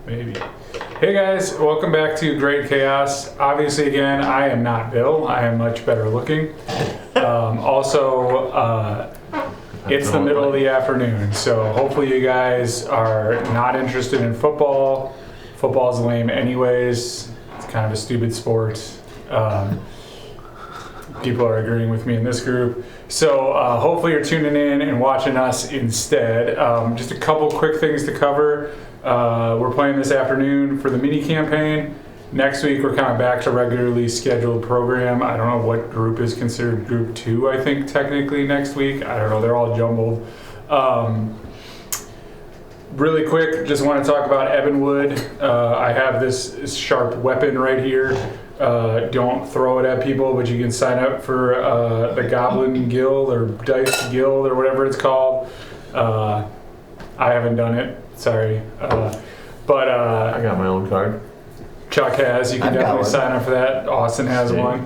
Maybe. Hey guys, welcome back to Great Chaos. Obviously, again, I am not Bill. I am much better looking. It's the middle of the afternoon, so hopefully you guys are not interested in football. Football's lame anyways. It's kind of a stupid sport. People are agreeing with me in this group. So hopefully you're tuning in and watching us instead. Just a couple quick things to cover. We're playing this afternoon for the mini campaign. Next week we're kind of back to regularly scheduled program. I don't know what group is considered group 2, I think technically next week. I don't know, they're all jumbled. Really quick, just want to talk about Ebonwood. I have this sharp weapon right here. Don't throw it at people, but you can sign up for the Goblin Guild or Dice Guild or whatever it's called. I haven't done it, sorry. But I got my own card. Chuck has. You can definitely sign up for that. Austin has one.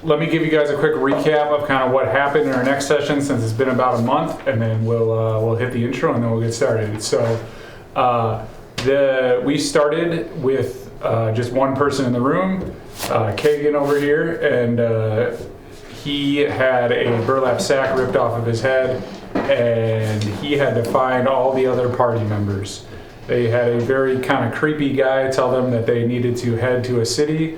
Let me give you guys a quick recap of kind of what happened in our next session since it's been about a month, and then we'll hit the intro and then we'll get started. So we started with just one person in the room, Kagan over here, and he had a burlap sack ripped off of his head, and he had to find all the other party members. They had a very kind of creepy guy tell them that they needed to head to a city.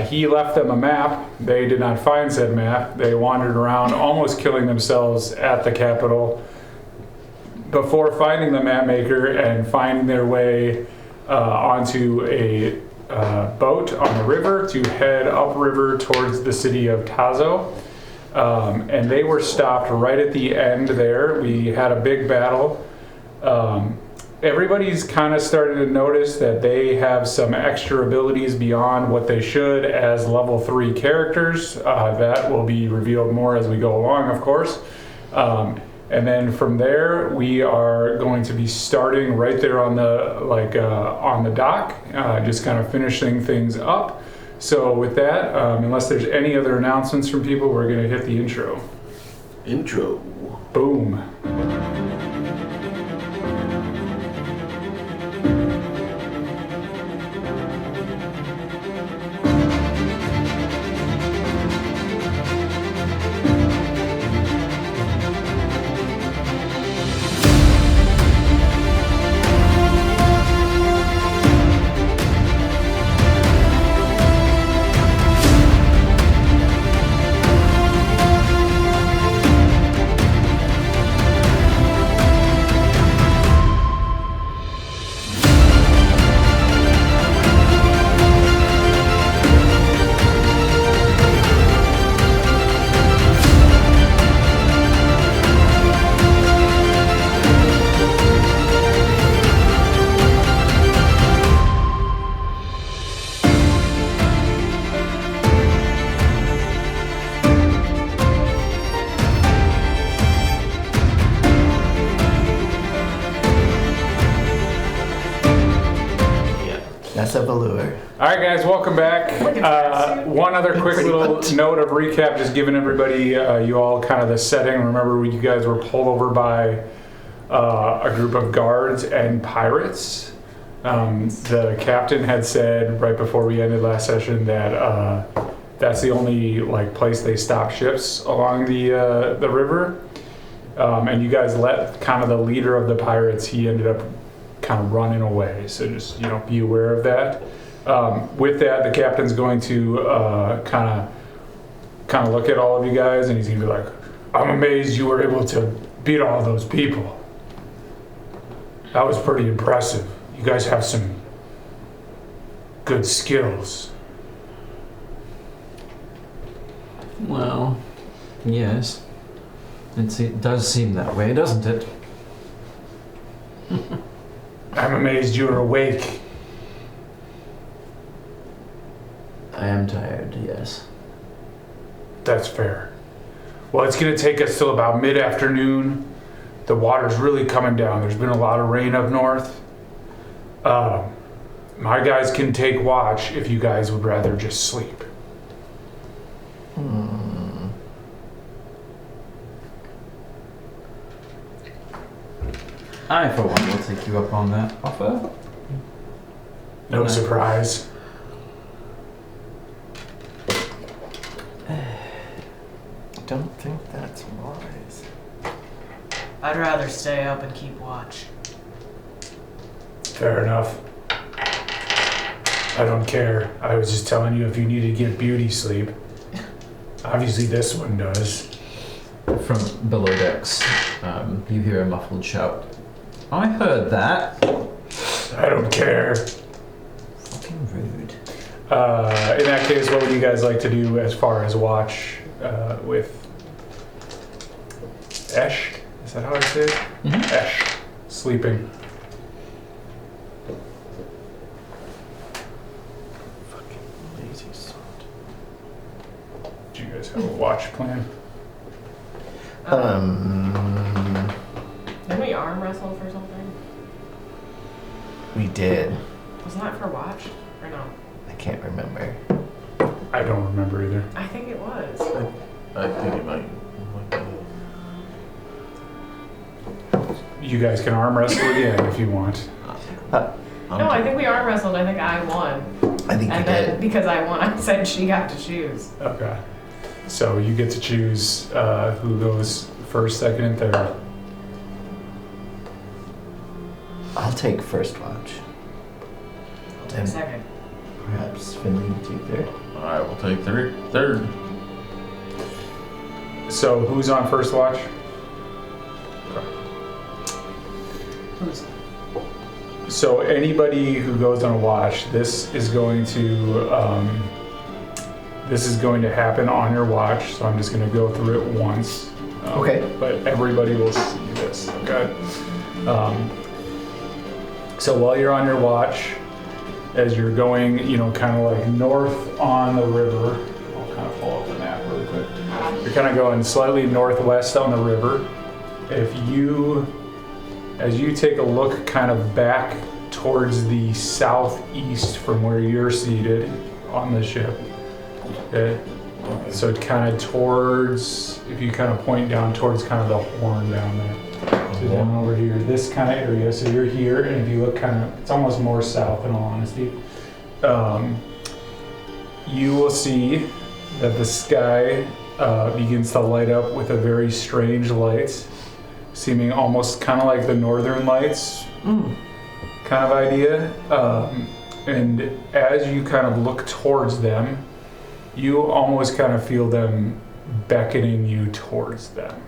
He left them a map. They did not find said map. They wandered around, almost killing themselves at the capital before finding the map maker and finding their way onto a boat on the river to head upriver towards the city of Tazo. And they were stopped right at the end there. We had a big battle. Everybody's kind of started to notice that they have some extra abilities beyond what they should as level 3 characters. That will be revealed more as we go along, of course. And then from there, we are going to be starting right there on the dock, just kind of finishing things up. So with that, unless there's any other announcements from people, we're going to hit the intro. Intro. Boom. Alright guys, welcome back. One other quick little note of recap, just giving everybody, you all kind of the setting. Remember you guys were pulled over by a group of guards and pirates. The captain had said right before we ended last session that that's the only place they stop ships along the river. And you guys let kind of the leader of the pirates, he ended up kind of running away. So just, be aware of that. With that, the captain's going to kind of look at all of you guys, and he's going to be like, I'm amazed you were able to beat all those people. That was pretty impressive. You guys have some good skills. Well, yes. It does seem that way, doesn't it? I'm amazed you were awake. I am tired, yes. That's fair. Well, it's going to take us till about mid-afternoon. The water's really coming down. There's been a lot of rain up north. My guys can take watch if you guys would rather just sleep. I, for one, will take you up on that offer. No surprise. Don't think that's wise. I'd rather stay up and keep watch. Fair enough. I don't care. I was just telling you if you need to get beauty sleep. Obviously this one does. From below decks, you hear a muffled shout. I heard that. I don't care. Fucking rude. In that case, what would you guys like to do as far as watch with Esh? Is that how I say it? Mm-hmm. Esh. Sleeping. Fucking lazy sod. Do you guys have a watch plan? Didn't we arm wrestle for something? We did. Wasn't that for watch? Or no? I can't remember. I don't remember either. I think it was. I think it might be. You guys can arm wrestle again if you want. No, I think we arm wrestled. I think I won. I think And you then did. because I won, I said she got to choose. Okay. So you get to choose who goes first, second, and third. I'll take first watch. I'll take And second. perhaps Finley will take third. I will take third. So who's on first watch? Who's? So anybody who goes on a watch, this is going to happen on your watch. So I'm just going to go through it once. Okay. But everybody will see this. Okay. So while you're on your watch, as you're going, kind of like north on the river, I'll kind of pull up the map really quick. You're kind of going slightly northwest on the river. As you take a look kind of back towards the southeast from where you're seated on the ship, okay? So it kind of towards, if you kind of point down towards kind of the horn down there. So down over here, this kind of area. So you're here, and if you look kind of, it's almost more south in all honesty. You will see that the sky begins to light up with a very strange light, seeming almost kind of like the northern lights kind of idea. And as you kind of look towards them, you almost kind of feel them beckoning you towards them,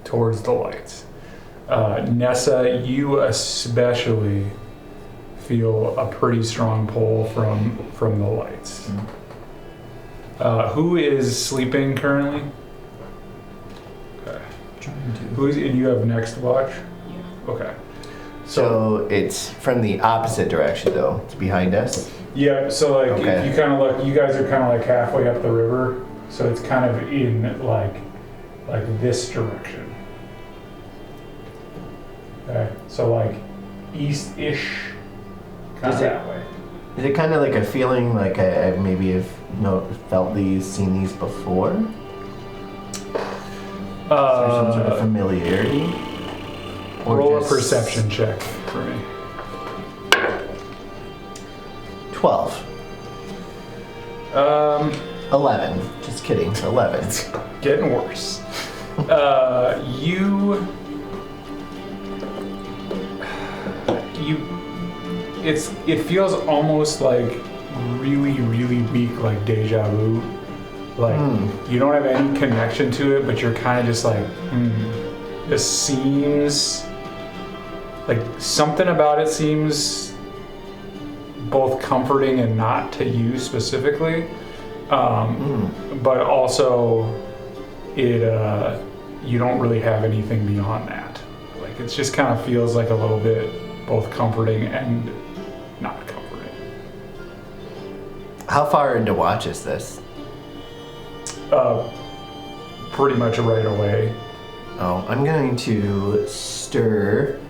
towards the lights. Nessa, you especially feel a pretty strong pull from the lights. Who is sleeping currently? Okay. And you have next watch? Yeah. Okay. So it's from the opposite direction, though. It's behind us. Yeah, so like Okay. if you kind of look, you guys are kind of like halfway up the river, so it's kind of in like this direction. Okay, so like east-ish, kind of Is it- that way. Is it kind of like a feeling like I maybe have felt these, seen these before? Is there some sort of familiarity? Or Roll just- a perception check for me. 12. 11. Just kidding. 11. Getting worse. It feels almost like really, really weak, like deja vu. Like you don't have any connection to it, but you're kind of just like, this seems like something about it seems both comforting and not to you specifically. But also you don't really have anything beyond that. Like it just kind of feels like a little bit both comforting and not comforting. How far into watch is this? Pretty much right away. Oh, I'm going to stir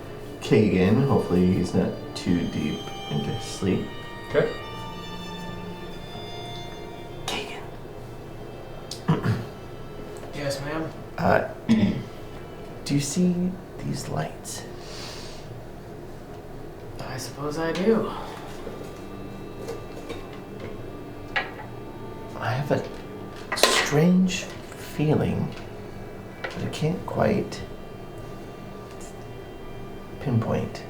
Kagan. Hopefully he's not too deep into sleep. Okay. Kagan. Yes, ma'am. Do you see these lights? I suppose I do. I have a strange feeling, but I can't quite pinpoint.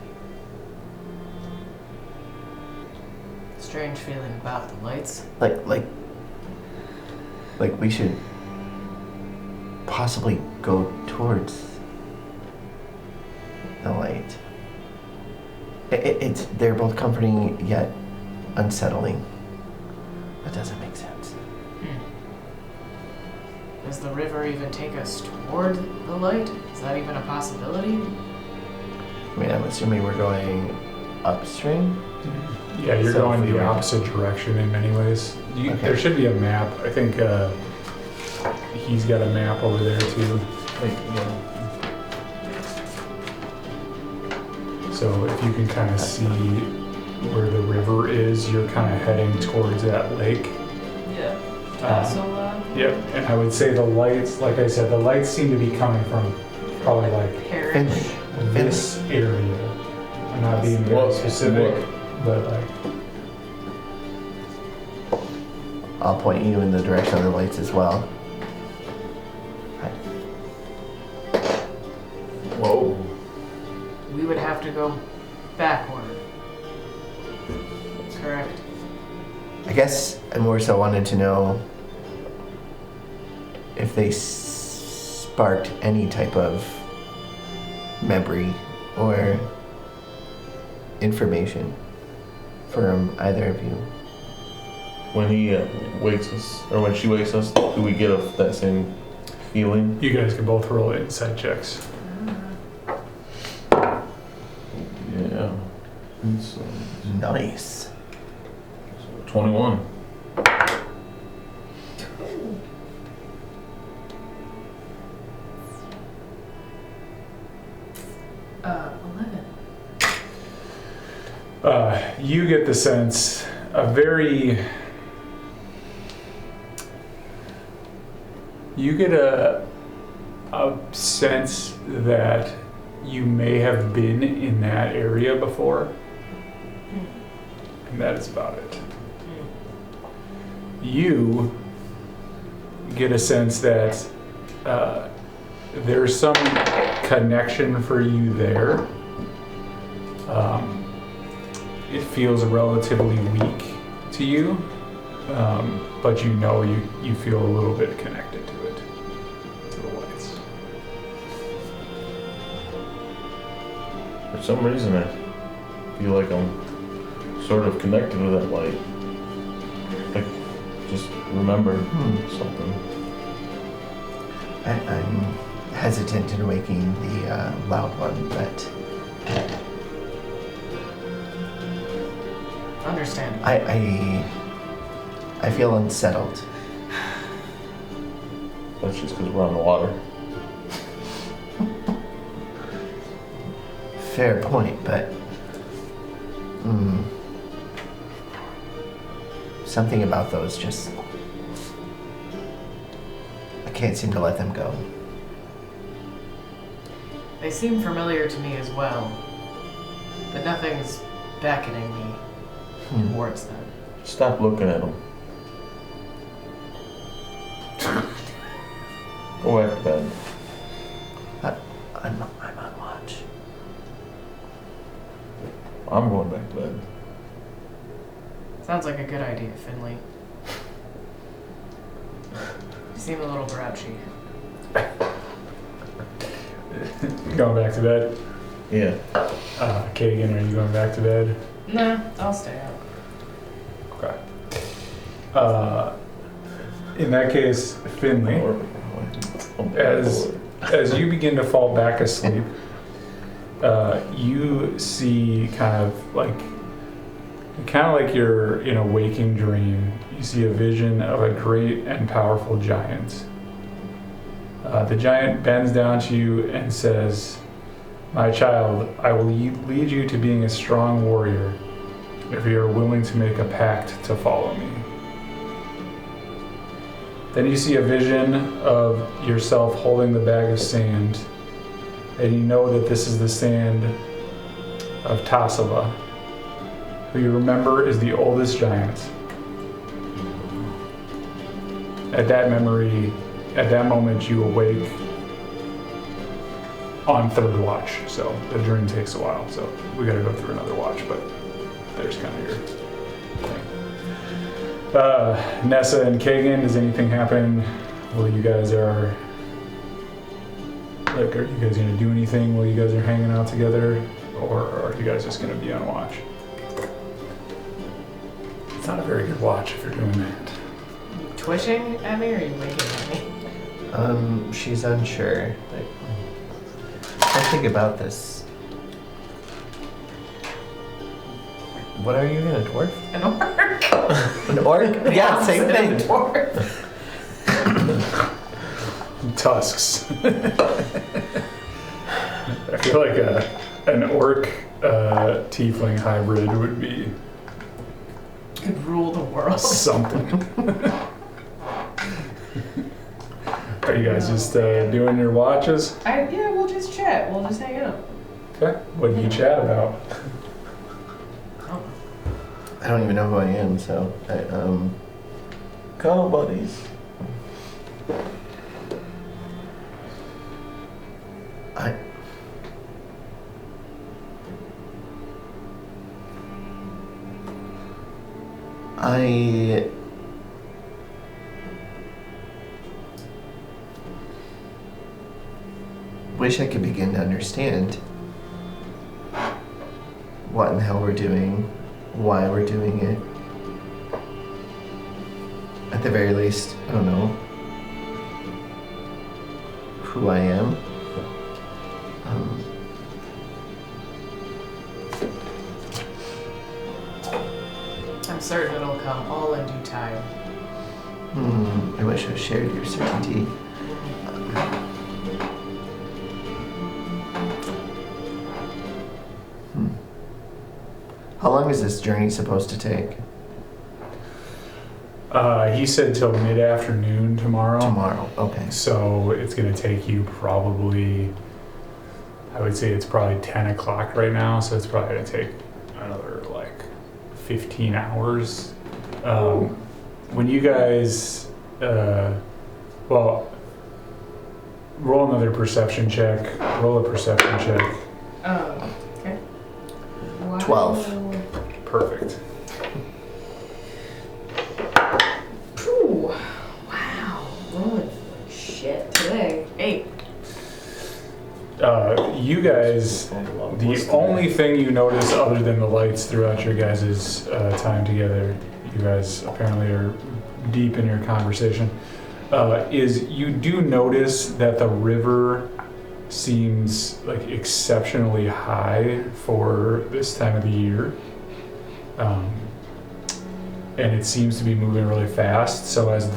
Strange feeling about the lights. Like we should possibly go towards the light. They're both comforting yet unsettling. That doesn't make sense. Does the river even take us toward the light? Is that even a possibility? I mean, I'm assuming we're going upstream. Yeah, you're So going if we the were- opposite direction in many ways. Okay. There should be a map. I think he's got a map over there too. Wait, yeah. So if you can kind of see where the river is, you're kind of heading towards that lake. Yeah. Castle, Yep, and I would say the lights, like I said, the lights seem to be coming from probably like Parish. this area. I'm not being very What- specific, but like, I'll point you in the direction of the lights as well. Whoa. We would have to go backward. Correct. I guess I more so wanted to know if they sparked any type of memory or information from either of you. When he wakes us, or when she wakes us, do we get that same feeling? you guys can both roll insight checks. Yeah. It's, Nice. 21. Uh, 11. You get the sense, you get a sense that you may have been in that area before, and that is about it. You get a sense that there's some connection for you there. It feels relatively weak to you, but you know you feel a little bit connected to it, to the lights. For some reason, I feel like I'm sort of connected to that light. Like, just remember something. I'm hesitant in waking the loud one, but Understandable. I feel unsettled. That's just because we're on the water. Fair point, but something about those just, I can't seem to let them go. They seem familiar to me as well, but nothing's beckoning me towards them. Stop looking at them. Go back to bed. I'm on watch. I'm going back to bed. Sounds like a good idea, Finley. You seem a little grouchy. Going back to bed? Yeah. Kagan, are you going back to bed? Nah, I'll stay up. Okay. In that case, Finley, as you begin to fall back asleep, you see kind of like you're in a waking dream. You see a vision of a great and powerful giant. The giant bends down to you and says, "My child, I will lead you to being a strong warrior if you are willing to make a pact to follow me." Then you see a vision of yourself holding the bag of sand, and you know that this is the sand of Tassava, who you remember is the oldest giant. At that moment, you awake on third watch, so the dream takes a while, so we gotta go through another watch, but there's kind of your thing. Nessa and Kagan, does anything happen while you guys are you guys gonna do anything while you guys are hanging out together, or are you guys just gonna be on watch? It's not a very good watch if you're doing that. Twitching at me or are you winking at me? She's unsure. Like, I'll think about this. What are you in, a dwarf? An orc? An orc? Yeah, same thing. Dwarf. Tusks. I feel like an orc tiefling hybrid would be Could rule the world. something. Are you guys just doing your watches? Yeah, we'll just chat. We'll just hang out. Okay. What do you chat about? Oh. I don't even know who I am, so go buddies. I wish I could begin to understand what in the hell we're doing, why we're doing it. At the very least, I don't know who I am. I'm certain it'll come all in due time. I wish I shared your certainty. How long is this journey supposed to take? He said till mid-afternoon tomorrow. Tomorrow, okay. So it's gonna take you probably, I would say it's probably 10 o'clock right now, so it's probably gonna take another like 15 hours. When you guys, well, roll another perception check. Roll a perception check. Okay. Wow. 12. Perfect. Phew. Wow. Rolling shit today. 8. You guys, the only thing you notice other than the lights throughout your guys' time together, you guys apparently are deep in your conversation, is you do notice that the river seems like exceptionally high for this time of the year. And it seems to be moving really fast. So as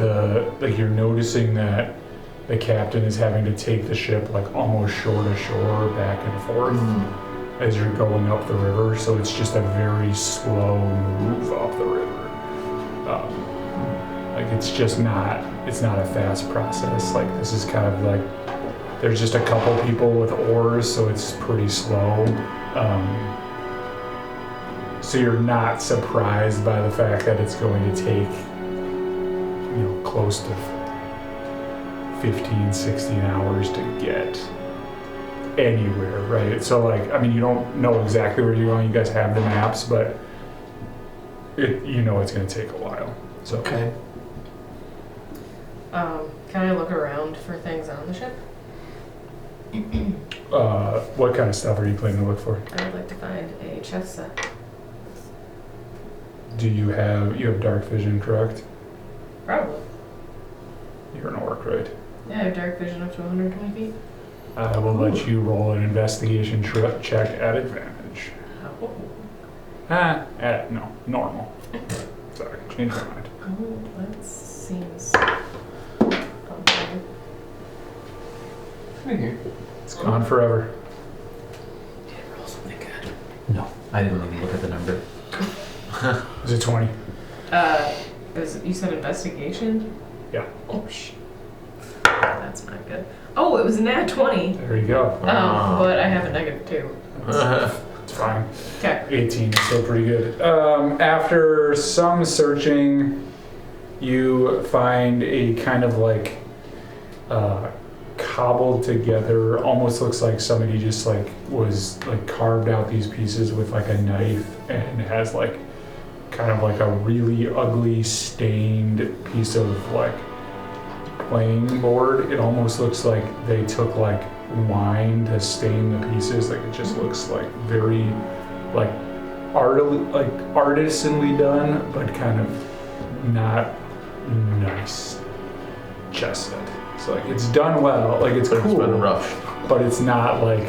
you're noticing that the captain is having to take the ship like almost shore to shore, back and forth as you're going up the river. So it's just a very slow move up the river. Like it's not a fast process. Like this is kind of like, there's just a couple people with oars, so it's pretty slow. So you're not surprised by the fact that it's going to take, close to 15, 16 hours to get anywhere, right? So like, I mean, you don't know exactly where you're going. You guys have the maps, but it's going to take a while. So Okay. Can I look around for things on the ship? what kind of stuff are you planning to look for? I would like to find a chest set. Do you have dark vision, correct? Probably. You're an orc, right? Yeah, I have dark vision up to 120 feet. I will let you roll an investigation check at advantage. Oh. No, normal. Sorry, change my mind. Oh, that seems... Okay. Right here. It's gone forever. Did it roll something good? No, I didn't even look at the number. Is it 20? You said investigation? Yeah. Oh, shit. That's not good. Oh, it was a nat 20. There you go. But I have a -2. It's fine. Okay. 18 is still pretty good. After some searching, you find a kind of like cobbled together, almost looks like somebody just like was like carved out these pieces with like a knife, and has like kind of like a really ugly stained piece of like playing board. It almost looks like they took like wine to stain the pieces. Like it just looks like very like artisanally done, but kind of not nice chess set. So like it's done well, like it's But cool, it's been rough. but it's not like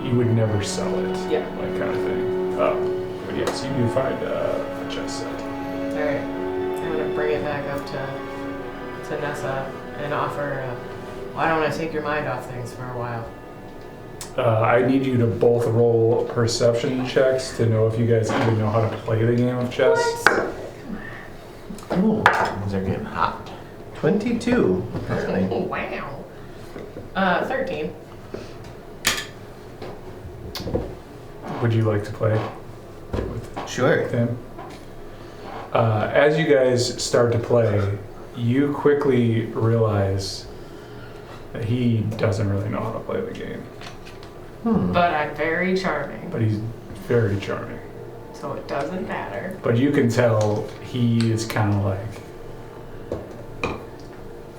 you would never sell it. Yeah. Like kind of thing. But yes, you do find a chess set. Alright. I'm gonna bring it back up to Nessa and offer, why don't I take your mind off things for a while? I need you to both roll perception checks to know if you guys even know how to play the game of chess. Ooh, things are getting hot. 22. Apparently. Oh, wow. 13. Would you like to play with Sure. him? As you guys start to play, you quickly realize that he doesn't really know how to play the game, But I'm very charming, but he's very charming. so it doesn't matter. But you can tell he is kind of like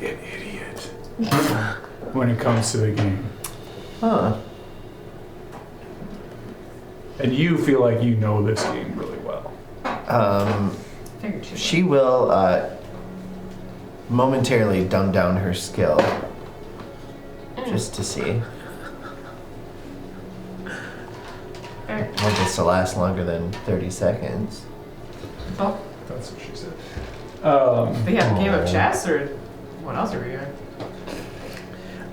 an idiot when it comes to the game. Huh. And you feel like you know this game really well. Figured you She will momentarily dumb down her skill just to see. I would. want this to last longer than 30 seconds. That's what she said. But yeah, the game of chess, or what else are we doing?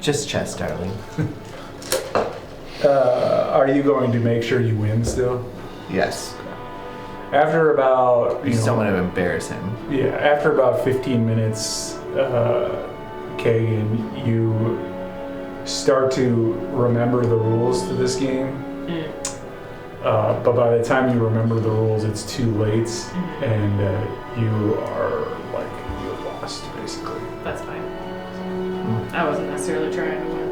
Just chess, darling. Are you going to make sure you win still? Yes. After about, You just don't want to embarrass him. yeah, after about 15 minutes, Kagan, you start to remember the rules to this game. But by the time you remember the rules, it's too late, and you are like, you're lost, basically. That's fine. I wasn't necessarily trying to win.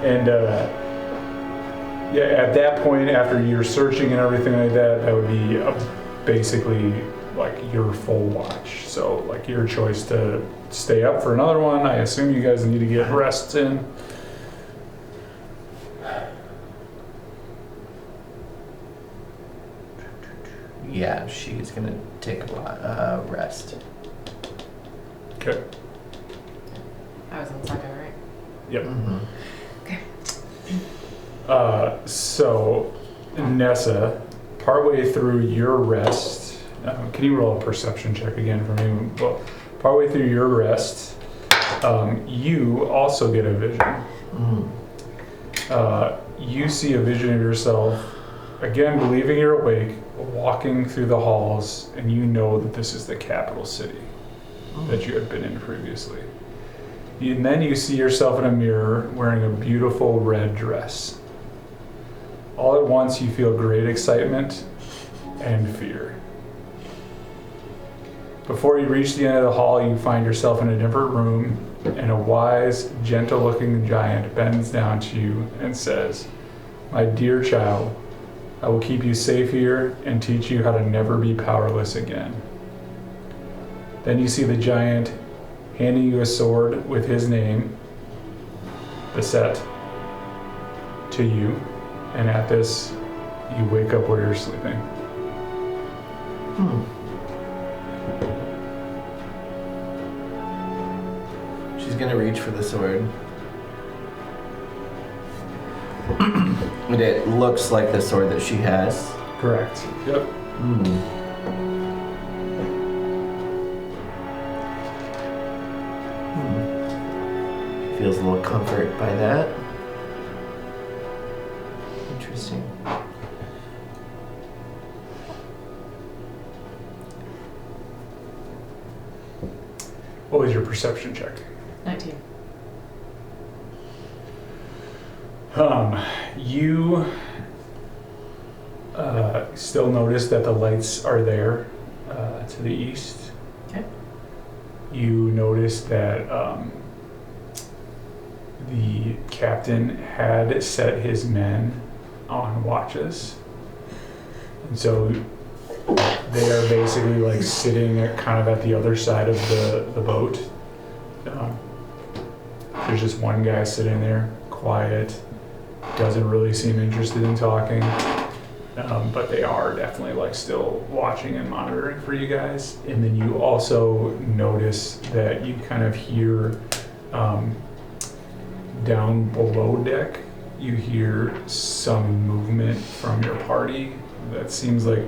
And yeah, at that point, after you're searching and everything like that, that would be basically like your full watch. So like your choice to stay up for another one. I assume you guys need to get rests in. Yeah, she's gonna take a rest. Okay. I was in second, right? Yep. Mm-hmm. So, Nessa, partway through your rest, can you roll a perception check again for me? Well, partway through your rest, you also get a vision. You see a vision of yourself, again, believing you're awake, walking through the halls, and you know that this is the capital city that you had been in previously. And then you see yourself in a mirror wearing a beautiful red dress. All at once you feel great excitement and fear. Before you reach the end of the hall, you find yourself in a different room, and a wise, gentle-looking giant bends down to you and says, "My dear child, I will keep you safe here and teach you how to never be powerless again." Then you see the giant handing you a sword with his name, Beset, to you, and at this, you wake up where you're sleeping. She's gonna reach for the sword. And it looks like the sword that she has. Correct. Yep. Feels a little comfort by that. Interesting. What was your perception check? 19. You Still notice that the lights are there to the east. Okay. You notice that the captain had set his men on watches. And so they are basically like sitting kind of at the other side of the boat. There's just one guy sitting there, quiet, doesn't really seem interested in talking. But they are definitely like still watching and monitoring for you guys. And then you also notice that you kind of hear down below deck, you hear some movement from your party that seems like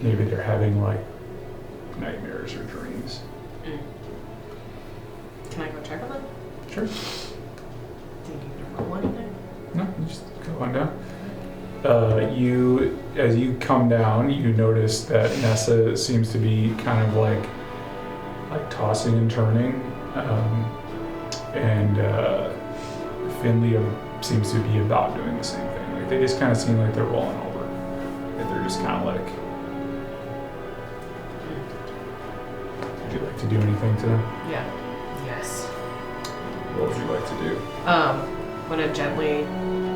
maybe they're having like nightmares or dreams. Can I go check on them? Sure. Do you need to roll anything? No, just go on down. As you come down, you notice that Nessa seems to be kind of like tossing and turning, and Finley seems to be about doing the same thing. Like they just kind of seem like they're rolling over. Like they're just kind of like. Would you like to do anything to them? Yeah. Yes. What would you like to do? I'm gonna gently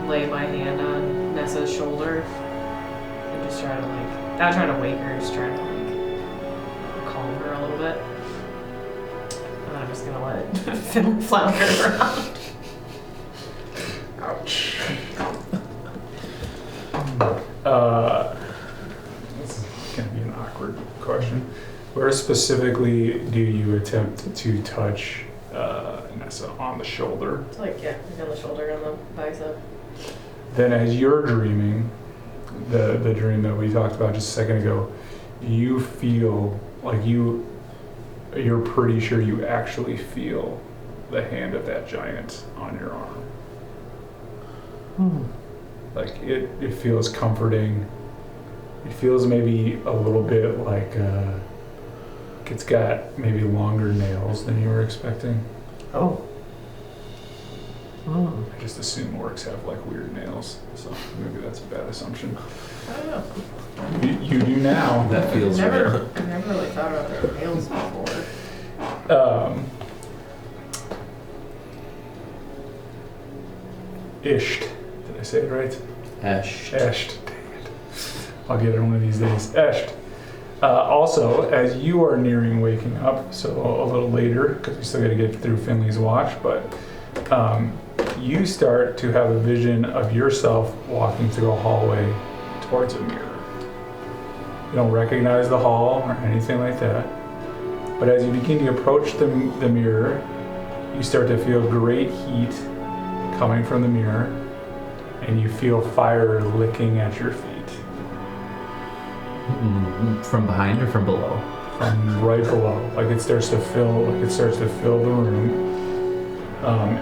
lay my hand on Nessa's shoulder and just try to like, not trying to wake her, just trying to like calm her a little bit. And I'm just gonna let it Finley flounder around. Ouch. This is gonna be an awkward question. Where specifically do you attempt to touch Nessa on the shoulder? It's like, yeah, like on the shoulder, on the bicep. Then as you're dreaming, the dream that we talked about just a second ago, you feel like you're pretty sure you actually feel the hand of that giant on your arm. Like it feels comforting. It feels maybe a little bit like it's got maybe longer nails than you were expecting. Oh. I just assume orcs have like weird nails, so maybe that's a bad assumption. I don't know. You do now. That feels I've rare. never really thought about their nails before. Isht. Did I say it right? Ash. Esht. Dang it. I'll get it one of these days. Esht. Also, as you are nearing waking up, so a little later, because we still got to get through Finley's watch, but you start to have a vision of yourself walking through a hallway towards a mirror. You don't recognize the hall or anything like that, but as you begin to approach the mirror, you start to feel great heat coming from the mirror, and you feel fire licking at your feet. From behind or from below? From right below, like it starts to fill the room.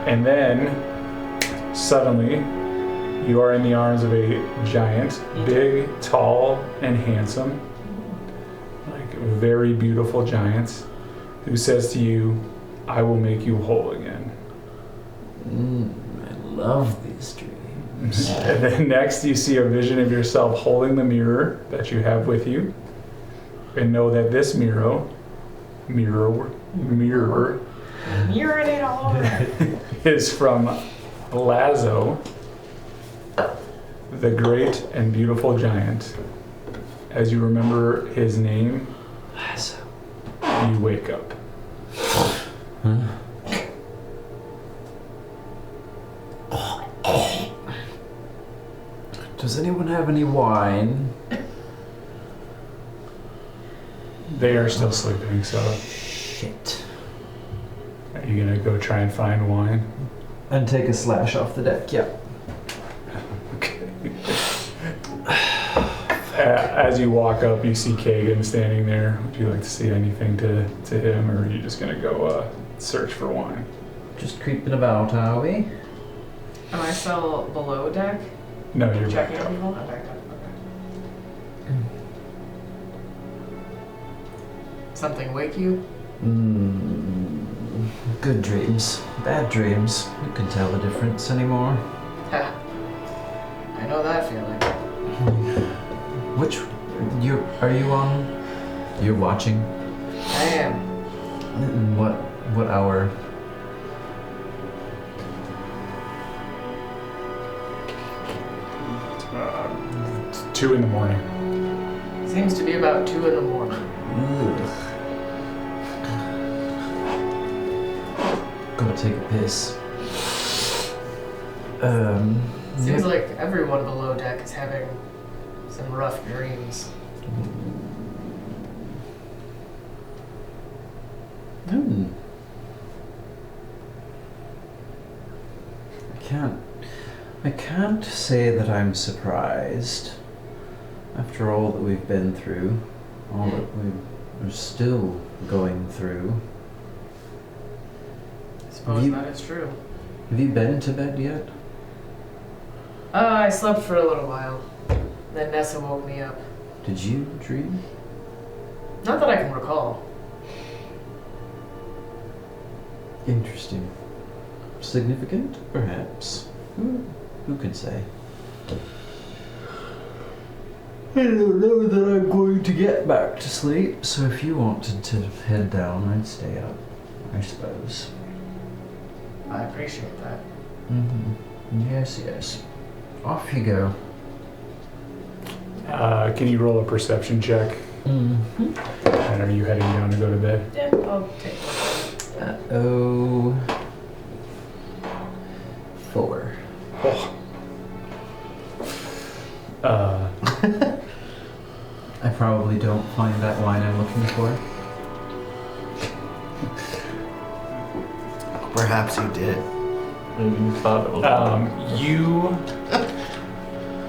And then suddenly you are in the arms of a giant, big, tall, and handsome, like very beautiful giant, who says to you, "I will make you whole again." I love these dreams. And then next you see a vision of yourself holding the mirror that you have with you, and know that this mirror Urinate all over. is from Lazo, the great and beautiful giant. As you remember his name, Lazo. you wake up. Does anyone have any wine? They are still sleeping, so Shit. are you gonna go try and find wine? And take a slash off the deck, yeah. Okay. As you walk up, you see Kagan standing there. Would you like to say anything to him, or are you just gonna go search for wine? Just creeping about, are we? Am I still below deck? No, you're Checking back on up. people? I'm back up. Okay. Something wake you? Good dreams. Bad dreams. You can tell the difference anymore. Ha. I know that feeling. Are you on? You're watching? I am. What hour? It's 2 in the morning. Seems to be about 2 in the morning. Gotta take a piss. Seems like everyone below deck is having some rough dreams. I can't say that I'm surprised. After all that we've been through, all that we're still going through. I suppose that is true. Have you been to bed yet? I slept for a little while. Then Nessa woke me up. Did you dream? Not that I can recall. Interesting. Significant, perhaps. Who could say? I don't know that I'm going to get back to sleep, so if you wanted to head down, I'd stay up, I suppose. I appreciate that. Yes. Off you go. Can you roll a perception check? And are you heading down to go to bed? Yeah, I'll take one. 4. I probably don't find that wine I'm looking for. Perhaps you did. Maybe you thought it was. You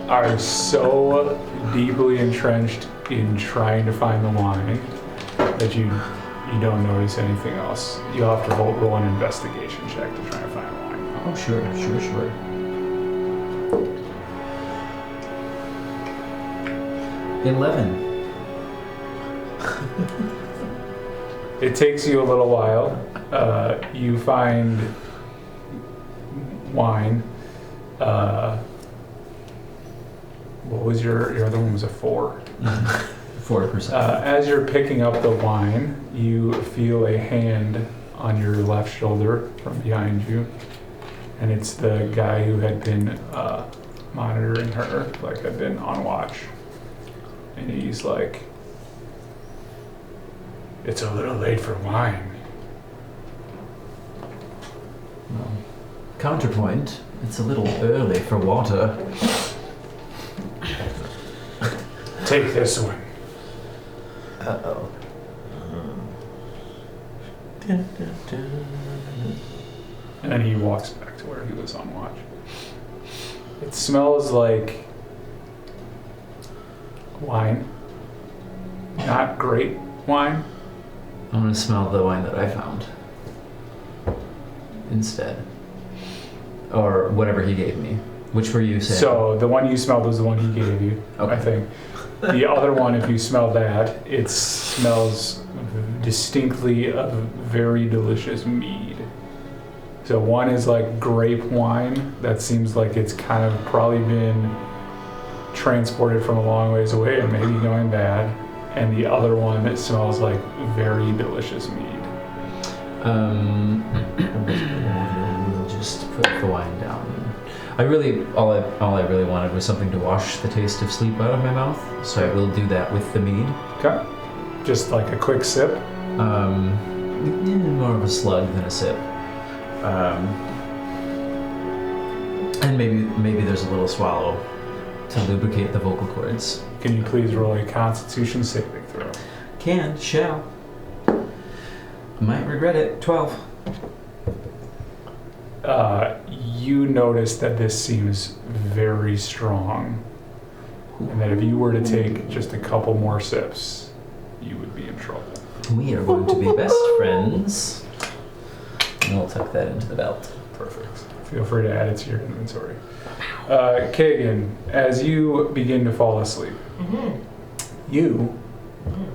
are so deeply entrenched in trying to find the wine that you don't notice anything else. You'll have to roll an investigation check to try and find the wine. Oh, sure. 11. It takes you a little while. You find wine. What was your other one? Was a 4. 4%. As you're picking up the wine, you feel a hand on your left shoulder from behind you, and it's the guy who had been monitoring her, like had been on watch. And he's like, "It's a little late for wine." Well, counterpoint, it's a little early for water. Take this one. Uh-oh. And then he walks back to where he was on watch. It smells like wine. Not great wine. I'm gonna smell the wine that I found instead. Or whatever he gave me. Which were you saying? So the one you smelled was the one he gave you, Okay. I think. The other one, if you smell that, it smells distinctly of very delicious mead. So one is like grape wine that seems like it's kind of probably been transported from a long ways away and maybe going bad. And the other one, it smells like very delicious mead. We'll just put the wine down. All I really wanted was something to wash the taste of sleep out of my mouth, so I will do that with the mead. Okay. Just like a quick sip. More of a slug than a sip. And maybe there's a little swallow to lubricate the vocal cords. Can you please roll a Constitution saving throw? Shall. Might regret it. 12. You notice that this seems very strong, and that if you were to take just a couple more sips, you would be in trouble. We are going to be best friends. And we'll tuck that into the belt. Perfect. Feel free to add it to your inventory. Kagan, as you begin to fall asleep, you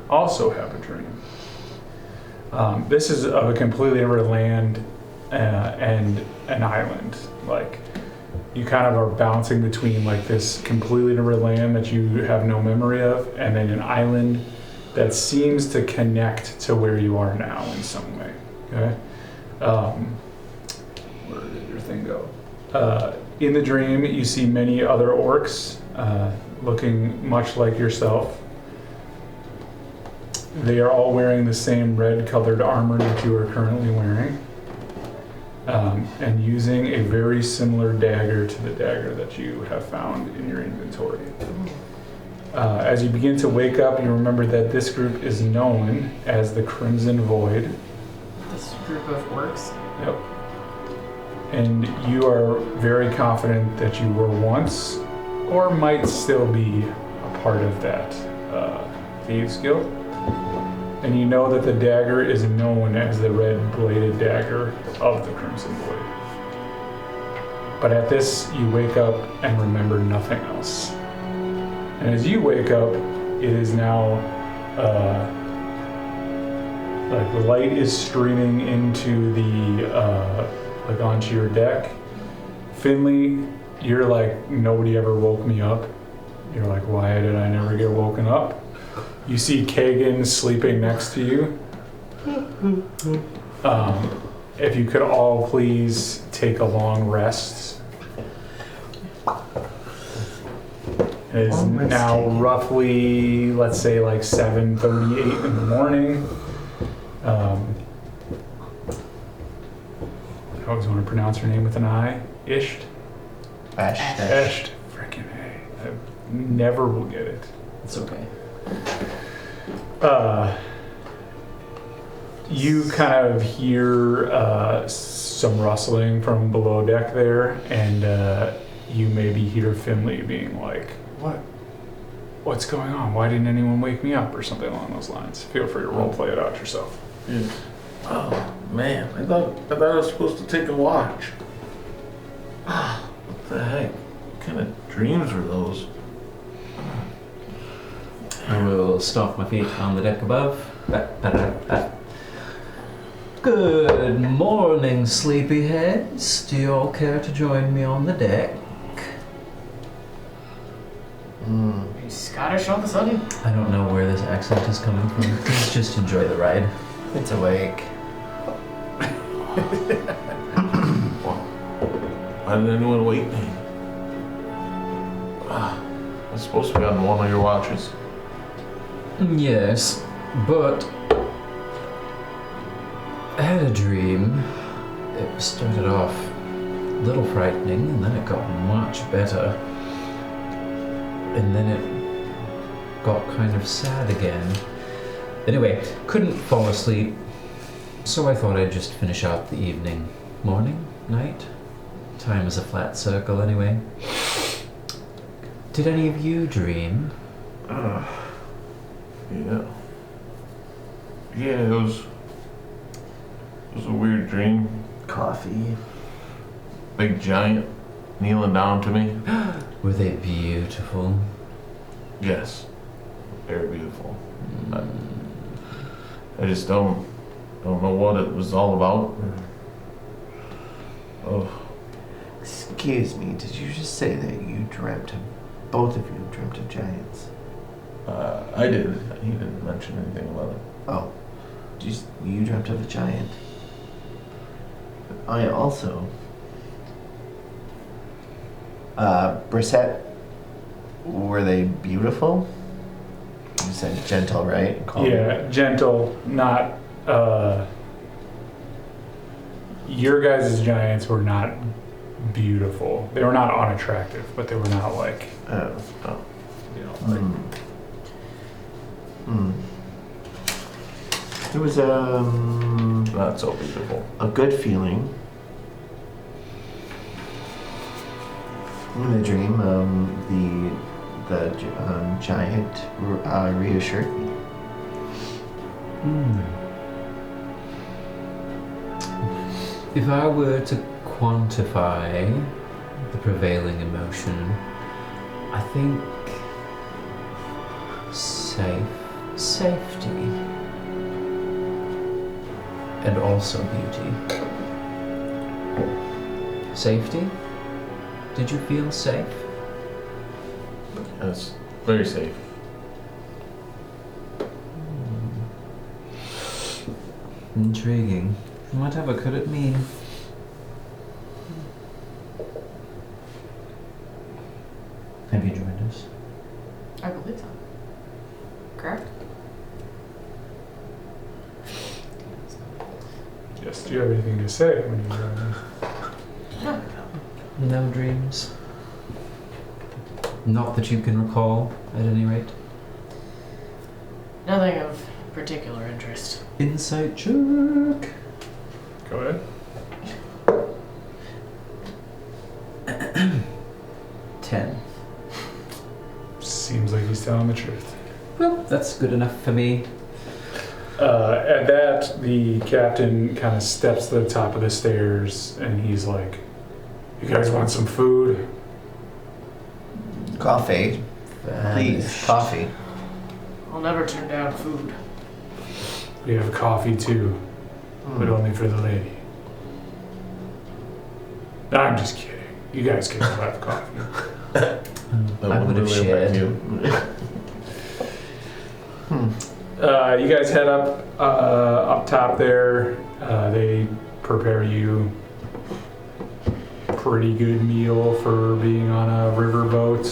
also have a dream. This is of a completely different land and an island. Like, you kind of are bouncing between like this completely different land that you have no memory of, and then an island that seems to connect to where you are now in some way. Okay. Where did your thing go? In the dream, you see many other orcs looking much like yourself. They are all wearing the same red-colored armor that you are currently wearing, and using a very similar dagger to the dagger that you have found in your inventory. As you begin to wake up, you remember that this group is known as the Crimson Void. This group of orcs. Yep. And you are very confident that you were once, or might still be, a part of that Thieves Guild. And you know that the dagger is known as the red-bladed dagger of the Crimson Void. But at this, you wake up and remember nothing else. And as you wake up, it is now, like the light is streaming into the, like onto your deck. Finley, you're like, nobody ever woke me up. You're like, why did I never get woken up? You see Kagan sleeping next to you. If you could all please take a long rest. It is now roughly, let's say like 7:38 in the morning. I always want to pronounce her name with an I. Isht? Esht. Freaking A. I never will get it. It's okay. You kind of hear some rustling from below deck there, and you maybe hear Finley being like, What's going on? Why didn't anyone wake me up? Or something along those lines. Feel free to roleplay it out yourself. Yeah. Oh man, I thought I was supposed to take a watch. What the heck? What kind of dreams were those? I will stomp my feet on the deck above. Good morning, sleepyheads. Do you all care to join me on the deck? You Scottish all of a sudden? I don't know where this accent is coming from. Please just enjoy the ride. It's awake. Why didn't anyone wake me? I'm supposed to be on one of your watches. Yes, but I had a dream. It started off a little frightening, and then it got much better. And then it got kind of sad again. Anyway, couldn't fall asleep, so I thought I'd just finish out the evening. Morning? Night? Time is a flat circle anyway. Did any of you dream? Yeah. Yeah, it was a weird dream. Coffee. Big giant kneeling down to me. Were they beautiful? Yes. Very beautiful. I just don't know what it was all about. Oh. Excuse me, did you just say that you both of you dreamt of giants? I did. He didn't mention anything about it. Oh, you dreamt of a giant. I also. Brissette, were they beautiful? You said gentle, right? Yeah, gentle, not, your guys' giants were not beautiful. They were not unattractive, but they were not like, Oh. you know, like, There was Not so beautiful. a good feeling in the dream. The giant reassured me. If I were to quantify the prevailing emotion, I think safety, and also beauty. Safety? Did you feel safe? Yes, very safe. Intriguing. Whatever could it mean? Have you joined us? I believe so. Correct? Yes, do you have anything to say when you join us? No. No dreams? Not that you can recall, at any rate. Nothing of particular interest. Insight check. Go ahead. 10. Seems like he's telling the truth. Well, that's good enough for me. At that, the captain kind of steps to the top of the stairs and he's like, "You guys want some food?" Coffee. Please, Vanished. coffee. I'll never turn down food. We have coffee too, but only for the lady. No, I'm just kidding. You guys can have coffee. That I would have really affect shared. You guys head up top there. They prepare you a pretty good meal for being on a river boat.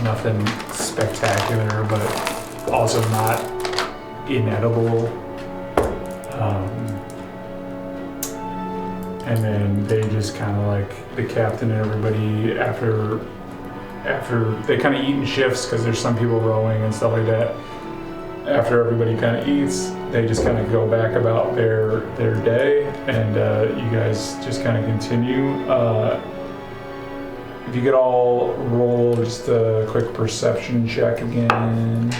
Nothing spectacular, but also not inedible. And then they just kind of like the captain and everybody after they kind of eat in shifts because there's some people rowing and stuff like that. After everybody kind of eats, they just kind of go back about their day, and you guys just kind of continue. If you could all roll just a quick perception check again,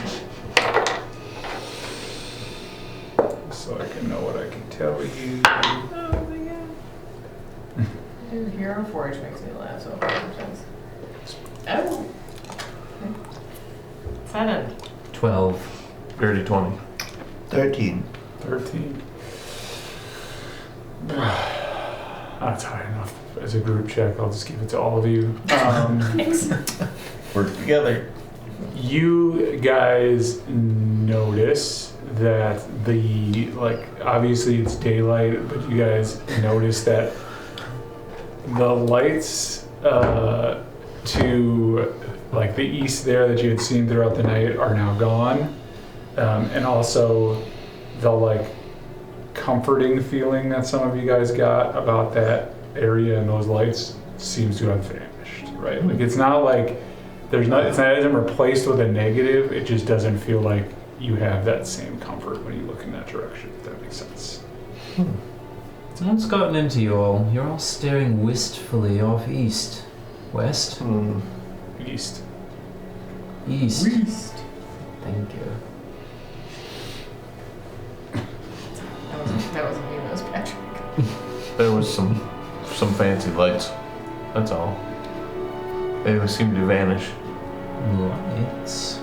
so I can know what I can tell you. Oh my god. Dude, Hero Forge makes me laugh so hard sometimes. Oh. 7. 12. Dirty 20. 13. 13. That's high enough as a group check. I'll just give it to all of you. Thanks. Work together. You guys notice that obviously it's daylight, but you guys notice that the lights to like the east there that you had seen throughout the night are now gone. And also the like comforting feeling that some of you guys got about that area and those lights seems to have vanished, right? Like it's not like it isn't replaced with a negative, it just doesn't feel like you have that same comfort when you look in that direction, if that makes sense. What's gotten into you all? You're all staring wistfully off east. West? East. East. Beast. Thank you. That wasn't me, that was Patrick. There was some fancy lights. That's all. They seemed to vanish. Lights.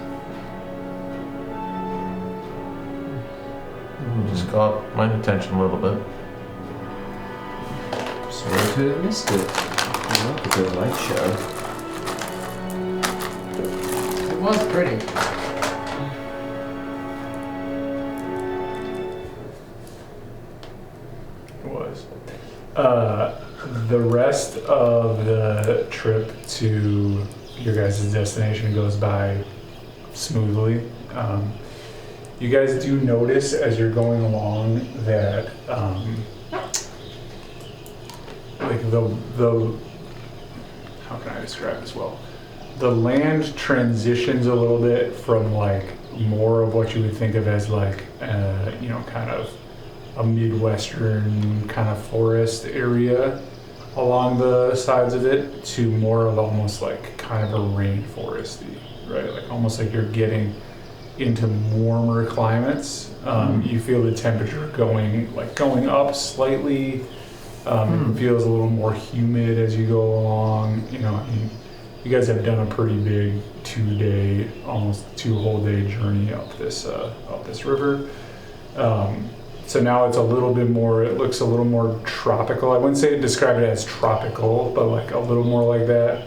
Just caught my attention a little bit. Sorry to have missed it. I love a good light show. It was pretty. It was. The rest of the trip to your guys' destination goes by smoothly. You guys do notice as you're going along that like the how can I describe this well? The land transitions a little bit from like more of what you would think of as like kind of a Midwestern kind of forest area along the sides of it to more of almost like kind of a rainforesty, right? Like almost like you're getting into warmer climates. You feel the temperature going up slightly. It feels a little more humid as you go along. You guys have done a pretty big 2 whole day journey up this river. So now it's a little bit more, it looks a little more tropical. I wouldn't say describe it as tropical, but like a little more like that.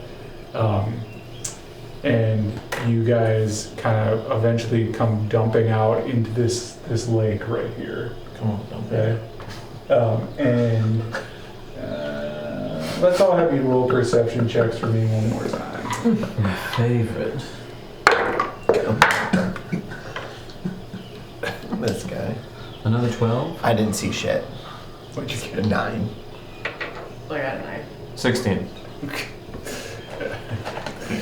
And you guys kind of eventually come dumping out into this lake right here. Come on, dump it. Okay. And let's all have you roll perception checks for me one more time. My favorite. This guy. Another 12? I didn't see shit. What'd you A get? 9. I got a 9. 16.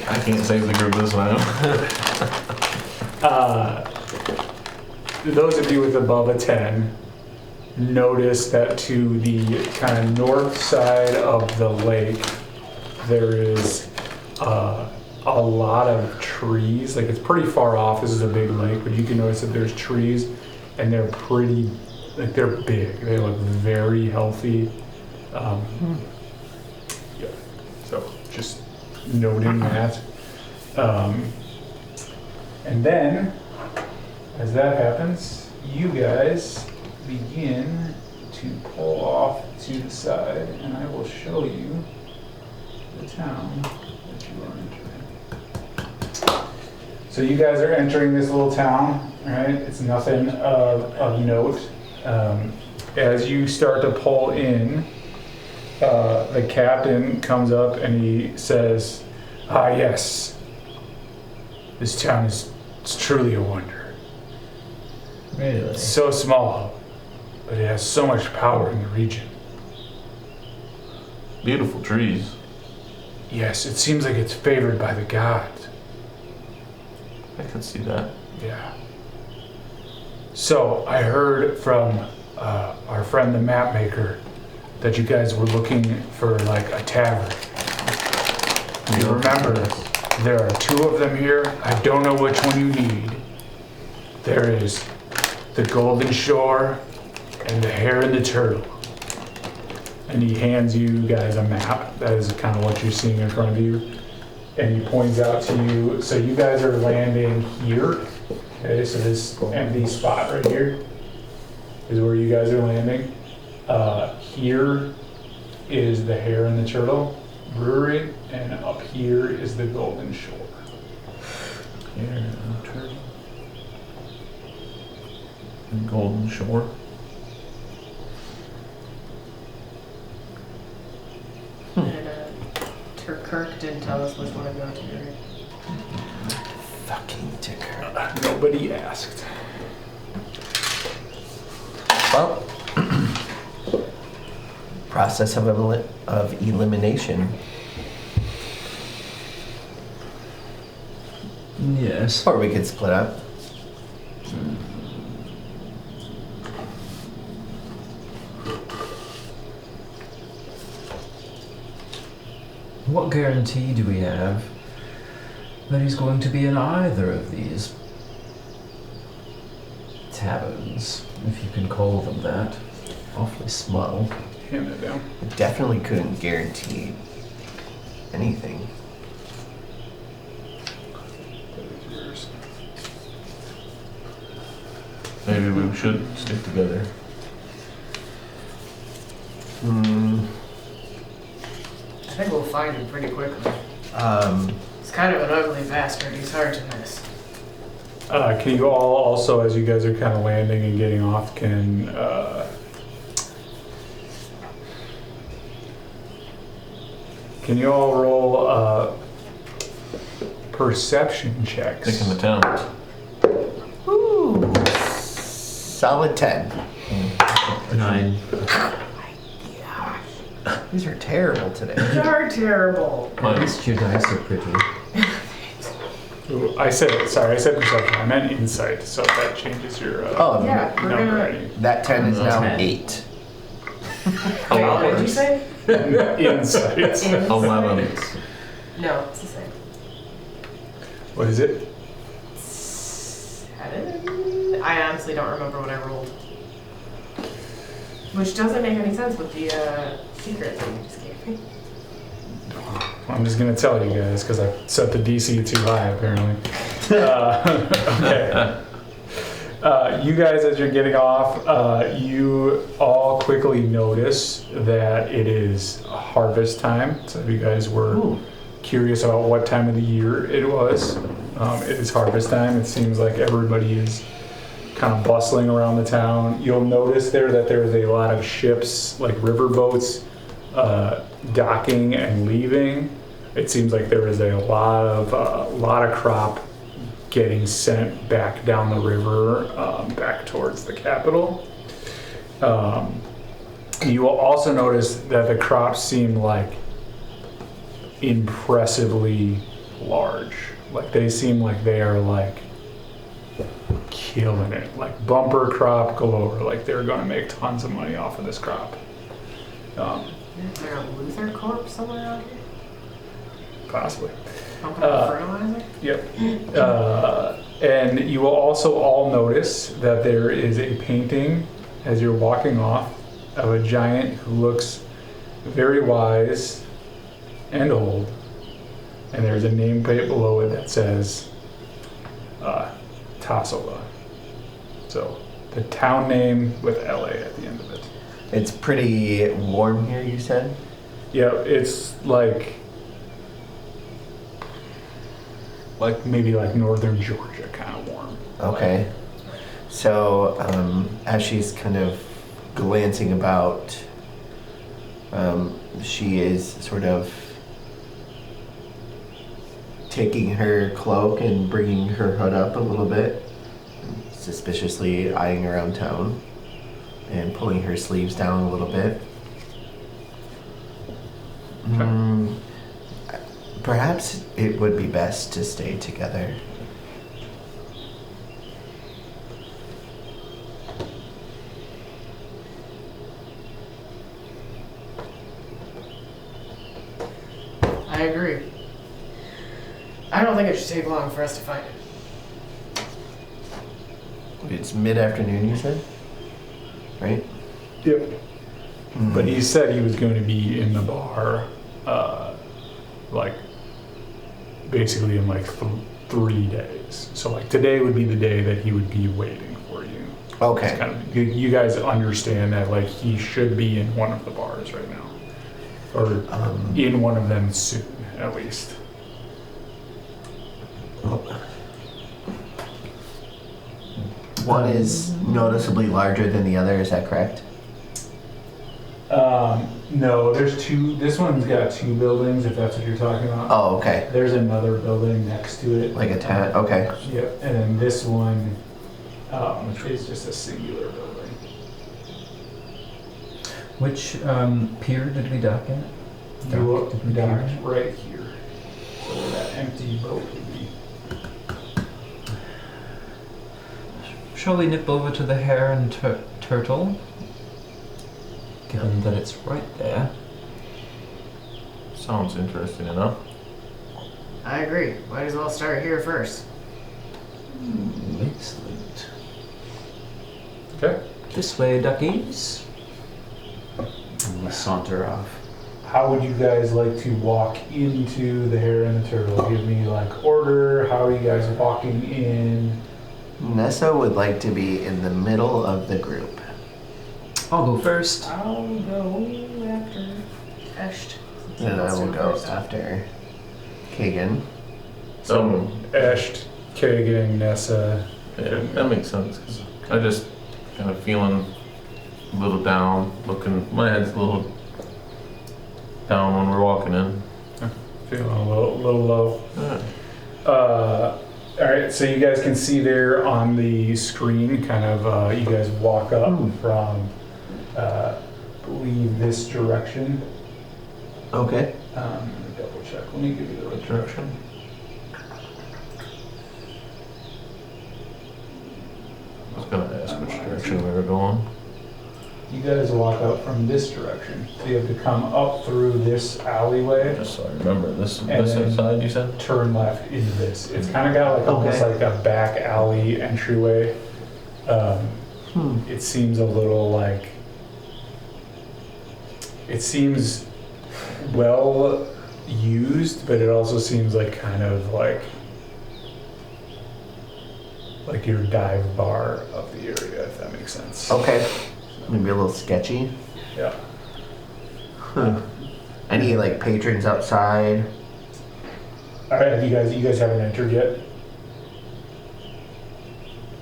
I can't save the group this time. Those of you with above a 10 notice that to the kind of north side of the lake there is a lot of trees. Like it's pretty far off. This is a big lake, but you can notice that there's trees and they're pretty, like they're big. They look very healthy. Yeah. So just noting that. And then, as that happens, you guys begin to pull off to the side, and I will show you the town that you are entering. So you guys are entering this little town, right? It's nothing of note. As you start to pull in, the captain comes up and he says, "Ah, yes. This town is truly a wonder. Really? It's so small, but it has so much power in the region. Beautiful trees. Yes, it seems like it's favored by the gods. I could see that. Yeah. So I heard from our friend the map maker that you guys were looking for like a tavern. You remember, there are 2 of them here. I don't know which one you need. There is the Golden Shore and the Hare and the Turtle." And he hands you guys a map. That is kind of what you're seeing in front of you. And he points out to you, so you guys are landing here. Okay, so this empty spot right here is where you guys are landing. Here is the Hare and the Turtle Brewery, and up here is the Golden Shore. Here, turtle. And Golden Shore. And Kirk didn't tell us which one to go to. Fucking ticker. Nobody asked. Well, process of elimination. Yes. Or we could split up. What guarantee do we have that he's going to be in either of these taverns, if you can call them that? Awfully small. Hand that down. Definitely couldn't guarantee anything. That is yours. Maybe we should stick together. I think we'll find him pretty quickly. Um, He's kind of an ugly bastard. He's hard to miss. Can you all also, as you guys are kind of landing and getting off, can you all roll perception checks? Stick in the town. Ooh, solid 10. 9. These are terrible today. You're terrible. At Mine. least your dice are pretty. Ooh, I said perception. I meant insight, so if that changes your Oh, Yeah, we're number. gonna. that 10 is now 10. 8. Wait, what did you say? Insight. 11. No, it's the same. What is it? 7? I honestly don't remember what I rolled. Which doesn't make any sense with the secret thing you just gave me. I'm just gonna tell you guys because I set the DC too high apparently. Okay. You guys, as you're getting off, you all quickly notice that it is harvest time. So if you guys were curious about what time of the year it was, it is harvest time. It seems like everybody is kind of bustling around the town. You'll notice there that there is a lot of ships, like river boats, docking and leaving. It seems like there is a lot of crop getting sent back down the river, back towards the capital. You will also notice that the crops seem like impressively large. Like they seem like they are like killing it, like bumper crop galore. Like they're going to make tons of money off of this crop. Is there a Luther Corp somewhere around here? Possibly. Pumping up fertilizer? Yep. And you will also all notice that there is a painting as you're walking off of a giant who looks very wise and old. And there's a nameplate below it that says Tassova. So the town name with LA at the end of it. It's pretty warm here, you said? Yeah, it's like maybe like northern Georgia kind of warm. Okay. So, as she's kind of glancing about, she is sort of taking her cloak and bringing her hood up a little bit, suspiciously eyeing around town, and pulling her sleeves down a little bit. Perhaps it would be best to stay together. I agree. I don't think it should take long for us to find it. It's mid-afternoon, you said? Right? Yep. But he said he was going to be in the bar, like, basically in like 3 days. So like today would be the day that he would be waiting for you. Okay. It's kind of, you guys understand that like he should be in one of the bars right now. Or in one of them soon, at least. One is noticeably larger than the other, is that correct? No, there's two. This one's got 2 buildings, if that's what you're talking about. Oh, okay. There's another building next to it. Like a tent, okay. Yep, and then this one is just a singular building. Which pier did we dock at? You will Did we dock pier? right here. So where that empty boat would be. Shall we nip over to the hare and turtle? Given that it's right there. Sounds interesting enough. I agree. Might as well start here first. Excellent. Okay. This way, duckies. And we saunter off. How would you guys like to walk into the Hare and the Turtle? Give me like order. How are you guys walking in? Nessa would like to be in the middle of the group. I'll go first. I'll go after Esht. And I will go after Kagan. So Esht, Kagan, Nessa. Yeah, that makes sense. 'Cause I just kind of feeling a little down, my head's a little down when we're walking in. Feeling a little low. Yeah. All right, so you guys can see there on the screen, kind of, you guys walk up from, I believe this direction. Okay. Let me double check. Let me give you the right direction. I was gonna ask which direction we were going. You guys walk up from this direction. So you have to come up through this alleyway, Just so I remember, this then- side you said? turn left into this. It's kind of got like almost like a back alley entryway. It seems a little like, it seems well used, but it also seems like kind of like like your dive bar of the area, if that makes sense. Okay. Maybe a little sketchy. Yeah. Huh. Any like patrons outside? All right, you guys haven't entered yet?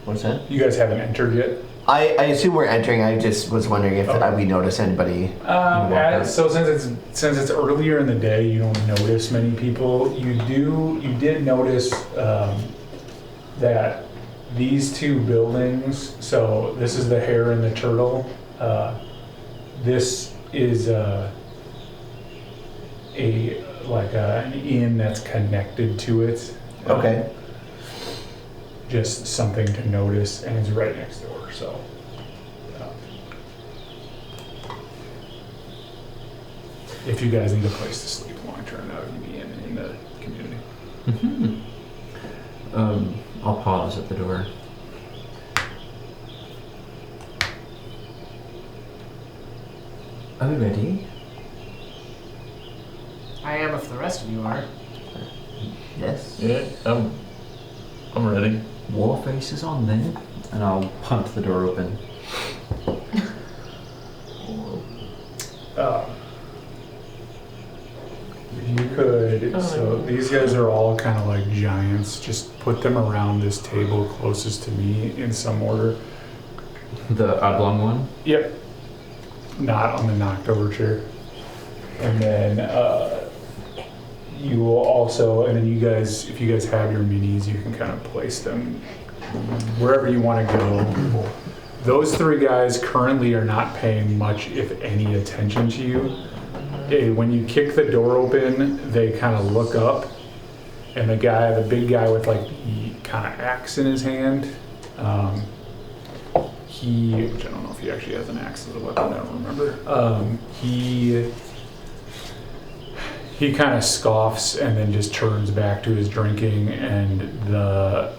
What's that? You guys haven't entered yet? I assume we're entering. I just was wondering if we notice anybody. So since it's earlier in the day, you don't notice many people. You did notice that these two buildings. So this is the Hare and the Turtle. This is an inn that's connected to it. Okay. Just something to notice, and it's right next door. So. If you guys need a place to sleep long term, that would be in the community. I'll pause at the door. Are we ready? I am if the rest of you are. Yes. Yeah, I'm ready. War faces on then, and I'll punt the door open. You could, so these guys are all kind of like giants. Just put them around this table closest to me in some order. The oblong one? Yep. Not on the knocked over chair. And then you will also, and then you guys, if you guys have your minis, you can kind of place them wherever you want to go. Those three guys currently are not paying much, if any, attention to you. When you kick the door open, they kind of look up, and the big guy with like the kind of axe in his hand, which I don't know if he actually has an axe as a weapon, I don't remember. He kind of scoffs and then just turns back to his drinking, and the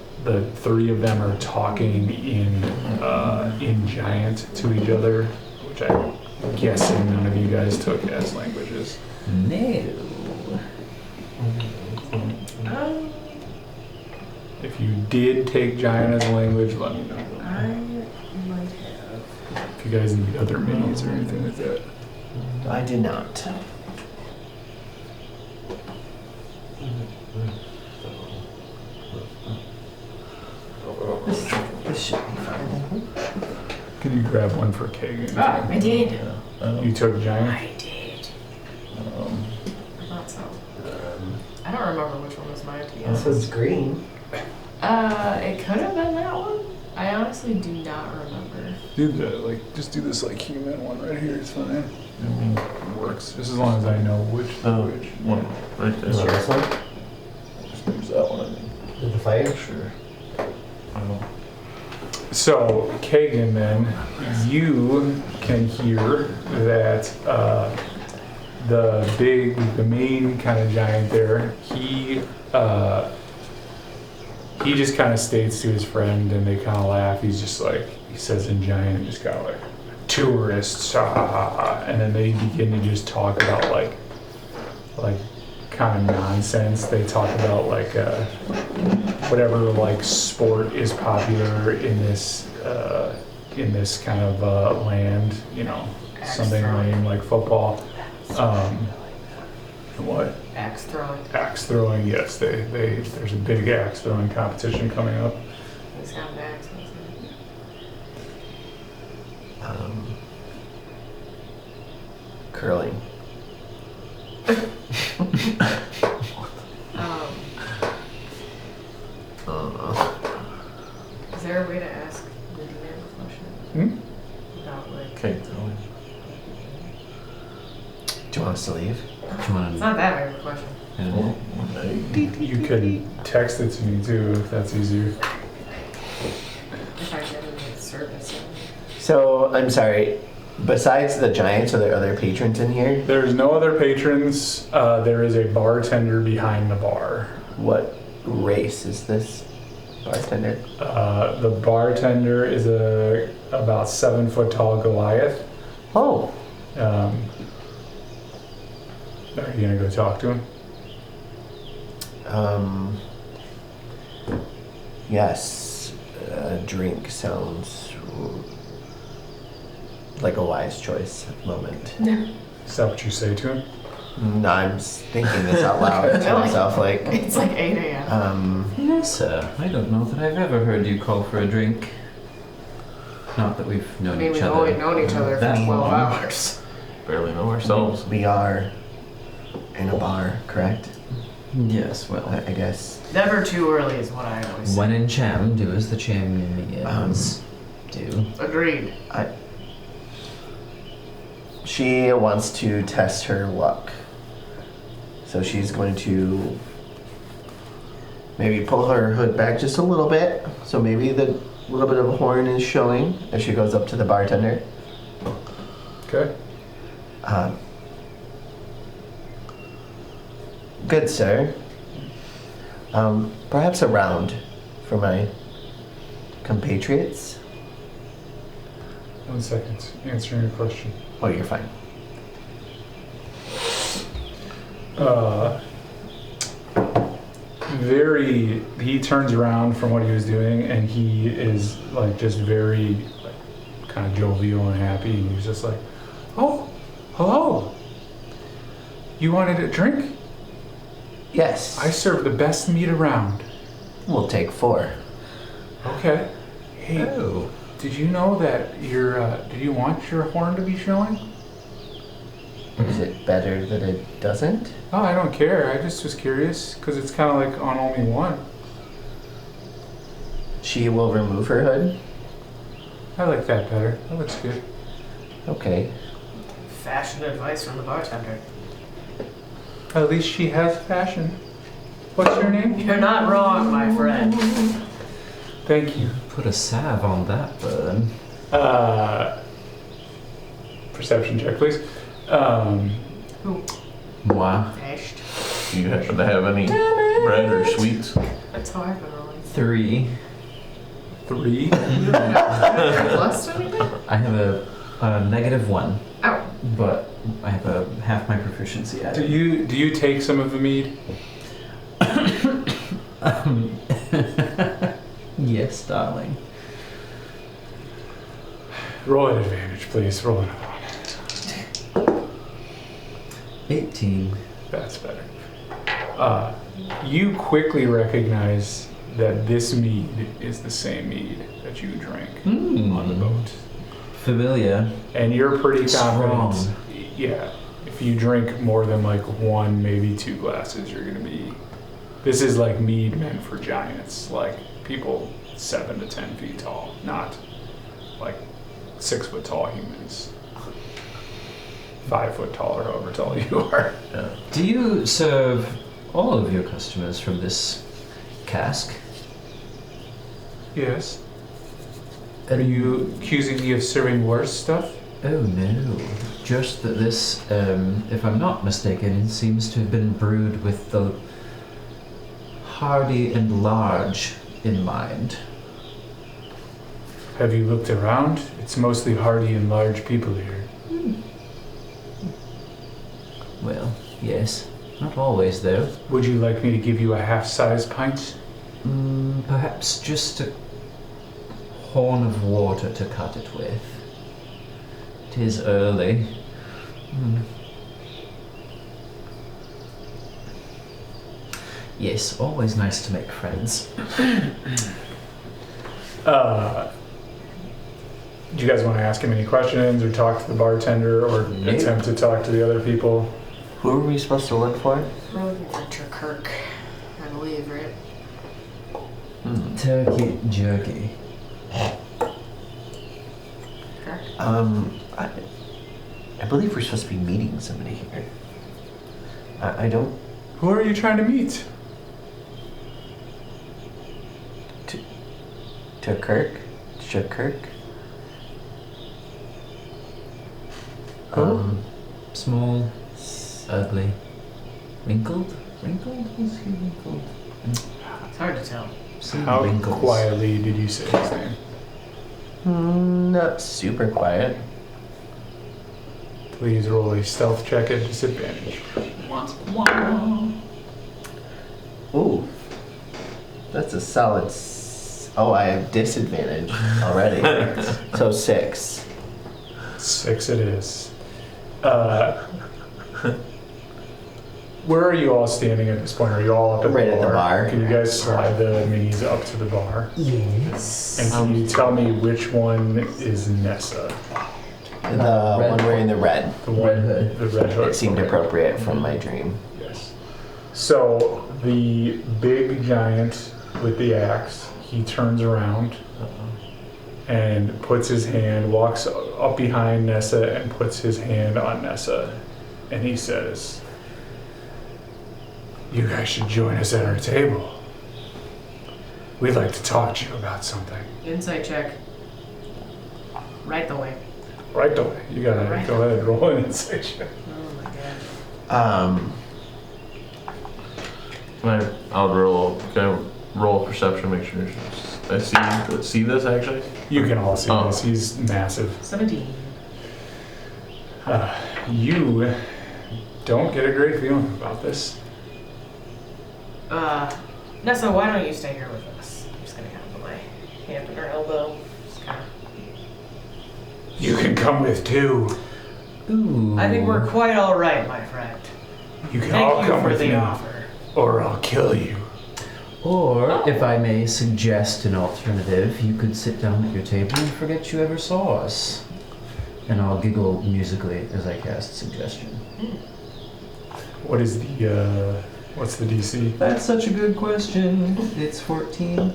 three of them are talking in Giant to each other, which I'm guessing none of you guys took as languages. No. If you did take Giant as a language, let me know. I might have. If you guys need other minis or anything like that. I did not. This should be fine. Could you grab one for Kagan? I did. You took Giant? I did. I thought so. I don't remember which one was mine, to be honest. This was green. It could have been that one. I honestly do not remember. Do just do this like human one right here. It's fine. It works just as long as I know which. One right there. Sure. This one? Just use that one, I think. Did the fire? Sure. So Kagan, then you can hear that the main kind of giant there. He just kind of states to his friend, and they kind of laugh. He's just like, he says in Giant, just kind of like, tourists, and then they begin to just talk about like kind of nonsense. They talk about like whatever like sport is popular in this kind of land, something lame like football. What? Axe throwing. Axe throwing, yes. There's a big axe throwing competition coming up. He's got an axe. Curling. Is there a way to ask the DM a question? About like. Okay. Do you want us to leave? Come on. It's not that big of a question. You could text it to me too if that's easier. If I get any service. So, I'm sorry. Besides the giants, are there other patrons in here? There's no other patrons. There is a bartender behind the bar. What race is this bartender? The bartender is about 7 foot tall Goliath. Oh. Are you gonna go talk to him? Yes. a drink sounds like a wise choice at the moment. Is that what you say to him? No, I'm thinking this out loud to myself, like, It's like 8 a.m. No, sir. I don't know that I've ever heard you call for a drink. Not that we've known We've each other. only known each other for that 12 long. hours. Barely know ourselves. we are in a bar, correct? Yes, well. I guess. Never too early is what I always say. When in Cham, do as the champions do. Agreed. She wants to test her luck. So she's going to maybe pull her hood back just a little bit. So maybe the little bit of a horn is showing as she goes up to the bartender. Okay. Good sir. Perhaps a round for my compatriots. 1 second. Answering your question. Oh, you're fine. He turns around from what he was doing, and he is like just very like kind of jovial and happy. And he's just like, "Oh, hello. You wanted a drink? Yes. I serve the best meat around." We'll take 4. Okay. Hey, Oh. did you know that did you want your horn to be showing? Is it better that it doesn't? Oh, I don't care. I just was curious because it's kind of like on only one. She will remove her hood. I like that better. That looks good. Okay. Fashion advice from the bartender. At least she has fashion. What's your name? You're not wrong, my friend. Thank you. Put a salve on that burn. Perception check, please. Who? Moi. Dashed. Do you happen to have any bread or sweets? That's how I've been rolling. 3. 3. Plus anything? I have a -1, Ow. but I have a half my proficiency at Do it. you take some of the mead? Yes, darling. Roll an advantage, please. Roll an 18. That's better. You quickly recognize that this mead is the same mead that you drank on the boat. Familiar. And you're pretty confident. Strong. Yeah. If you drink more than like 1, maybe 2 glasses, you're gonna be. This is like mead meant for giants, like people 7 to 10 feet tall, not like 6 foot tall humans. 5 foot tall or however tall you are. Yeah. Do you serve all of your customers from this cask? Yes. Are you accusing me of serving worse stuff? Oh no. Just that this, if I'm not mistaken, seems to have been brewed with the hardy and large in mind. Have you looked around? It's mostly hardy and large people here. Well, yes. Not always, though. Would you like me to give you a half-size pint? Perhaps just a horn of water to cut it with. It is early. Yes, always nice to make friends. Do you guys want to ask him any questions or talk to the bartender or Nope. attempt to talk to the other people? Who are we supposed to look for? We're looking for Kirk, I believe, right? Turkey jerky. Correct. I believe we're supposed to be meeting somebody here. I don't. Who are you trying to meet? To Kirk? To Kirk? Small, ugly, wrinkled? Wrinkled? Was he wrinkled? It's hard to tell. Some How wrinkles. quietly did you say his name? Not super quiet. Please roll a stealth check at disadvantage. Ooh. That's a solid Oh, I have disadvantage already. So 6. 6 it is. Where are you all standing at this point? Are you all up at Right the at bar? the bar. Can you guys slide the minis up to the bar? Yes. And can you tell me which one is Nessa? The red one wearing the red. The one, Red hood. the red hood. It seemed Okay. appropriate from my dream. Yes. So the big giant with the axe, he turns around and puts his hand, walks up behind Nessa and puts his hand on Nessa, and he says, "You guys should join us at our table. We'd like to talk to you about something." Insight check. Right the way. Right away. You gotta Right. go ahead and roll an insight check. Oh my god. Can I roll perception, make sure I see this actually? You can all see Oh. this. He's massive. 17. You don't get a great feeling about this. Nessa, why don't you stay here with us? I'm just gonna kind of put my hand on her elbow. Just kind of. You can come with too. Ooh. I think we're quite all right, my friend. You can all Thank you come for with the me, offer. or I'll kill you. Or, if I may suggest an alternative, you could sit down at your table and forget you ever saw us. And I'll giggle musically as I cast suggestion. What is the what's the DC? That's such a good question. It's 14.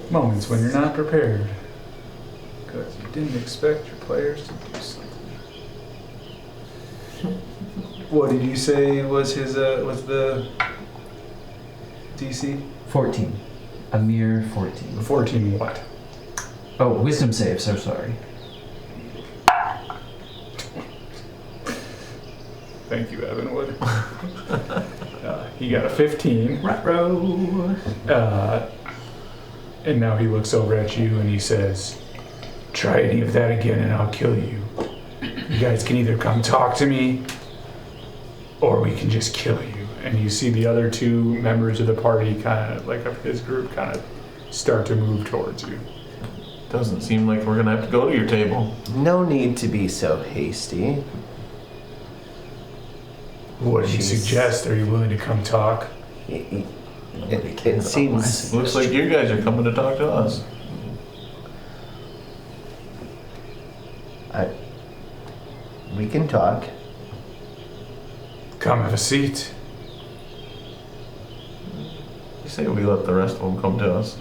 Moments when you're not prepared, because you didn't expect your players to do something. What did you say was his was the DC? 14. A mere 14. 14 what? Oh, wisdom save, so sorry. Thank you, Evanwood. He got a 15. Ruh-roh. And now he looks over at you and he says, "Try any of that again and I'll kill you. You guys can either come talk to me or we can just kill you." And you see the other two members of the party, kind of like of his group, kind of start to move towards you. Doesn't seem like we're gonna have to go to your table. No need to be so hasty. What do you Jeez. suggest? Are you willing to come talk? It seems. Looks like you guys are coming to talk to us. We can talk. Come have a seat. You say we let the rest of them come to us.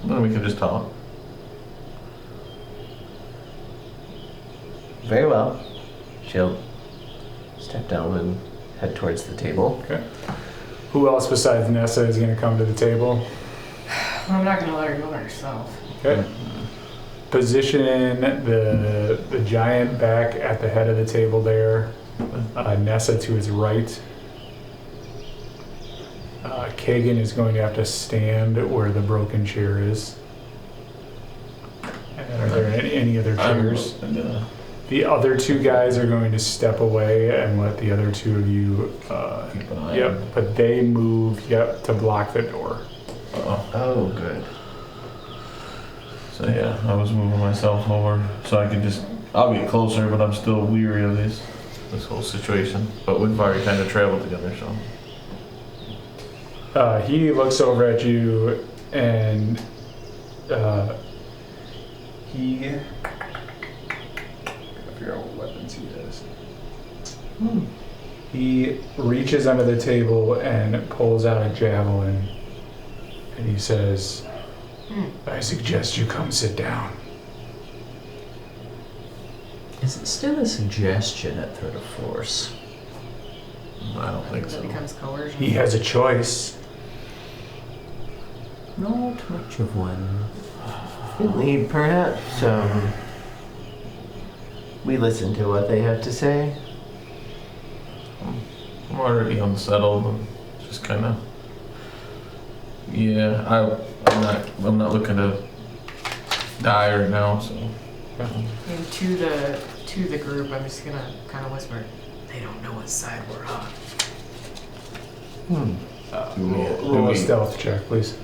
Then we can just talk. Very well. She'll step down and head towards the table. Okay. Who else besides Nessa is going to come to the table? I'm not gonna let her go by herself. Okay. Position the giant back at the head of the table there. Nessa to his right. Kagan is going to have to stand where the broken chair is. And then are there any other chairs? I'm gonna The other two guys are going to step away and let the other two of you. keep an eye. Yep, but they move. Yep, to block the door. Uh-oh. Oh, good. So yeah, I was moving myself over so I could just. I'll get closer, but I'm still weary of this whole situation. But we've already kind of traveled together, so. He looks over at you and he. Gotta figure out what weapons he has. He reaches under the table and pulls out a javelin, and he says, "I suggest you come sit down." Is it still a suggestion at threat of force? I don't think That so. becomes coercion. He has a choice. Not much of one. Lead, perhaps. We listen to what they have to say. I'm already unsettled and just kind of. Yeah, I'm not looking to die right now, so. And to the group, I'm just gonna kind of whisper, "They don't know what side we're on." Roll a stealth check, please.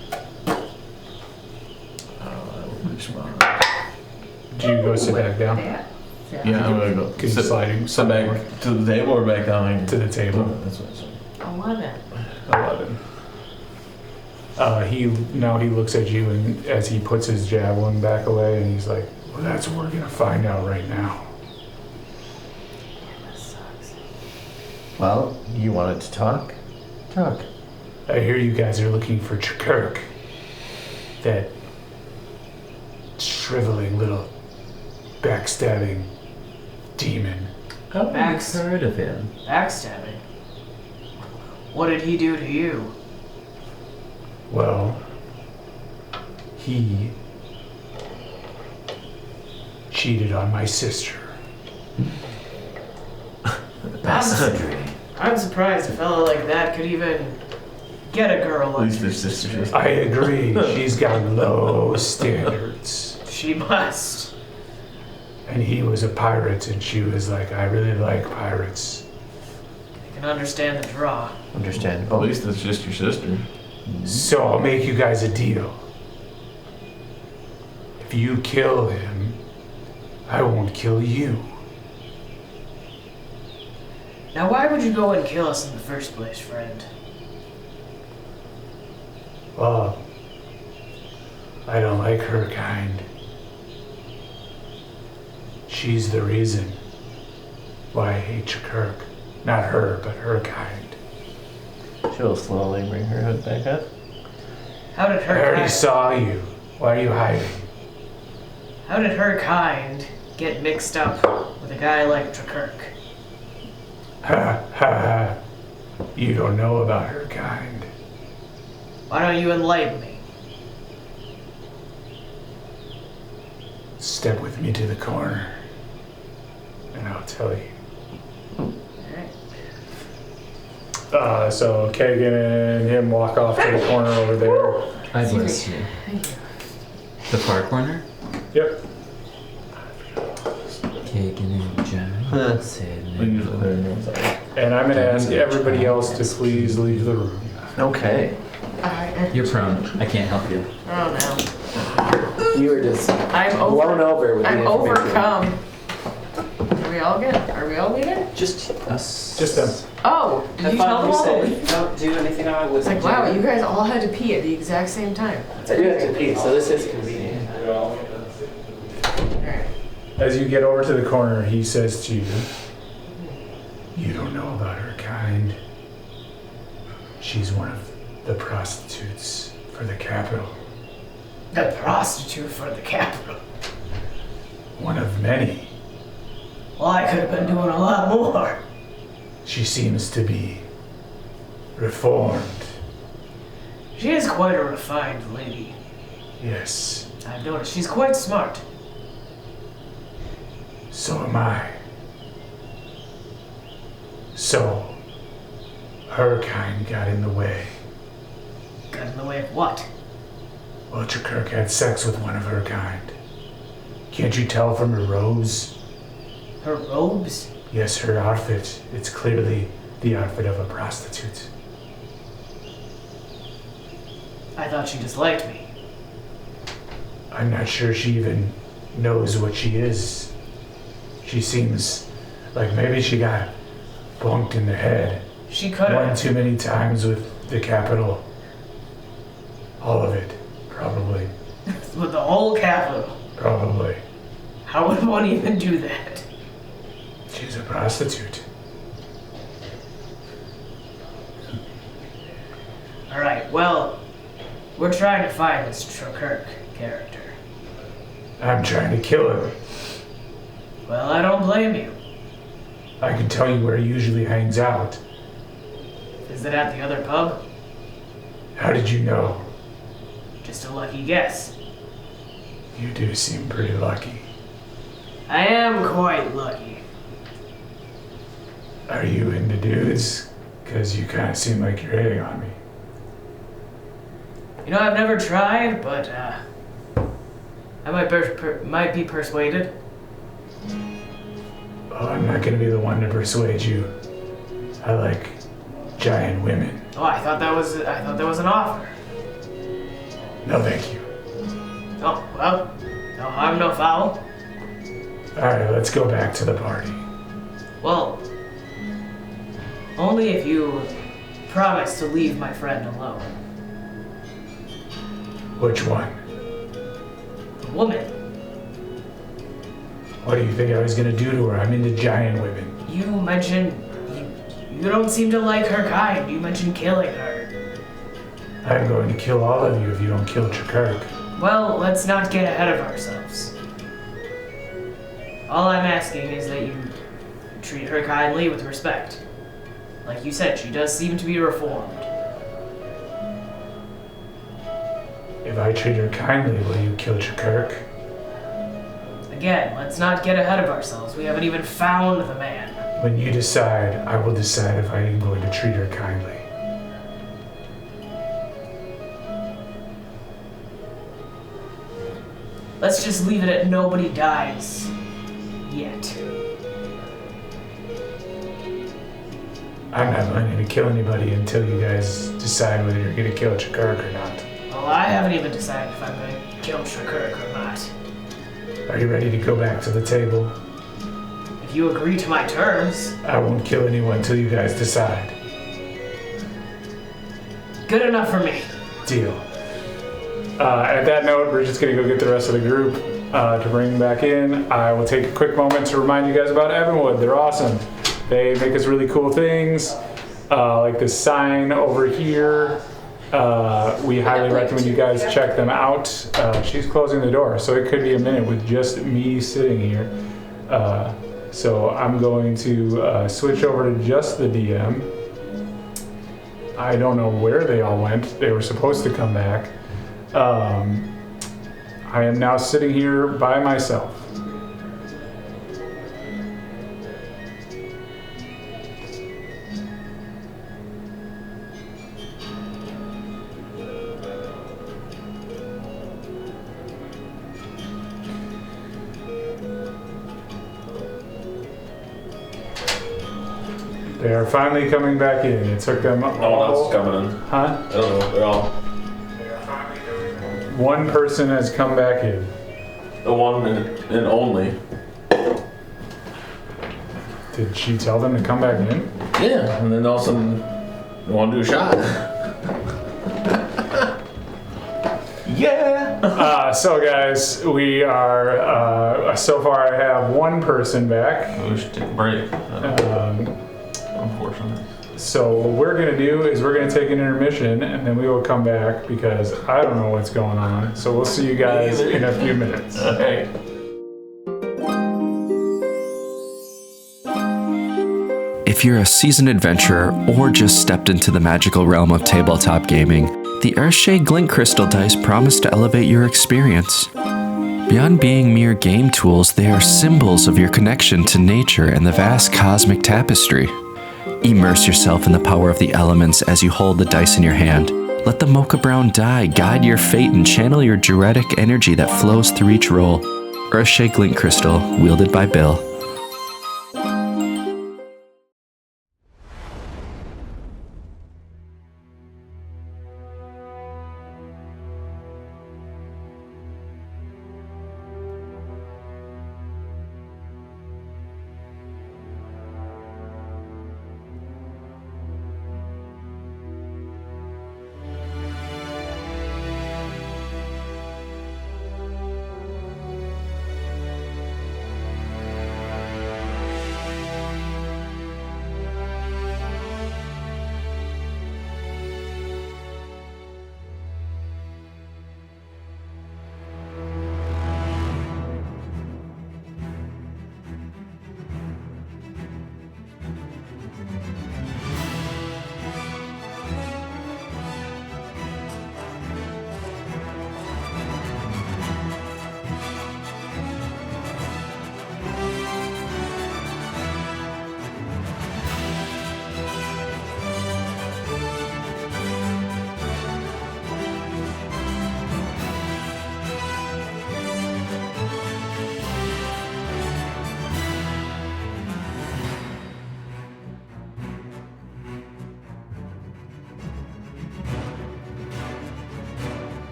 Do you go sit back down? Yeah, I'm gonna go. Because you're sliding. Sit back to the table or back down? To the table. That's what I said. 11. 11. He looks at you, and as he puts his javelin back away, and he's like, "Well, that's what we're gonna find out right now." That sucks. Well, you wanted to talk? Talk. I hear you guys are looking for Chakirk, that shriveling little backstabbing demon. Oh, I've heard of him. Backstabbing. What did he do to you? Well, he cheated on my sister. Bastardry. I'm surprised a fellow like that could even get a girl At like least your their sisters. I agree. She's got low standards. She must. And he was a pirate, and she was like, I really like pirates. I can understand the draw. At Understandable. least it's just your sister. So I'll make you guys a deal. If you kill him, I won't kill you. Now, why would you go and kill us in the first place, friend? Well, I don't like her kind. She's the reason why I hate Chakirk. Not her, but her kind. She'll slowly bring her hood back up. How did I her already kind? saw you. Why are you hiding? How did her kind get mixed up with a guy like Chakirk? Ha ha ha. You don't know about her kind. Why don't you enlighten me? Step with me to the corner, and I'll tell you. Alright. So Kagan and him walk off to the corner over there. I Excuse bless me. you. Thank you. The far corner? Yep. Kagan and John said They're usually there on one side. And I'm gonna ask everybody else to please leave the room. Okay. You're prone. I can't help you. Oh no. You were just I'm blown over with the I'm information. overcome. Are we all good? Are we all leaving? Just Us. Just them. Oh, did have you tell fun, them all to be leave? safe. Don't do anything I It's wouldn't like, wow, do. you guys all had to pee at the exact same time. I do have to pee, so this is convenient. Alright. As you get over to the corner, he says to you, "You don't know about her kind. She's one of the prostitutes for the capital. The prostitute for the capital. One of many. Well, I could have been doing a lot more. She seems to be reformed. She is quite a refined lady. Yes, I've noticed she's quite smart. so am I. So, her kind got in the way. Got in the way of what? Well, Chakirk had sex with one of her kind. Can't you tell from her robes? Her robes? Yes, her outfit. It's clearly the outfit of a prostitute. I thought she disliked me. I'm not sure she even knows what she is. She seems like maybe she got bonked in the head She could one have. too many times with the capital. All of it, probably. With the whole capital. Probably. How would one even do that? She's a prostitute. Alright, well, we're trying to find this Chakirk character. I'm trying to kill her. Well, I don't blame you. I can tell you where he usually hangs out. Is it at the other pub? How did you know? Just a lucky guess. You do seem pretty lucky. I am quite lucky. Are you into dudes? Because you kind of seem like you're hitting on me. You know, I've never tried, but I might be persuaded. Oh, I'm not going to be the one to persuade you. I like giant women. Oh, I thought that was an offer. No, thank you. Oh, well, no harm, no foul. All right, let's go back to the party. Well, only if you promise to leave my friend alone. Which one? The woman. What do you think I was gonna do to her? I'm into giant women. You mentioned you don't seem to like her kind. You mentioned killing her. I'm going to kill all of you if you don't kill Chakirk. Well, let's not get ahead of ourselves. All I'm asking is that you treat her kindly with respect. Like you said, she does seem to be reformed. If I treat her kindly, will you kill Chakirk? Again, let's not get ahead of ourselves. We haven't even found the man. When you decide, I will decide if I am going to treat her kindly. Let's just leave it at nobody dies. Yet. I'm not planning to kill anybody until you guys decide whether you're going to kill Chakirk or not. Well, I haven't even decided if I'm going to kill Shakirk or not. Are you ready to go back to the table? If you agree to my terms, I won't kill anyone until you guys decide. good enough for me. Deal. At that note, we're just going to go get the rest of the group to bring them back in. I will take a quick moment to remind you guys about Evanwood. They're awesome. They make us really cool things, like this sign over here. We highly recommend you guys check them out. She's closing the door, so it could be a minute with just me sitting here. So I'm going to switch over to just the DM. I don't know where they all went. They were supposed to come back. I am now sitting here by myself. They are finally coming back in. It took them No one else is coming in. Huh? I don't know. They're all One person has come back in. the one and only. Did she tell them to come back in? Yeah, and then all of a sudden, they want to do a shot. Yeah. So guys, we are, so far I have one person back. We should take a break. Unfortunately. So what we're gonna do is we're gonna take an intermission and then we will come back because I don't know what's going on. So we'll see you guys in a few minutes. Okay. If you're a seasoned adventurer or just stepped into the magical realm of tabletop gaming, the Earthshade Glint Crystal dice promise to elevate your experience. Beyond being mere game tools, they are symbols of your connection to nature and the vast cosmic tapestry. Immerse yourself in the power of the elements as you hold the dice in your hand. Let the mocha brown die guide your fate and channel your druidic energy that flows through each roll. Earthshade Glint Crystal, wielded by Bill.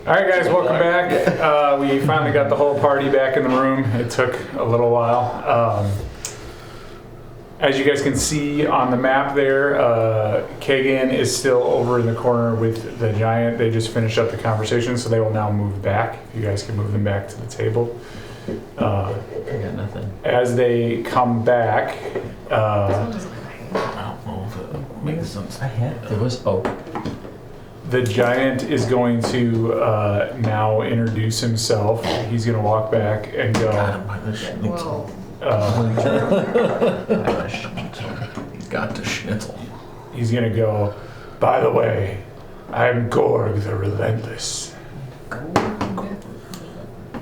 All right, guys, welcome back. We finally got the whole party back in the room. It took a little while. As you guys can see on the map there, Kagan is still over in the corner with the giant. They just finished up the conversation, so they will now move back. If you guys can move them back to the table. I got nothing. As they come back, I don't know if it makes sense. I had. There was. Oh. the giant is going to now introduce himself. He's going to walk back and go. Got him by the schnitzel. He's got the schnitzel. He's going to go, by the way, I'm Gorg the Relentless.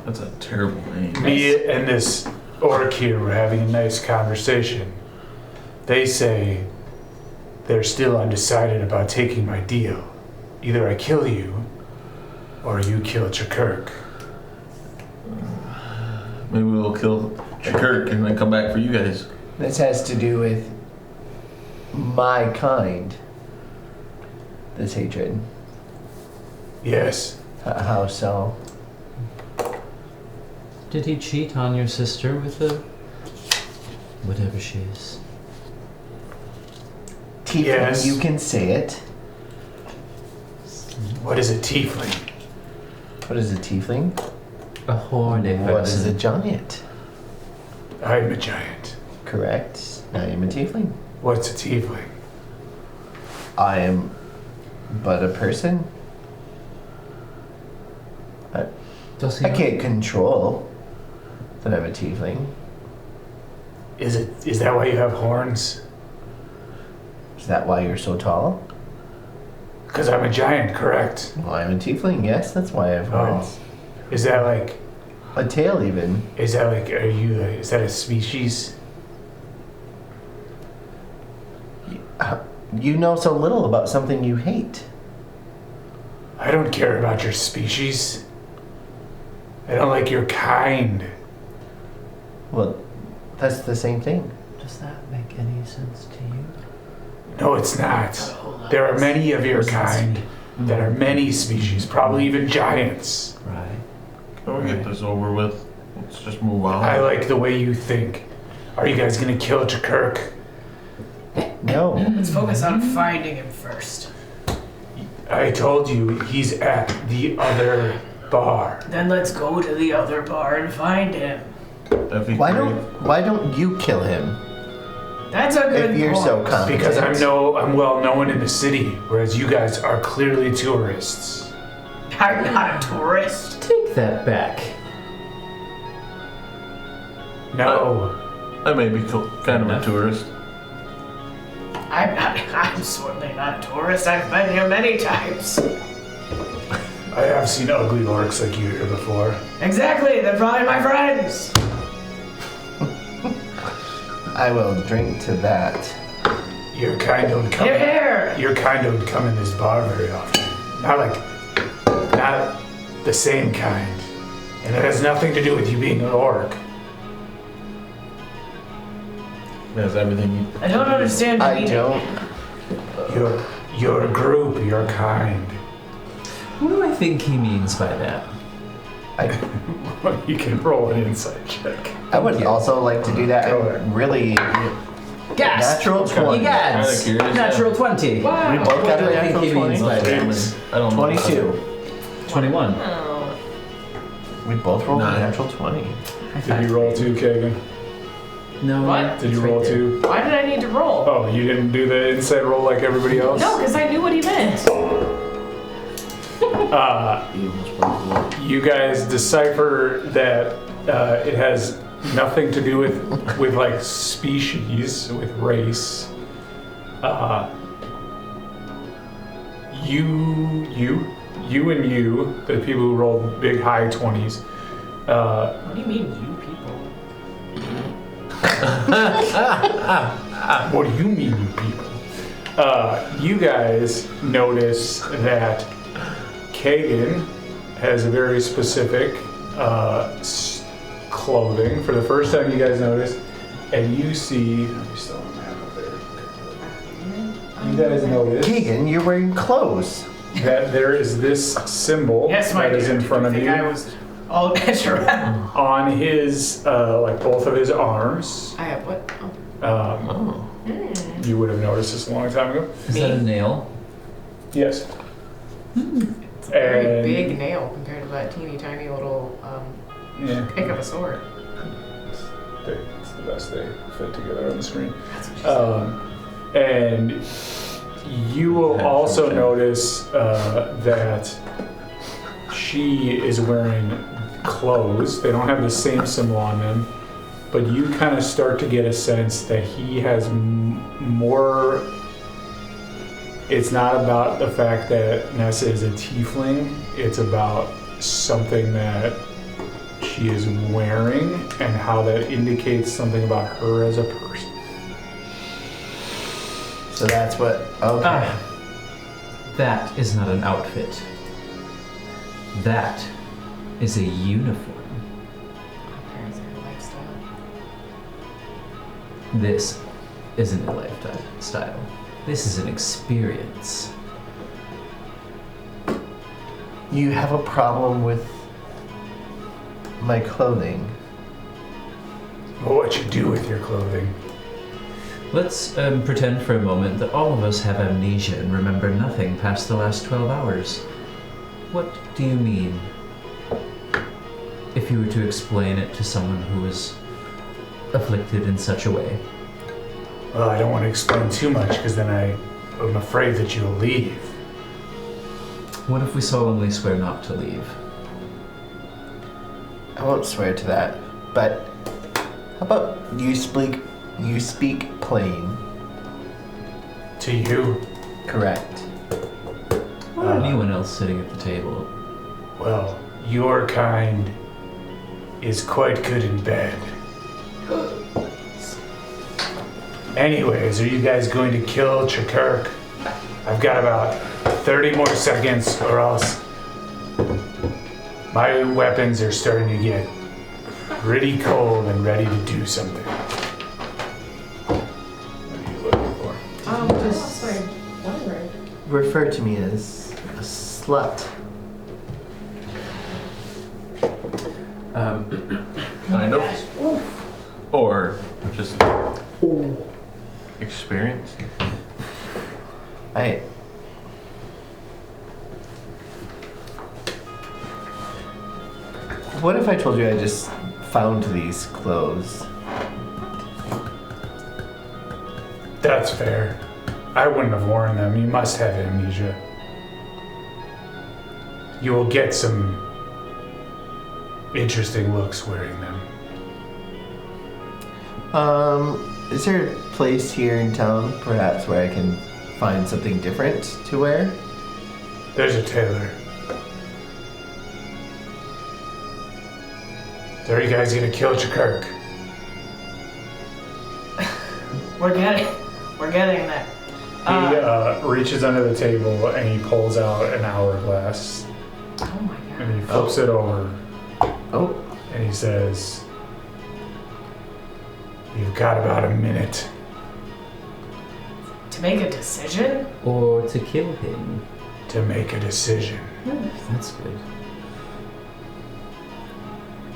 That's a terrible name. Me and this orc here were having a nice conversation. They say they're still undecided about taking my deal. Either I kill you, or you kill Chakirk. Maybe we'll kill Kirk and then come back for you guys. This has to do with my kind. This hatred. Yes. How so? Did he cheat on your sister with a... whatever she is? Tiefling, Yes. you can say it. What is a tiefling? What is a tiefling? A horny person. What is a giant? I'm a giant. Correct. I am a tiefling. What's a tiefling? I am but a person. Does he I can't control that I'm a tiefling. Is that why you have horns? Is that why you're so tall? Because I'm a giant, correct? Well, I'm a tiefling, yes, that's why I have horns. Is that like, A tail, even. is that a species? You know so little about something you hate. I don't care about your species. I don't like your kind. Well, that's the same thing. Does that make any sense to you? No, it's not. There are many of your kind that are many species, probably even giants. Right. Can we get this over with? Let's just move on. I like the way you think. Are you guys gonna kill Chakirk? No. Let's focus on finding him first. I told you he's at the other bar. Then let's go to the other bar and find him. That'd be Why great. don't you kill him That's a good if you're point. so confident? Because I'm well known in the city, whereas you guys are clearly tourists. I'm not a tourist. Take that back. No. I may be kind of a tourist. I'm certainly not a tourist. I've been here many times. I have seen ugly orcs like you here before. Exactly, they're probably my friends. I will drink to that. Your kind don't come. You're here. Your kind don't come in this bar very often. Not the same kind. And it has nothing to do with you being an orc. That's everything you... I don't understand. I meaning. don't. Your group, your kind. What do I think he means by that? You can roll an insight check. I would also like to do that. Go ahead. I'm really Gas! natural 20. Egads! Kinda curious, Natural 20. Wow. We both What got do a I think natural he 20. means by that? I don't know. 22. 21. Oh. We both rolled a Nine. natural 20. Did you roll 2, Kagan? No. What? Did you roll 2? Why did I need to roll? Oh, you didn't do the insight roll like everybody else? No, because I knew what he meant. You guys decipher that it has nothing to do with like species, with race. You and you, the people who rolled big high 20s. What do you mean, you people? What do you mean, you people? You guys notice that Kagan has a very specific clothing for the first time you guys notice, and you see. Let me still have the map up there. You guys notice. Keegan, you're wearing clothes. that there is this symbol Yes, my that is dear. in front of Did you think I was all adventure. on his, like both of his arms. I have what? Oh. You would have noticed this a long time ago. Is that a nail? Yes. It's a very And- big nail compared to that teeny tiny little Yeah. pick of a sword. It's the best they fit together on the screen. That's what she said. And you will also notice that she is wearing clothes. They don't have the same symbol on them, but you kind of start to get a sense that he has more. It's not about the fact that Nessa is a tiefling, it's about something that she is wearing and how that indicates something about her as a person. So that's what. Okay. That is not an outfit. That is a uniform. Parents have a lifestyle. This isn't a lifestyle. This is an experience. You have a problem with my clothing. Well, what you do with your clothing? Let's pretend for a moment that all of us have amnesia and remember nothing past the last 12 hours. What do you mean? If you were to explain it to someone who is afflicted in such a way. Well, I don't want to explain too much because then I'm afraid that you'll leave. What if we solemnly swear not to leave? I won't swear to that, but how about you speak plain? To you? Correct. Or anyone else sitting at the table? Well, your kind is quite good in bed. Anyways, are you guys going to kill Chakirk? I've got about 30 more seconds or else my weapons are starting to get pretty cold and ready to do something. What are you looking for? Just wondering. Refer to me as a slut. Kind of. Or just experience. What if I told you I just found these clothes? That's fair. I wouldn't have worn them. You must have amnesia. You will get some interesting looks wearing them. Is there a place here in town, perhaps, where I can find something different to wear? There's a tailor. So are you guys gonna kill Chakirk? We're getting there. He reaches under the table and he pulls out an hourglass Oh my god. and he flips it over Oh, and he says, "You've got about a minute." To make a decision? Or to kill him? To make a decision. That's good.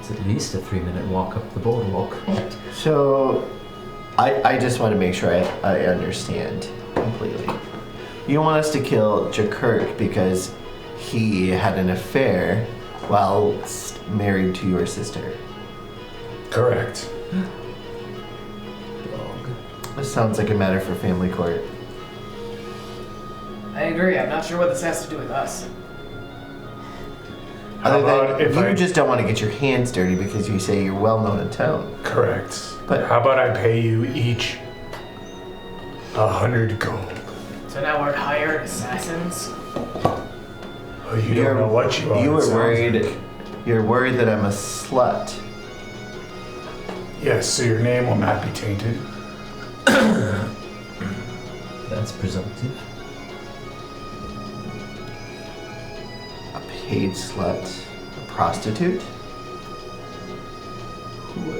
It's at least a 3-minute walk up the boardwalk. so I just want to make sure I understand completely. You want us to kill Chakirk because he had an affair whilst married to your sister. Correct. Dog. This sounds like a matter for family court. I agree. I'm not sure what this has to do with us. How Other about than if you I just don't want to get your hands dirty because you say you're well known in town. Correct. But- How about I pay you each 100 gold? So now we're hired assassins. Oh, you don't know what you are. You it were sounds worried. like. You're worried that I'm a slut. Yes, so your name will not be tainted. That's presumptive. A paid slut. A prostitute.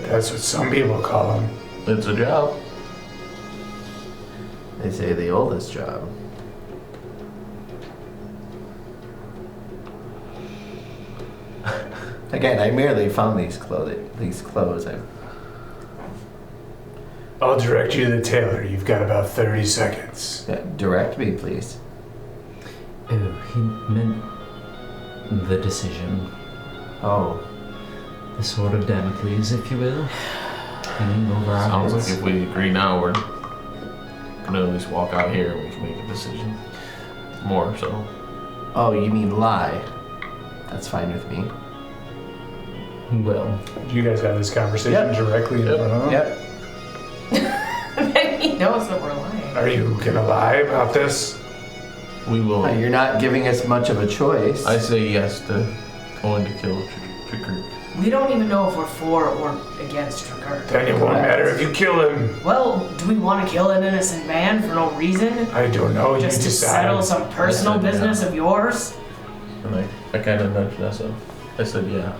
That's what some people call them. It's a job. They say the oldest job. Again, I merely found these clothes. I'll direct you to the tailor. You've got about 30 seconds. Direct me, please. Oh, he meant the decision. Oh, The sword of Damocles, if you will. Hanging over our Sounds like heads. if we agree now, we're gonna at least walk out here and we can make a decision. More so. oh, you mean lie? That's fine with me. Well, You guys have this conversation Yep. directly in front of him? Yep. Then he knows that we're lying. Are you gonna lie about this? We will. You're not giving us much of a choice. I say yes to going to kill Trigger. We don't even know if we're for or against Trigger. Then it won't matter if you kill him. Well, do we want to kill an innocent man for no reason? I don't know. Just you to decide. settle some personal Yes, I do. business of yours? And I kind of nudged Nessa. I said, yeah.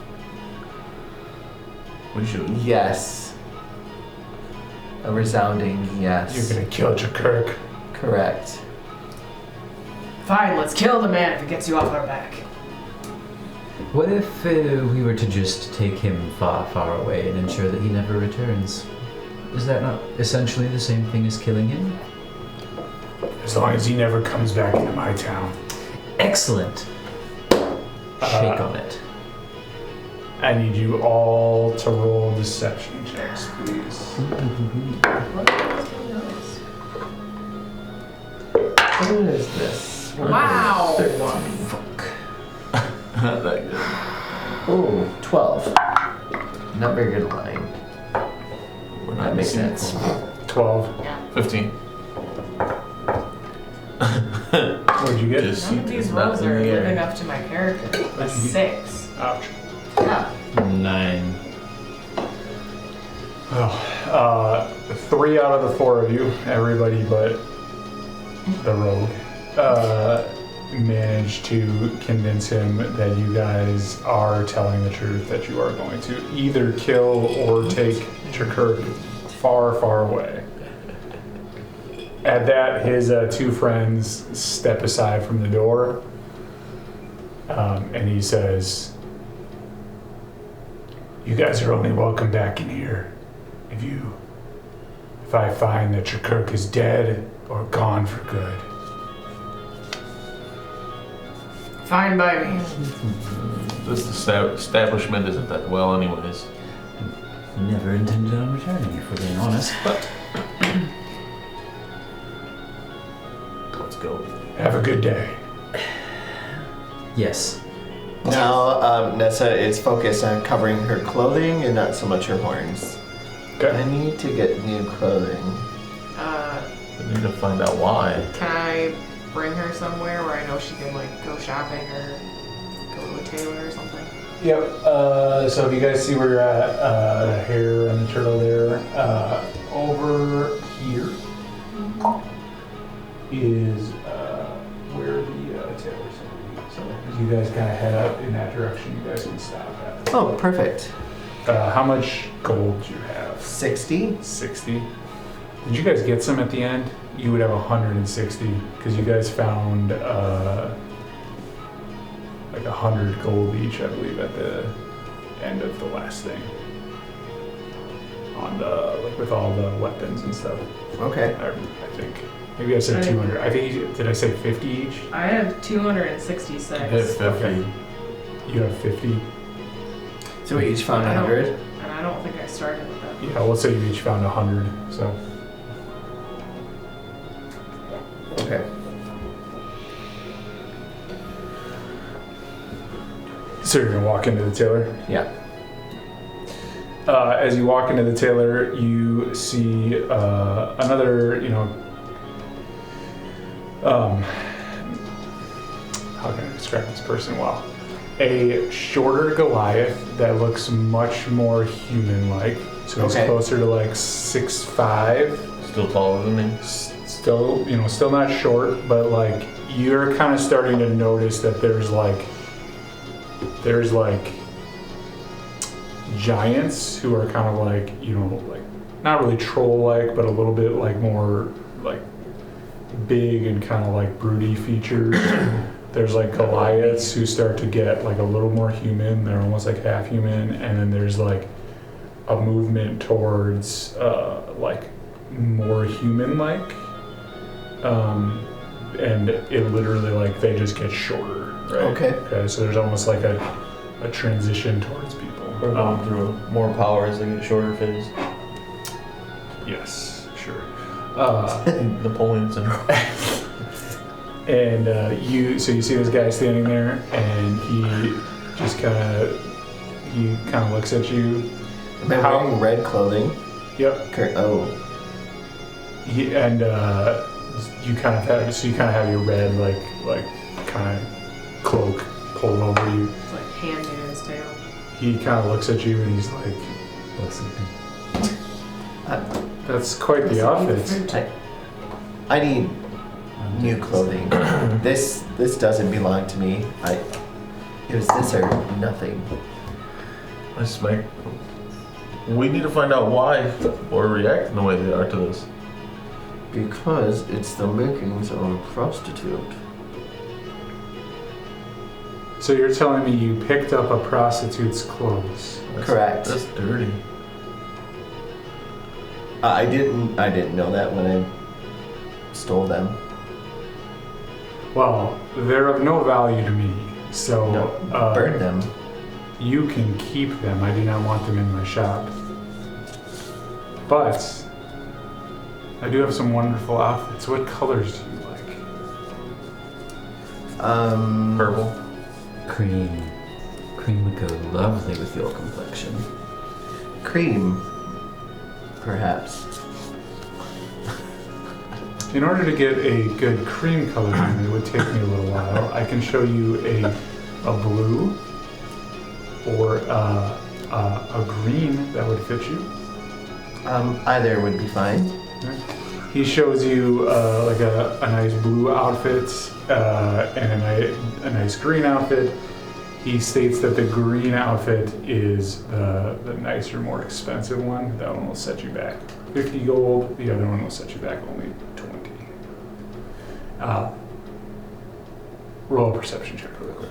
We should. Yes. A resounding yes. You're gonna kill Jakirk. Correct. Fine, let's kill the man if it gets you off our back. what if we were to just take him far, far away and ensure that he never returns? Is that not essentially the same thing as killing him? As long as he never comes back into my town. Excellent. Shake on it. I need you all to roll deception checks, please. What is this? Wow. Fuck. Not that good. Oh, 12. Not very good line. We're not That makes missing sense. 12. 15. What'd you get? Just- None of these Not rolls in are the air. living up to my character. A What'd you 6. Ouch. Yeah. 9. Oh, 3 out of the 4 of you, everybody but the rogue, managed to convince him that you guys are telling the truth, that you are going to either kill or take Jakirk far, far away. At that, his 2 friends step aside from the door, and he says, "You guys are only welcome back in here if I find that Jakirk is dead or gone for good." Fine by me. This establishment isn't that well, anyways. Never intended on returning, if we're being honest. But Let's go. Have a good day. yes. Now, Nessa is focused on covering her clothing and not so much her horns. Okay. I need to get new clothing. We need to find out why. Can I bring her somewhere where I know she can like go shopping or go to a tailor or something? Yep. So if you guys see where you're at, the hare and the turtle there, over here is where the tailor's going to be. So as you guys kind of head up in that direction, you guys can stop at. Oh, perfect. How much gold do you have? 60? 60. Did you guys get some at the end? You would have 160 because you guys found like 100 gold each, I believe, at the end of the last thing. On the like with all the weapons and stuff. Okay. I think maybe I said 200. I think did I say 50 each? I have 266. Hit 50. Okay. You have 50. So we each found I don't- 100? And I don't think I started with that. Yeah, let's say you each found 100. So Okay. so you're gonna walk into the tailor. Yeah. As you walk into the tailor, you see another, how can I describe this person well? A shorter Goliath that looks much more human-like. So he's Okay. closer to like 6'5". Still taller than me. Still, still not short, but like you're kind of starting to notice that there's like giants who are kind of like, like not really troll-like, but a little bit like more like big and kind of like broody features. There's like Goliaths who start to get like a little more human. They're almost like half human, and then there's like a movement towards like more human-like, and it literally like they just get shorter. Right? Okay. So there's almost like a transition towards people. We're going through more power as they get shorter phase. Yes, sure. Napoleon syndrome. And you see this guy standing there, and he kind of looks at you. Am I wearing red clothing? Yep. Oh. You kind of have your red like kind of cloak pulled over you. It's like hand in his tail. He kind of looks at you and he's like, "That's quite the outfit." I need new clothing. This doesn't belong to me. It was this or nothing. I smack. We need to find out why or reacting the way they are to this. Because it's the makings of a prostitute. So you're telling me you picked up a prostitute's clothes? Correct. That's dirty. I didn't know that when I stole them. Well, they're of no value to me, so No, burn them. you can keep them. I do not want them in my shop. But I do have some wonderful outfits. What colors do you like? Purple. Cream. Cream would go lovely with your complexion. Cream. Perhaps. In order to get a good cream color on it would take me a little while. I can show you a blue or a green that would fit you. Either would be fine. He shows you like a nice blue outfit and a nice green outfit. He states that the green outfit is the nicer, more expensive one. That one will set you back 50 gold. The other one will set you back only 20. Roll a perception check really quick.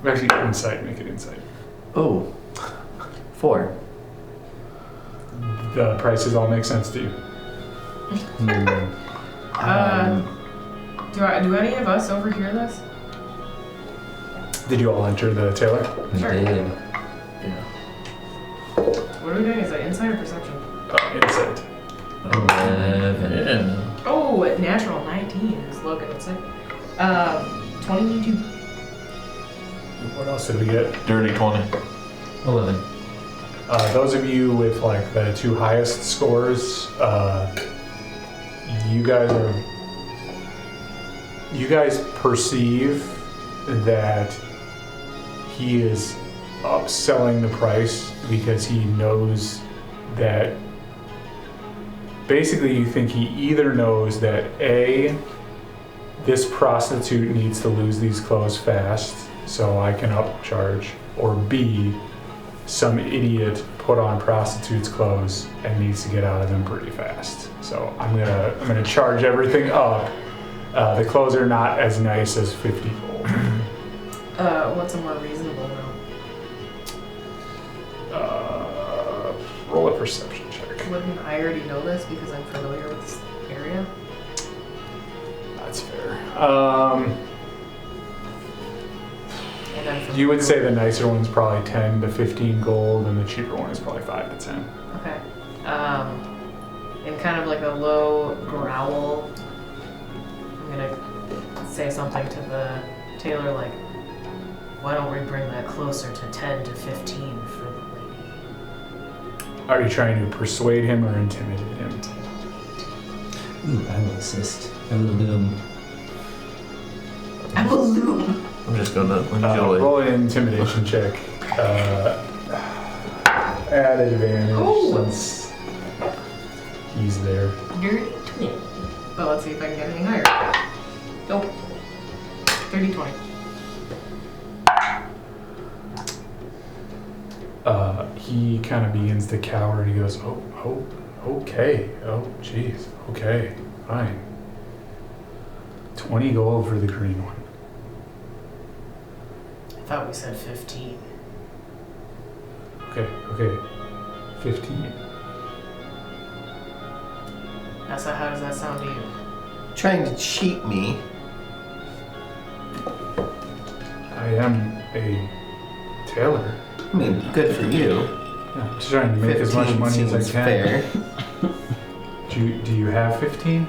Actually, insight. Make it insight. Oh. 4. The prices all make sense to you. Do any of us overhear this? Did you all enter the tailor? We Sure. did. What are we doing? Is that insight or perception? Insight. 11. Yeah. Oh, natural 19 is Logan. It's like 22. What else did we get? Dirty 20. 11. Those of you with like the 2 highest scores, you guys perceive that he is upselling the price because he knows that basically you think he either knows that A, this prostitute needs to lose these clothes fast so I can upcharge, or B, some idiot put on prostitute's clothes and needs to get out of them pretty fast. So I'm gonna charge everything up. The clothes are not as nice as 50 gold. What's a more reasonable amount? Roll a perception check. Wouldn't I already know this because I'm familiar with this area? That's fair. And I'm You would say familiar the nicer one's probably 10 to 15 gold, and the cheaper one is probably 5 to 10. Okay. In kind of like a low growl, I'm gonna say something to the tailor like, why don't we bring that closer to 10 to 15 for the lady? Are you trying to persuade him or intimidate him? Ooh, I will assist. I will loom. I will loom. I'm just gonna enjoy. Roll an intimidation check. At advantage Oh. since he's there. Dirty 20. But let's see if I can get any higher. Nope. 30-20. He kind of begins to cower and he goes, oh, okay. Oh, jeez. Okay, fine. 20 gold for the green one. I thought we said 15. Okay. 15. Nessa, how does that sound to you? Trying to cheat me. I am a tailor. I mean, good for you. Yeah, I'm just trying to make as much 15 money as I seems can. fair. Do you have 15?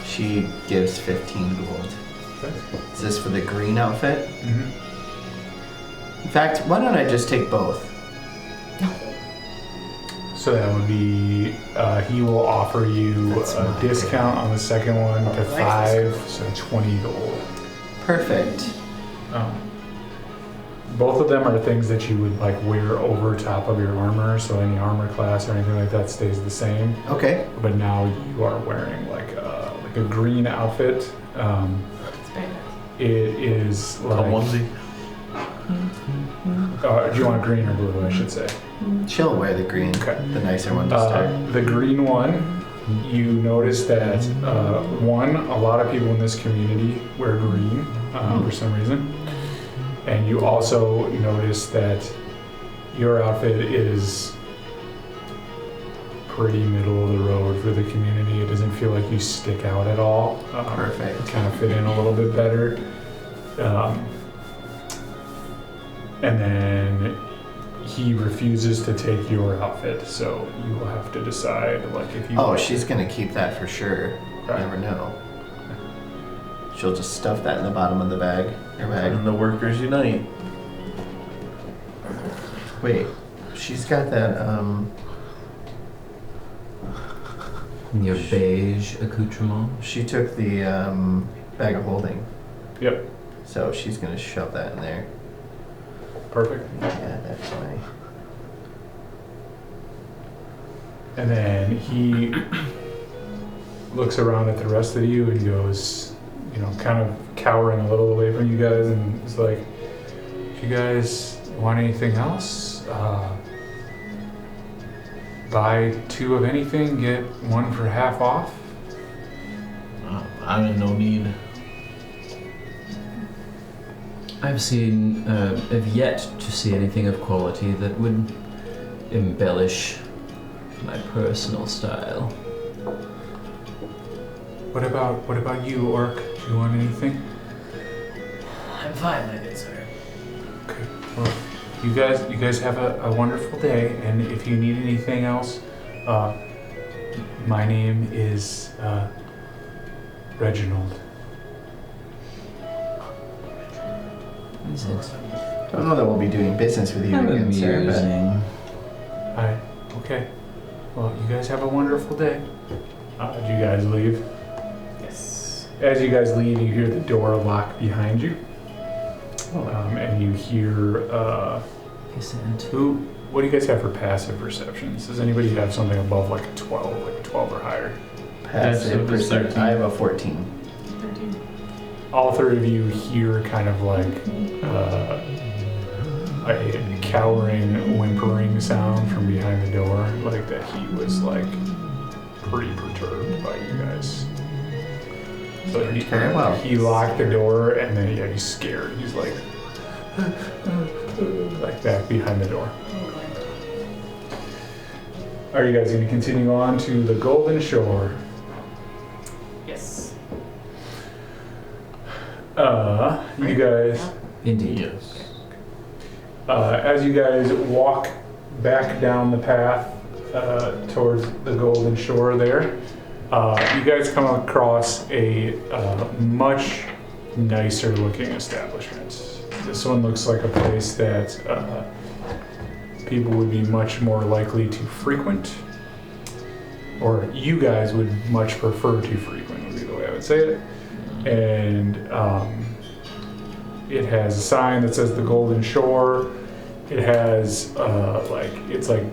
She gives 15 gold. Okay. Is this for the green outfit? Mm-hmm. In fact, why don't I just take both? So that would be, he will offer you That's a my discount on the second one to Right. 5, so 20 gold. Perfect. Both of them are things that you would like wear over top of your armor, so any armor class or anything like that stays the same. Okay. But now you are wearing like a green outfit. It's very nice. It is A like. onesie. Do you want green or blue? I should say. She'll wear the green. Okay. The nicer one to start. The green one, you notice that one, a lot of people in this community wear green for some reason, and you also notice that your outfit is pretty middle of the road for the community. It doesn't feel like you stick out at all. Perfect. Kind of fit in a little bit better. And then he refuses to take your outfit, so you will have to decide, like, if you. Oh, she's gonna keep that for sure. Right. Never know. She'll just stuff that in the bottom of the bag. Her bag. And the workers unite. Wait, she's got that. Your beige accoutrement. She took the bag of holding, Yep, so she's gonna shove that in there. perfect. Yeah, that's my. And then he looks around at the rest of you and goes, kind of cowering a little away from you guys, and is like, "If you guys want anything else, buy 2 of anything, get 1 for half off." I'm in no need. I've yet to see anything of quality that would embellish my personal style. What about you, Orc? Do you want anything? I'm fine, my good sir. Okay. Well, you guys have a wonderful day, and if you need anything else, my name is Reginald. Is it? I don't know that we'll be doing business with you again, sir. Amusing. Hi. Okay. Well, you guys have a wonderful day. Do you guys leave? Yes. As you guys leave, you hear the door lock behind you, and you hear Is it? What do you guys have for passive perceptions? Does anybody have something above like a 12, like 12 or higher? Passive Yes, it was perception. 13. I have a 14. 13. All 3 of you hear kind of like a cowering, whimpering sound from behind the door, like that he was like pretty perturbed by you guys. So Okay, well. he locked the door, and then he's scared. He's like that behind the door. Are you guys going to continue on to the Golden Shore? Yes. You guys, Indeed. Yes. as you guys walk back down the path towards the Golden Shore there, you guys come across a much nicer looking establishment. This one looks like a place that people would be much more likely to frequent, or you guys would much prefer to frequent, would be the way I would say it. And it has a sign that says the Golden Shore. It has it's like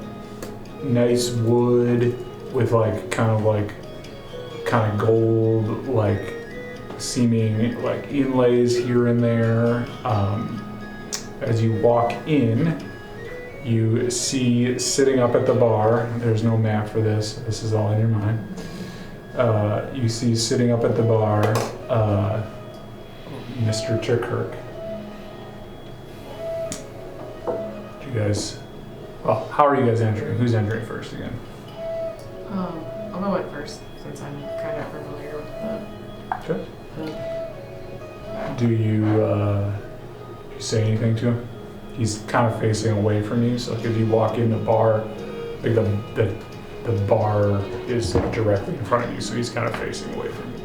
nice wood with kind of gold like seeming like inlays here and there. As you walk in, you see sitting up at the bar, there's no map for this is all in your mind. You see sitting up at the bar Mr. Chirkirk. You guys, well, how are you guys entering? Who's entering first again? I'll go in first since I'm kind of familiar with the. Okay. Do you say anything to him? He's kind of facing away from you, so like if you walk in the bar, like the bar is directly in front of you, so he's kind of facing away from you.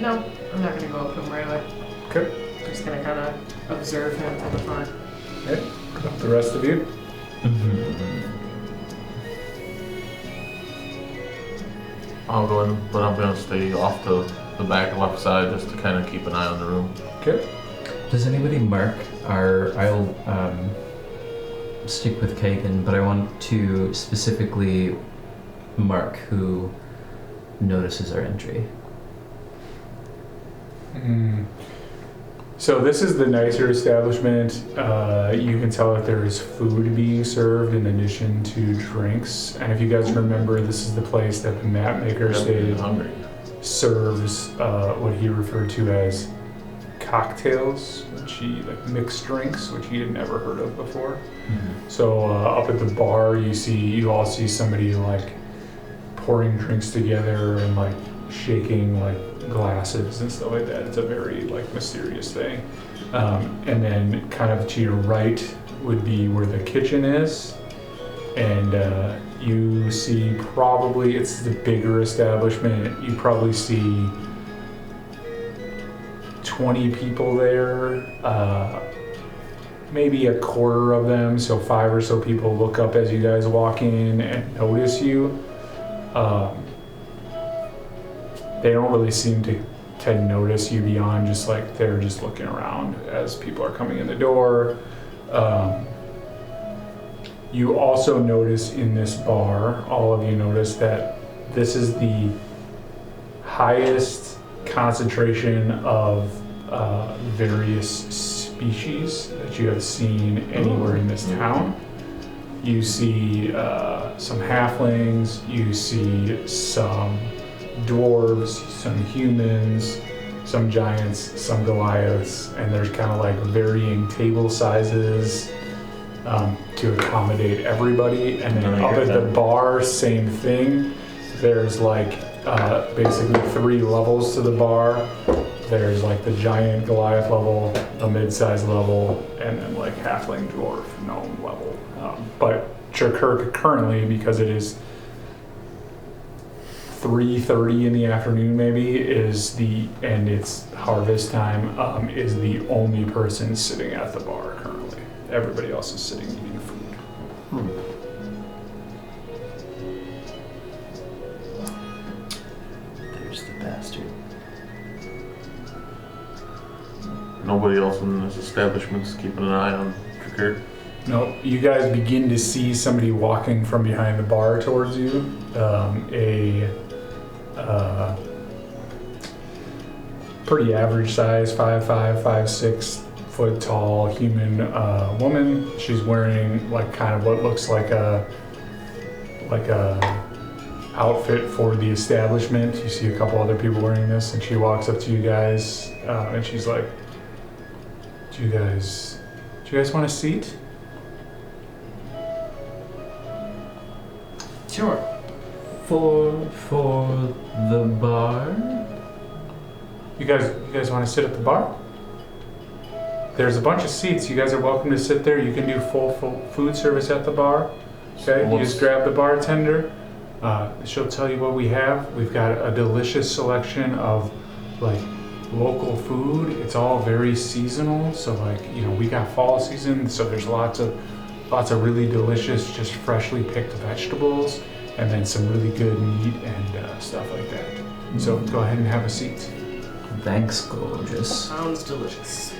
No, I'm not gonna go up to him right away. Okay. I'm just gonna kind of observe him from afar. Okay. The rest of you? I'll go in, but I'm gonna stay off to the back left side just to kind of keep an eye on the room. Okay. Does anybody mark I'll stick with Kagan, but I want to specifically mark who notices our entry. So this is the nicer establishment. You can tell that there is food being served in addition to drinks. And if you guys remember, this is the place that the map maker stated Hungry. serves what he referred to as cocktails, which he like mixed drinks, which he had never heard of before. So up at the bar, you all see somebody like pouring drinks together and like shaking like glasses and stuff like that. It's a very like mysterious thing. And then kind of to your right would be where the kitchen is, and you see probably it's the bigger establishment. You probably see 20 people there. Maybe a quarter of them, so 5 or so people look up as you guys walk in and notice you. They don't really seem to notice you beyond just like they're just looking around as people are coming in the door. You also notice in this bar, all of you notice that this is the highest concentration of various species that you have seen anywhere in this town. You see some halflings, you see some dwarves, some humans, some giants, some Goliaths, and there's kind of like varying table sizes to accommodate everybody. And then up at the bar, same thing. There's like basically 3 levels to the bar. There's like the giant Goliath level, a mid-sized level, and then like halfling, dwarf, gnome level. But Chirkirk currently, because it is 3:30 in the afternoon maybe, and it's harvest time, is the only person sitting at the bar currently. Everybody else is sitting eating food. There's the bastard. Nobody else in this establishment's keeping an eye on Kurt. No, you guys begin to see somebody walking from behind the bar towards you. Pretty average size, 5'5", 5'6" foot tall human woman. She's wearing like kind of what looks like a outfit for the establishment. You see a couple other people wearing this, and she walks up to you guys and she's like, "Do you guys want a seat?" Sure. For the bar? You guys want to sit at the bar? There's a bunch of seats. You guys are welcome to sit there. You can do full food service at the bar. Okay, you just grab the bartender. She'll tell you what we have. We've got a delicious selection of like local food. It's all very seasonal. So like, we got fall season. So there's lots of really delicious, just freshly picked vegetables, and then some really good meat and stuff like that. So go ahead and have a seat. Thanks, gorgeous. Sounds delicious.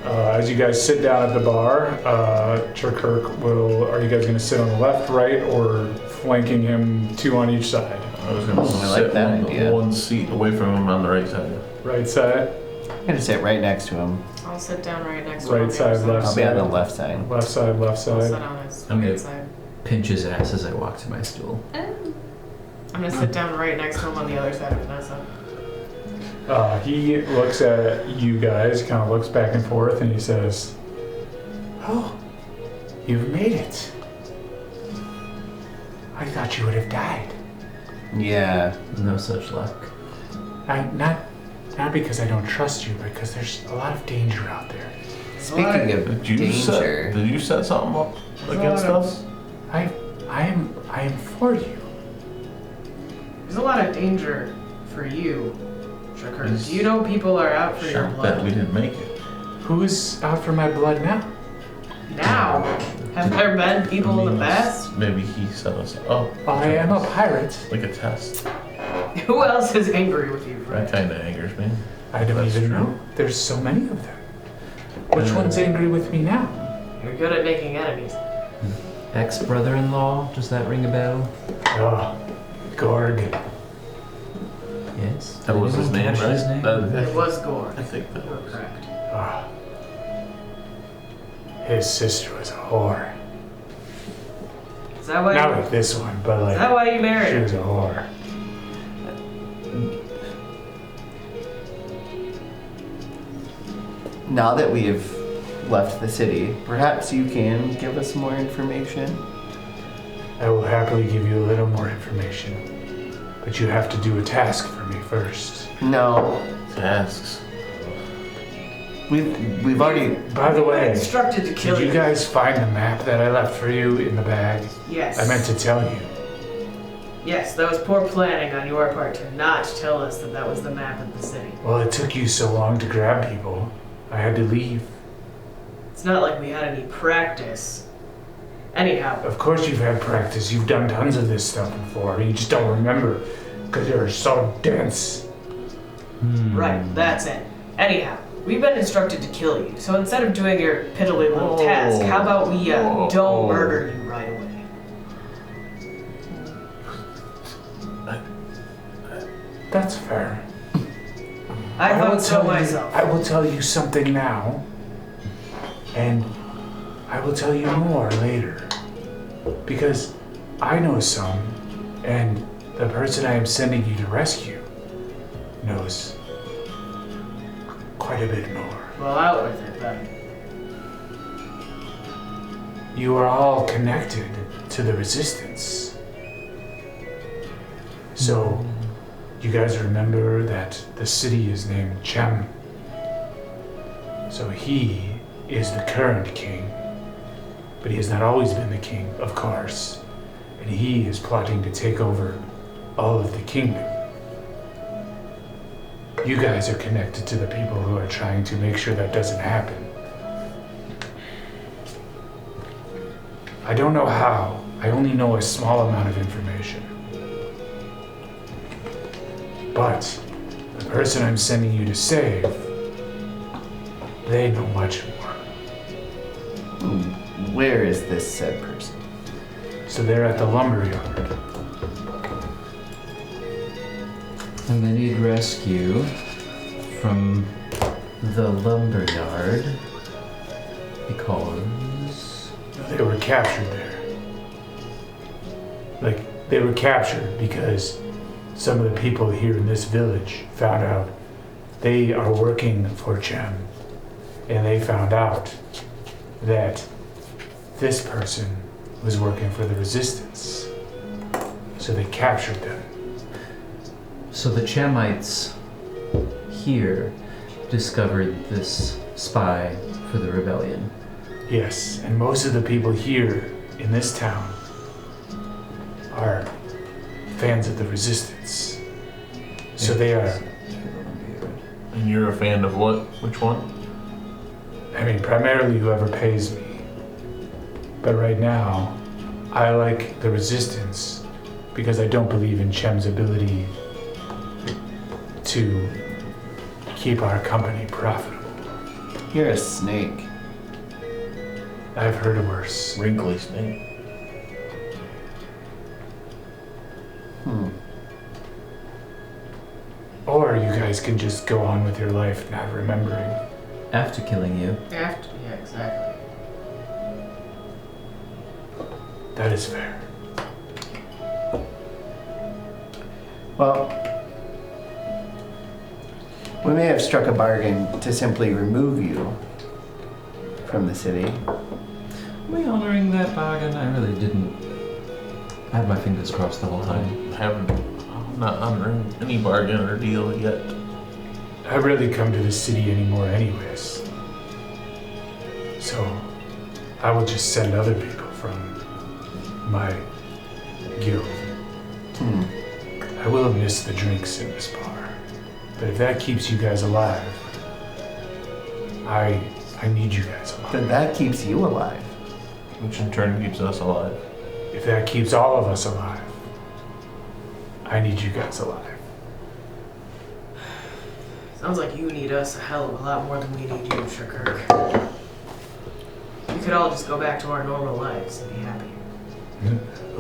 As you guys sit down at the bar, Chirkirk are you guys going to sit on the left, right, or flanking him 2 on each side? I was gonna I sit like that idea. one seat away from him on the right side. Right side, I'm gonna sit right next to him. I'll sit down right next to him. right on the side, other left I'll be side. on the left side. Left side, left I'll sit side. on his I'm gonna- right side. Pinch his ass as I walk to my stool. I'm gonna sit down right next to him on the other side of Vanessa. He looks at you guys, kind of looks back and forth, and he says, "Oh, you've made it. I thought you would have died. Yeah. No such luck. Not because I don't trust you, but because there's a lot of danger out there. Speaking of Did danger, you set something up against us? I am for you. There's a lot of danger for you, Shakur. Do you know people are out for your Shocked that we blood? didn't make it. Who's out for my blood now? Now? Have there been people in the past? Maybe he set us up. I am a pirate. Like a test. Who else is angry with you, That Fred? kind of angers me. I don't That's even true. know. There's so many of them. Which one's angry with me now? You're good at making enemies. Ex-brother-in-law, does that ring a bell? Oh, Gorg. Yes. That was his Anyone name, catch right? his name? It was Gore. I think that You were was. correct. Ah. His sister was a whore. Is that why? Not like this one, but Is that like why you married she her? was a whore. now that we have left the city, perhaps you can give us more information? I will happily give you a little more information, but you have to do a task for me first. No. Tasks. We've already... By the You were way, instructed to kill did you guys find the map that I left for you in the bag? Yes. I meant to tell you. Yes, that was poor planning on your part to not tell us that that was the map of the city. Well, it took you so long to grab people. I had to leave. It's not like we had any practice. Anyhow, Of course you've had practice. You've done tons of this stuff before. You just don't remember because you're so dense. right, that's it. Anyhow, we've been instructed to kill you, so instead of doing your piddly little task, how about we don't murder you right away? That's fair. I will thought so tell you- myself. I will tell you something now, and I will tell you more later. Because I know some, and the person I am sending you to rescue knows quite a bit more. Well, out with it then. You are all connected to the resistance. So, you guys remember that the city is named Chem. So he is the current king. But he has not always been the king, of course. And he is plotting to take over all of the kingdom. You guys are connected to the people who are trying to make sure that doesn't happen. I don't know how. I only know a small amount of information. But the person I'm sending you to save, they know much more. Where is this said person? So they're at the lumberyard. And they need rescue from the lumberyard because They were captured there. Like, they were captured because some of the people here in this village found out they are working for Chem. And they found out that this person was working for the resistance. So they captured them. so the Chemites here discovered this spy for the rebellion. Yes, and most of the people here in this town are fans of the resistance. So they are, And you're a fan of what? Which one? I mean, primarily whoever pays me. But right now, I like the resistance because I don't believe in Chem's ability to keep our company profitable. You're a snake. I've heard of worse. Wrinkly snake. Or you guys can just go on with your life not remembering. After killing you, Yeah, exactly. That is fair. Well, We may have struck a bargain to simply remove you from the city. Are we honoring that bargain? I really didn't. I had my fingers crossed the whole time. I'm not honoring any bargain or deal yet. I rarely come to the city anymore anyways. So I will just send other people from my guild. I will have missed the drinks in this bar. But if that keeps you guys alive, I need you guys alive. Then that keeps you alive. Which in turn keeps us alive. If that keeps all of us alive, I need you guys alive. Sounds like you need us a hell of a lot more than we need you, Shirkirk. We could all just go back to our normal lives and be happy.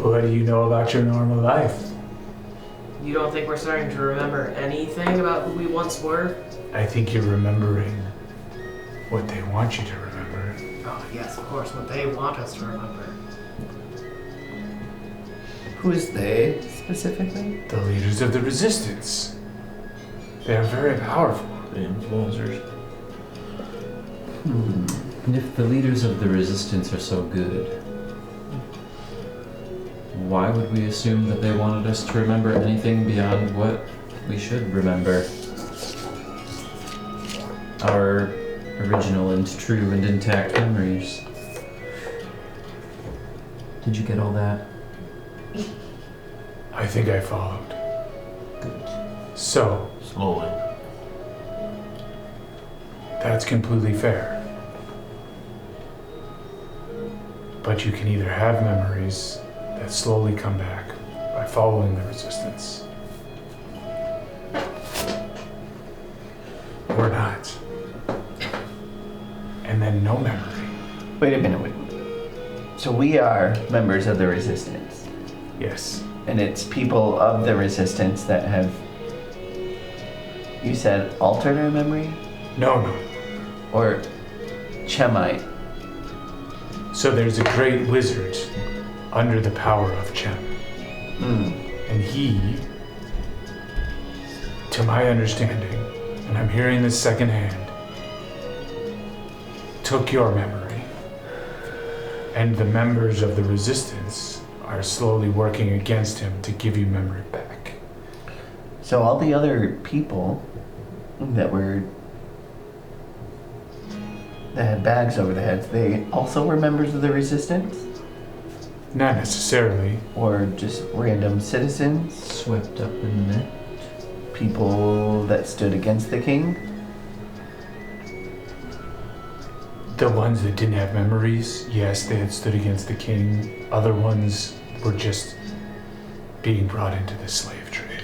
What do you know about your normal life? You don't think we're starting to remember anything about who we once were? I think you're remembering what they want you to remember. Oh, yes, of course, what they want us to remember. Who is they, specifically? The leaders of the resistance. They are very powerful. The influencers. And if the leaders of the resistance are so good, why would we assume that they wanted us to remember anything beyond what we should remember? Our original and true and intact memories. Did you get all that? I think I followed. So, Slowly. that's completely fair. But you can either have memories that slowly come back by following the resistance, or not. And then no memory. Wait a minute. So we are members of the resistance. Yes. And it's people of the resistance that have, you said, altered our memory? No. Or Chemite? So there's a great wizard under the power of Chem. And he, to my understanding, and I'm hearing this secondhand, took your memory, and the members of the resistance are slowly working against him to give you memory back. So all the other people that had bags over their heads, they also were members of the resistance? Not necessarily. Or just random citizens? Swept up in the net? People that stood against the king? The ones that didn't have memories, yes, they had stood against the king. Other ones were just being brought into the slave trade.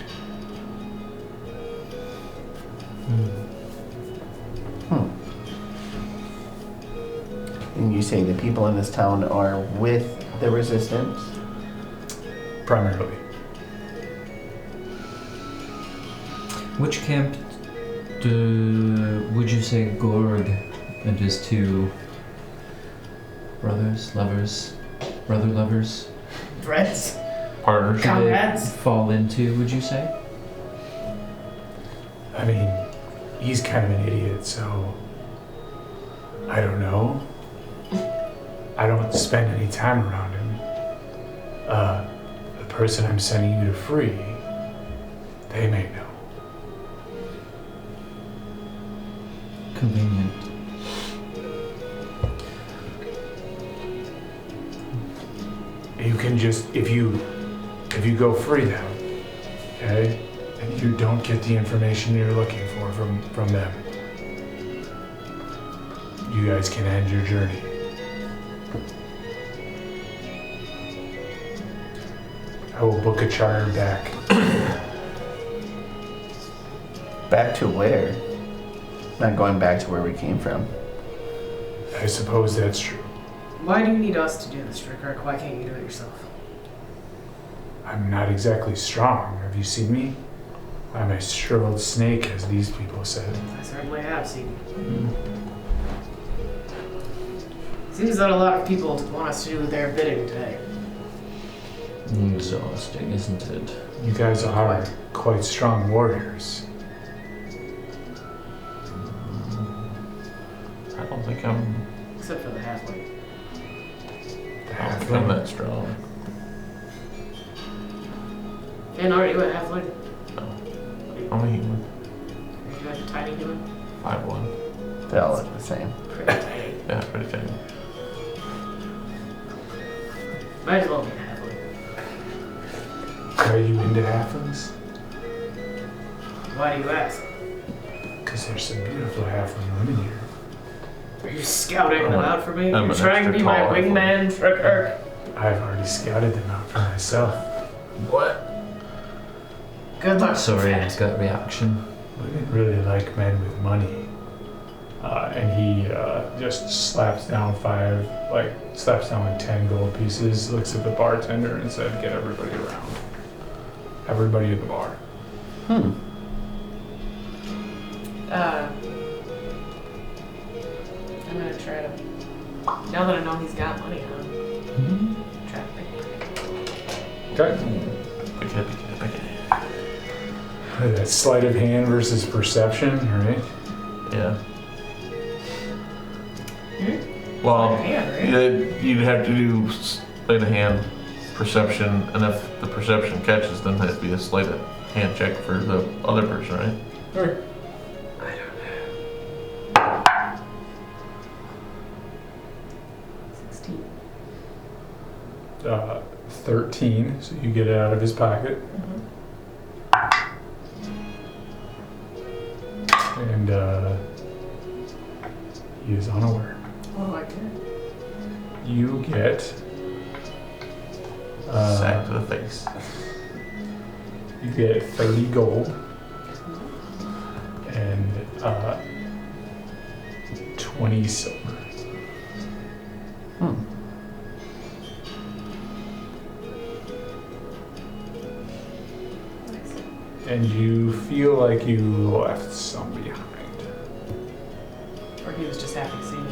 And you say the people in this town are with the resistance? Primarily. Which camp would you say Gorg and his two brothers, brother lovers, Friends? Partners. did they Comrades? fall into, would you say? I mean, he's kind of an idiot, so I don't know. I don't spend any time around him. The person I'm sending you to free, they may know. Convenient. You can just, if you go free them, okay, and you don't get the information you're looking for from them, you guys can end your journey. I will book a charter back. Back to where? Not going back to where we came from. I suppose that's true. Why do you need us to do this, Shirkirk? Why can't you do it yourself? I'm not exactly strong. Have you seen me? I'm a shriveled snake, as these people said. I certainly have seen you. Seems that a lot of people want us to do their bidding today. Exhausting, isn't it? You guys are quite strong warriors. think I'm Except for the halfling. I'm that strong. And are you a halfling? I'm a human. Are you a tiny human? 5'1". They all look the same. Pretty tiny. Yeah, pretty tiny. Might as well be a halfling. Are you into halflings? Why do you ask? Because there's some beautiful halfling women here. Are you scouting them out for me? I'm You're an trying to extra be my tall wingman, Fricker? I've already scouted them out for myself. What? Good luck. Sorry, with I that. got a reaction. Women really like men with money. And he just slaps down slaps down like 10 gold pieces, looks at the bartender and said, get everybody around. Everybody at the bar. Hmm. I'm gonna try to. Now that I know he's got money on him, try to think. Okay. Pick it. That sleight of hand versus perception, right? Yeah. Well, Well, you'd have to do sleight of hand perception, and if the perception catches, then that'd be a sleight of hand check for the other person, right? Alright. I don't know. 16. 13, so you get it out of his pocket. And he is unaware. What do I get? You get Sack to the face. you get 30 gold and 20 silver. And you feel like you left some behind. Or he was just happy to see me.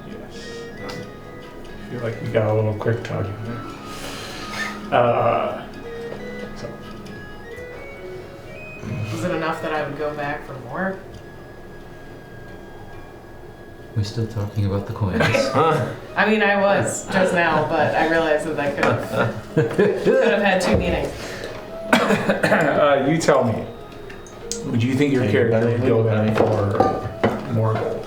Yes. I feel like we got a little quick tug in there. So Was it enough that I would go back for more? We're still talking about the coins. I mean, I was just now, but I realized that I could have had two meetings. you tell me. Would you think your character would go back for more gold?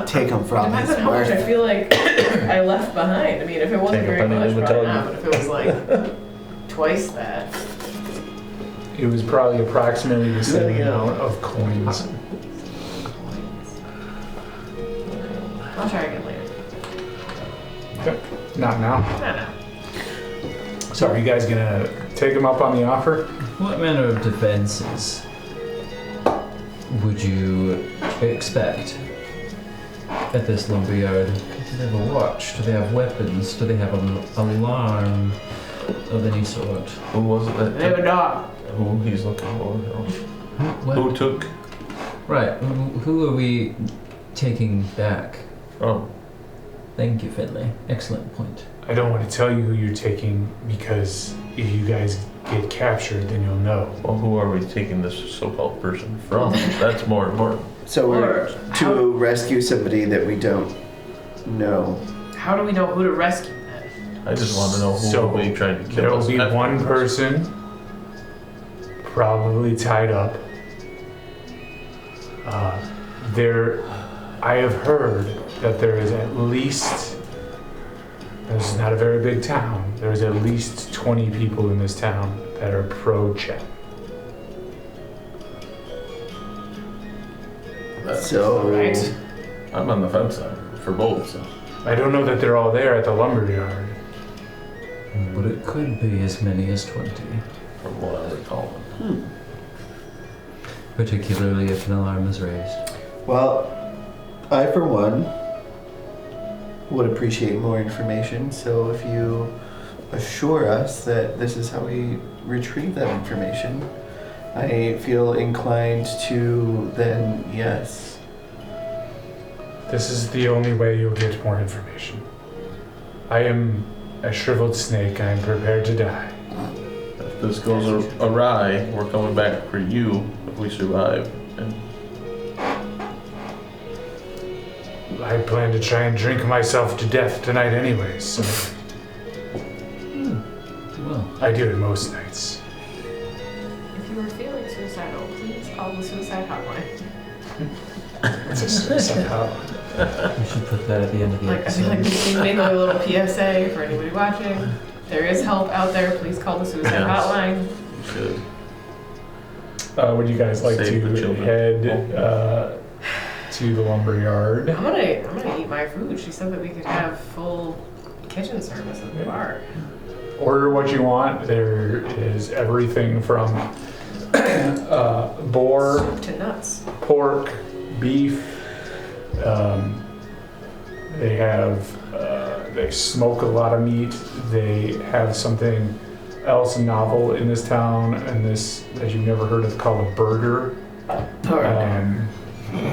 Take them from Depends his on how much I worth. feel like I left behind. I mean, if it wasn't Take a very penny, much, they would probably tell not. But if it was like twice that, It was probably approximately the same amount of coins. I'll try again later. Okay. Not now. No. So are you guys gonna take him up on the offer? What manner of defenses would you expect at this lumberyard? Do they have a watch? Do they have weapons? Do they have an alarm of any sort? Who was it that They have a took? dog. Who he's looking for? What? Who took Right. Who are we taking back? from? Thank you, Finley. Excellent point. I don't want to tell you who you're taking because if you guys get captured, then you'll know. Well, who are we taking this so-called person from? That's more important. So we're Or to rescue somebody that we don't know. How do we know who to rescue then? I just want to know who So, will be trying to kill There will us. be after one this. person probably tied up. I have heard that there is at least, this is not a very big town, there's at least 20 people in this town that are pro-Chet. So Right. I'm on the fence side for both. So. I don't know that they're all there at the lumberyard. But it could be as many as 20. From what I recall. Particularly if an alarm is raised. well, I for one would appreciate more information. So if you assure us that this is how we retrieve that information, I feel inclined to then yes. This is the only way you'll get more information. I am a shriveled snake. I am prepared to die. If this goes awry, we're coming back for you if we survive. And I plan to try and drink myself to death tonight anyways, so Well, I do it most nights. If you were feeling suicidal, please call the suicide hotline. It's a suicide we should put that at the end of the Like, I feel like episode. we need a little PSA for anybody watching. There is help out there. Please call the suicide Yes. hotline. You should. Would you guys like Save the to children. head to the lumberyard? I'm gonna eat my food. She said that we could have full kitchen service at the bar. Order what you want. There is everything from boar, Soup to nuts. pork, beef. They have they smoke a lot of meat. They have something else novel in this town, and this that you've never heard of called a burger.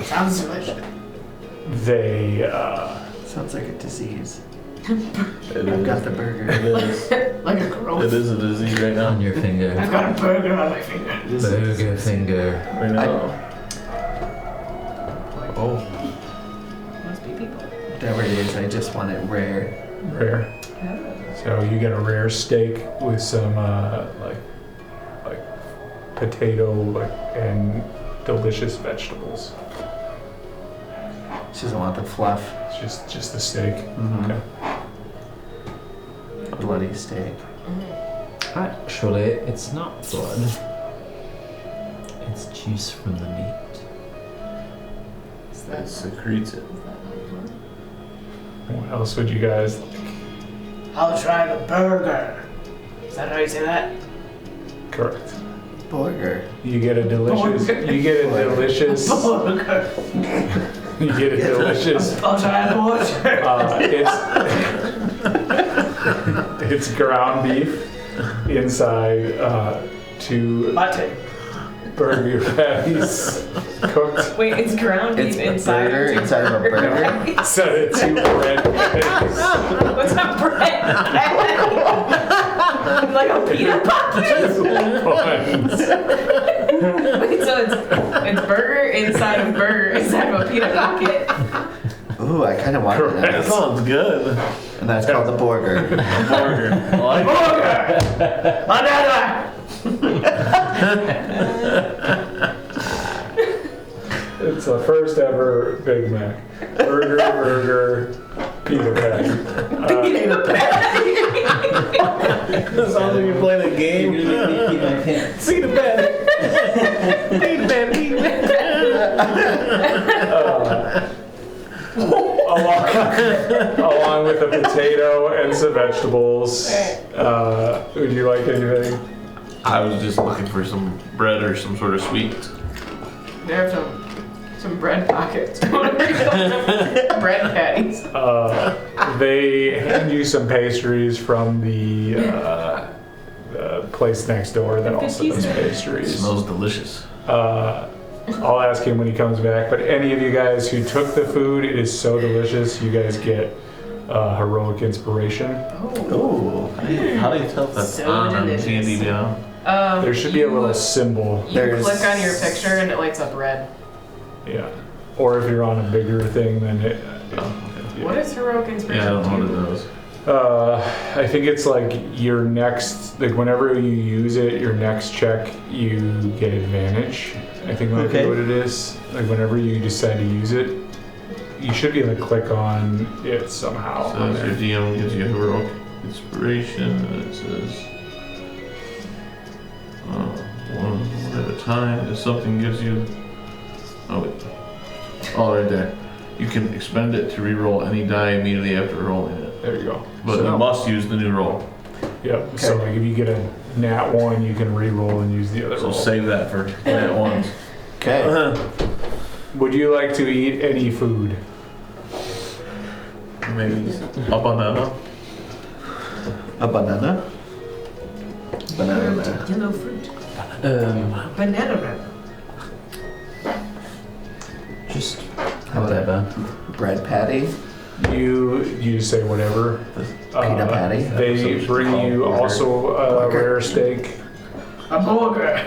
Sounds delicious. They Sounds like a disease. It I've got is. the burger. It is. Like a growth. It is a disease right On now. your finger. I've got a burger on my finger. Burger finger. Right now. Oh. Must be people. Whatever it is, I just want it rare. rare. So you get a rare steak with some like potato and delicious vegetables. She doesn't want the fluff. It's just the steak. Mhm. Okay. A bloody steak. Actually, it's not blood. It's juice from the meat. Is It that, secretes it. What else would you guys like? I'll try the burger. Is that how you say that? Correct. Burger. You get a delicious. You get a delicious. Burger. You get a delicious. I'll try the Borjer. It's ground beef inside two Mutton. burger patties cooked. Wait, it's ground beef It's a inside burger of two inside of a burger? Instead of two bread patties. What's a bread patty? Like a peanut bucket? Buns. Wait, so it's burger inside of burger inside of a peanut bucket? Ooh, I kind of want Correct. That that. sounds good. And that's called the burger. Burger. I like it. Banana! It's the first ever Big Mac. Burger, peanut patty. Peanut patty! That sounds like you're playing a game. Peanut patty. Peanut patty. Along with a potato and some vegetables. Would you like anything? I was just looking for some bread or some sort of sweet. There are some bread pockets. Bread patties. They hand you some pastries from the place next door that also does It pastries. smells delicious. I'll ask him when he comes back. But any of you guys who took the food, it is so delicious. You guys get heroic inspiration. Oh. Ooh. How do you tell if that's So on or delicious. candy down? There should be a little symbol. You There's- click on your picture and it lights up red. Yeah. Or if you're on a bigger thing, then it. Oh, okay. What is heroic inspiration? Yeah, I don't know to? what it does. I think it's like your next, like whenever you use it, your next check, you get advantage. I think might Okay. be what it is. Like whenever you decide to use it, you should be able to click on it somehow. on Says there. your DM gives you heroic inspiration, and it says one at a time. If something gives you, oh wait, right there. You can expend it to re-roll any die immediately after rolling it, There you go. but So- you must use the new roll. Yep. So Okay. like if you get a nat 1, you can re-roll and use the other So roll. save that for that one. Okay. Would you like to eat any food? Maybe a banana. A banana? Banana. Yellow fruit. Banana bread. Just How about whatever. bread patty? You just say whatever. Peanut patty? They bring you also a Burger. rare steak. A burger.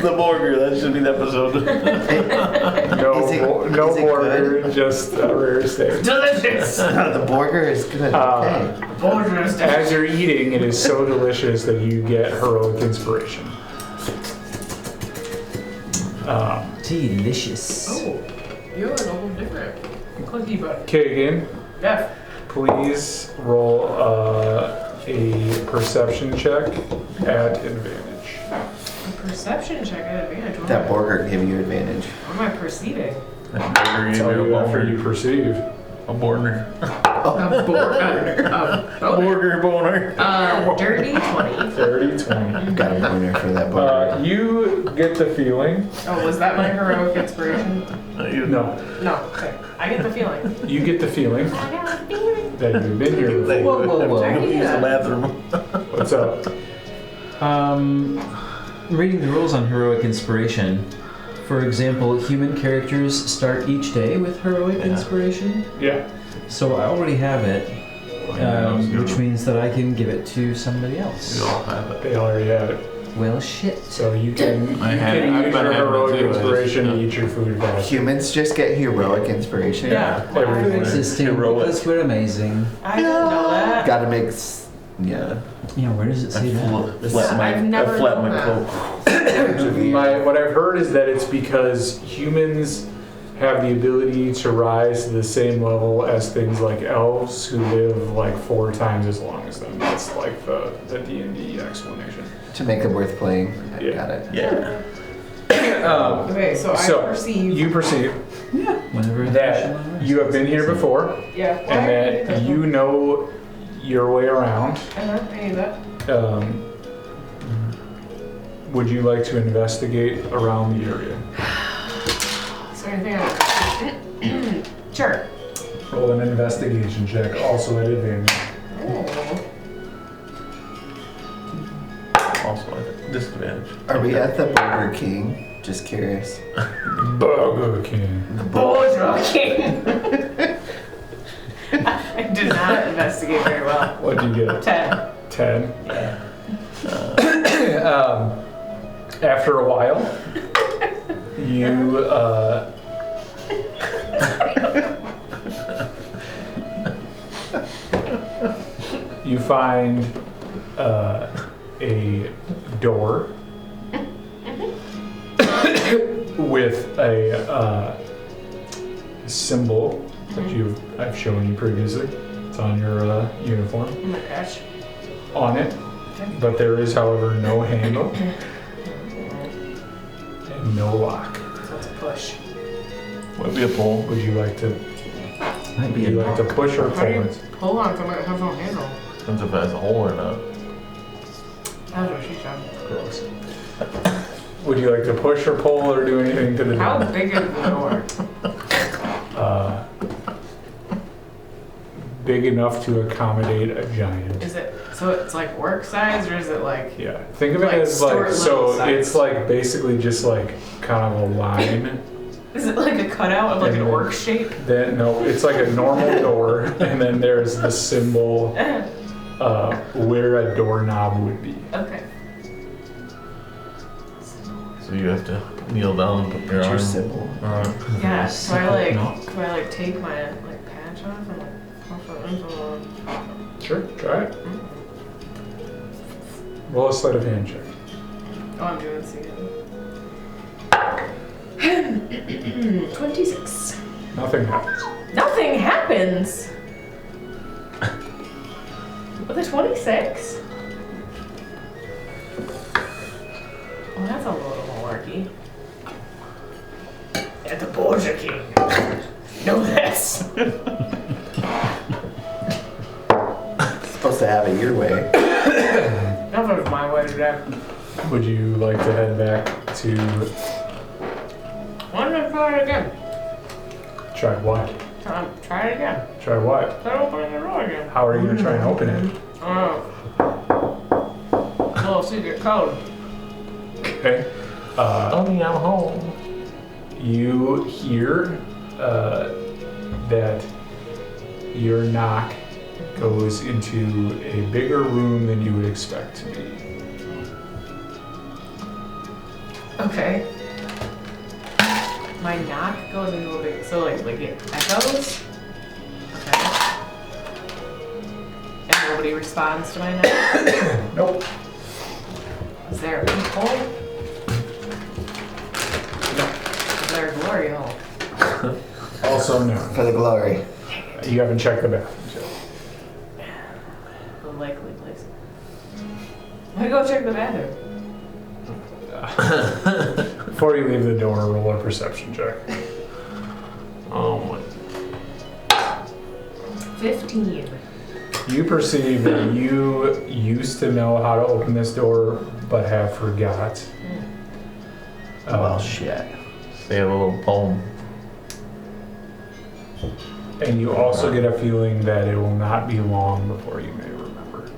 The Borjer, that should be the episode. No, Is it- no is it border, just a rare steak. Delicious. The Borjer is good. Okay. Border is delicious. As you're eating, it is so delicious that you get heroic inspiration. Delicious. Oh, you're a whole different cookie butter. Kagan, Jeff. please roll a perception check at advantage. A perception check at advantage. What That am I- Borjer gave you advantage. What am I perceiving? Tell you after you perceive. A Borjer. A Borjer boner. Dirty 20. 30, 20. Got a pointer for that Borjer. You get the feeling. Oh, was that my heroic inspiration? No, No. Okay. I get the feeling. you get the feeling I got a feeling. that you've been here before. Whoa, whoa, whoa. Take a use the bathroom. What's up? Reading the rules on heroic inspiration. For example, human characters start each day with heroic inspiration. Yeah. So I already have it, Yeah, which means that I can give it to somebody else. We all have it. They already had it. Well, shit. So you can, I you had it. can I've use been your having it heroic too. inspiration to Yeah. eat your food fast. Humans just get heroic inspiration. Yeah. We're Everything. existing Heroic. because we're amazing. I didn't know that. Gotta mix. Yeah. Yeah, where does it say that? I've never I flap known my that. cloak. What I've heard is that it's because humans have the ability to rise to the same level as things like elves who live like 4 times as long as them. That's like the D&D explanation. To make it worth playing. I Yeah. got it. Yeah. Okay, so So, I perceive. You perceive Whenever that you have been here before Yeah. and that you know your way around. I knew that. Would you like to investigate around the area? Is there anything I Sure. Roll an investigation check, also at advantage. Oh. Also at disadvantage. Are we at the Burger King? Just curious. Burger King. Borjer King. I did not investigate very well. What'd you get? 10. 10. After a while, you you find a door with a symbol that I've shown you previously. It's on your uniform. Oh my gosh. On it, but there is, however, no handle and no lock. So it's a push. Would be a pull. Would you like to? Might Would be you a like to push or How do pull you it? pull on something that has no handle? Depends if it has a hole or not. That's what she said. Gross. Would you like to push or pull or do anything to the door? How big is the door? Big enough to accommodate a giant. Is it so it's like work size or is it like Yeah. Think of it Like as like store so. level size. It's like basically just like kind of a line. is it like a cutout of like an orc shape? Then no, it's like a normal door, and then there's the symbol where a doorknob would be. Okay. So you have to kneel down and put your What's your arm. symbol? Yeah. So I No. like take my like patch off and like puff it into the Sure, try it. Roll a sleight of hand check. Oh, I'm doing it. 26. Nothing happens. Nothing happens. With a 26? Well, that's a little malarkey. At the Borjer King. Know this. Supposed to have it your way. That was my way today. Would you like to head back to Why don't I try it again? try what? Try it again. Try what? Try opening the door again. How are you gonna try and open it? Oh. Little secret code. Okay. Honey, I'm home. You hear that your knock goes into a bigger room than you would expect to be. Okay. My knock goes into a big, so like it echoes. Okay. And nobody responds to my knock. Nope. Is there a peephole? Is there a glory hole? Also no. For the glory. You haven't checked the bathroom yet. The likely place. I'm gonna go check the bathroom. Before you leave the door, roll a perception check. Oh my. 15. You perceive that you used to know how to open this door, but have forgot. Well, shit. Say a little poem. And you also get a feeling that it will not be long before you may remember.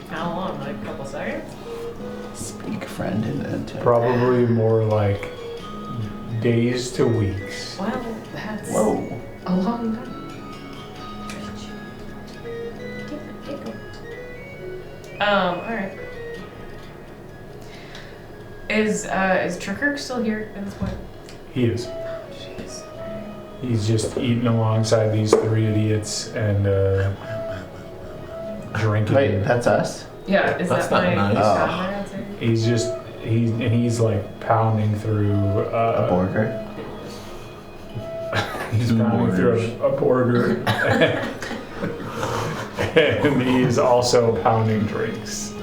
How long? Like a couple seconds? Speak, friend, and enter. Probably more like days to weeks. Well, that's Whoa. a long time. Alright. Is Trickerk still here at this point? He is. Jeez. He's just eating alongside these three idiots and drinking. Wait, that's us? Yeah, is That's that not my nice. comrade outside? He's like pounding through A Borjer? He's Two pounding through a Borjer. And he's also pounding drinks.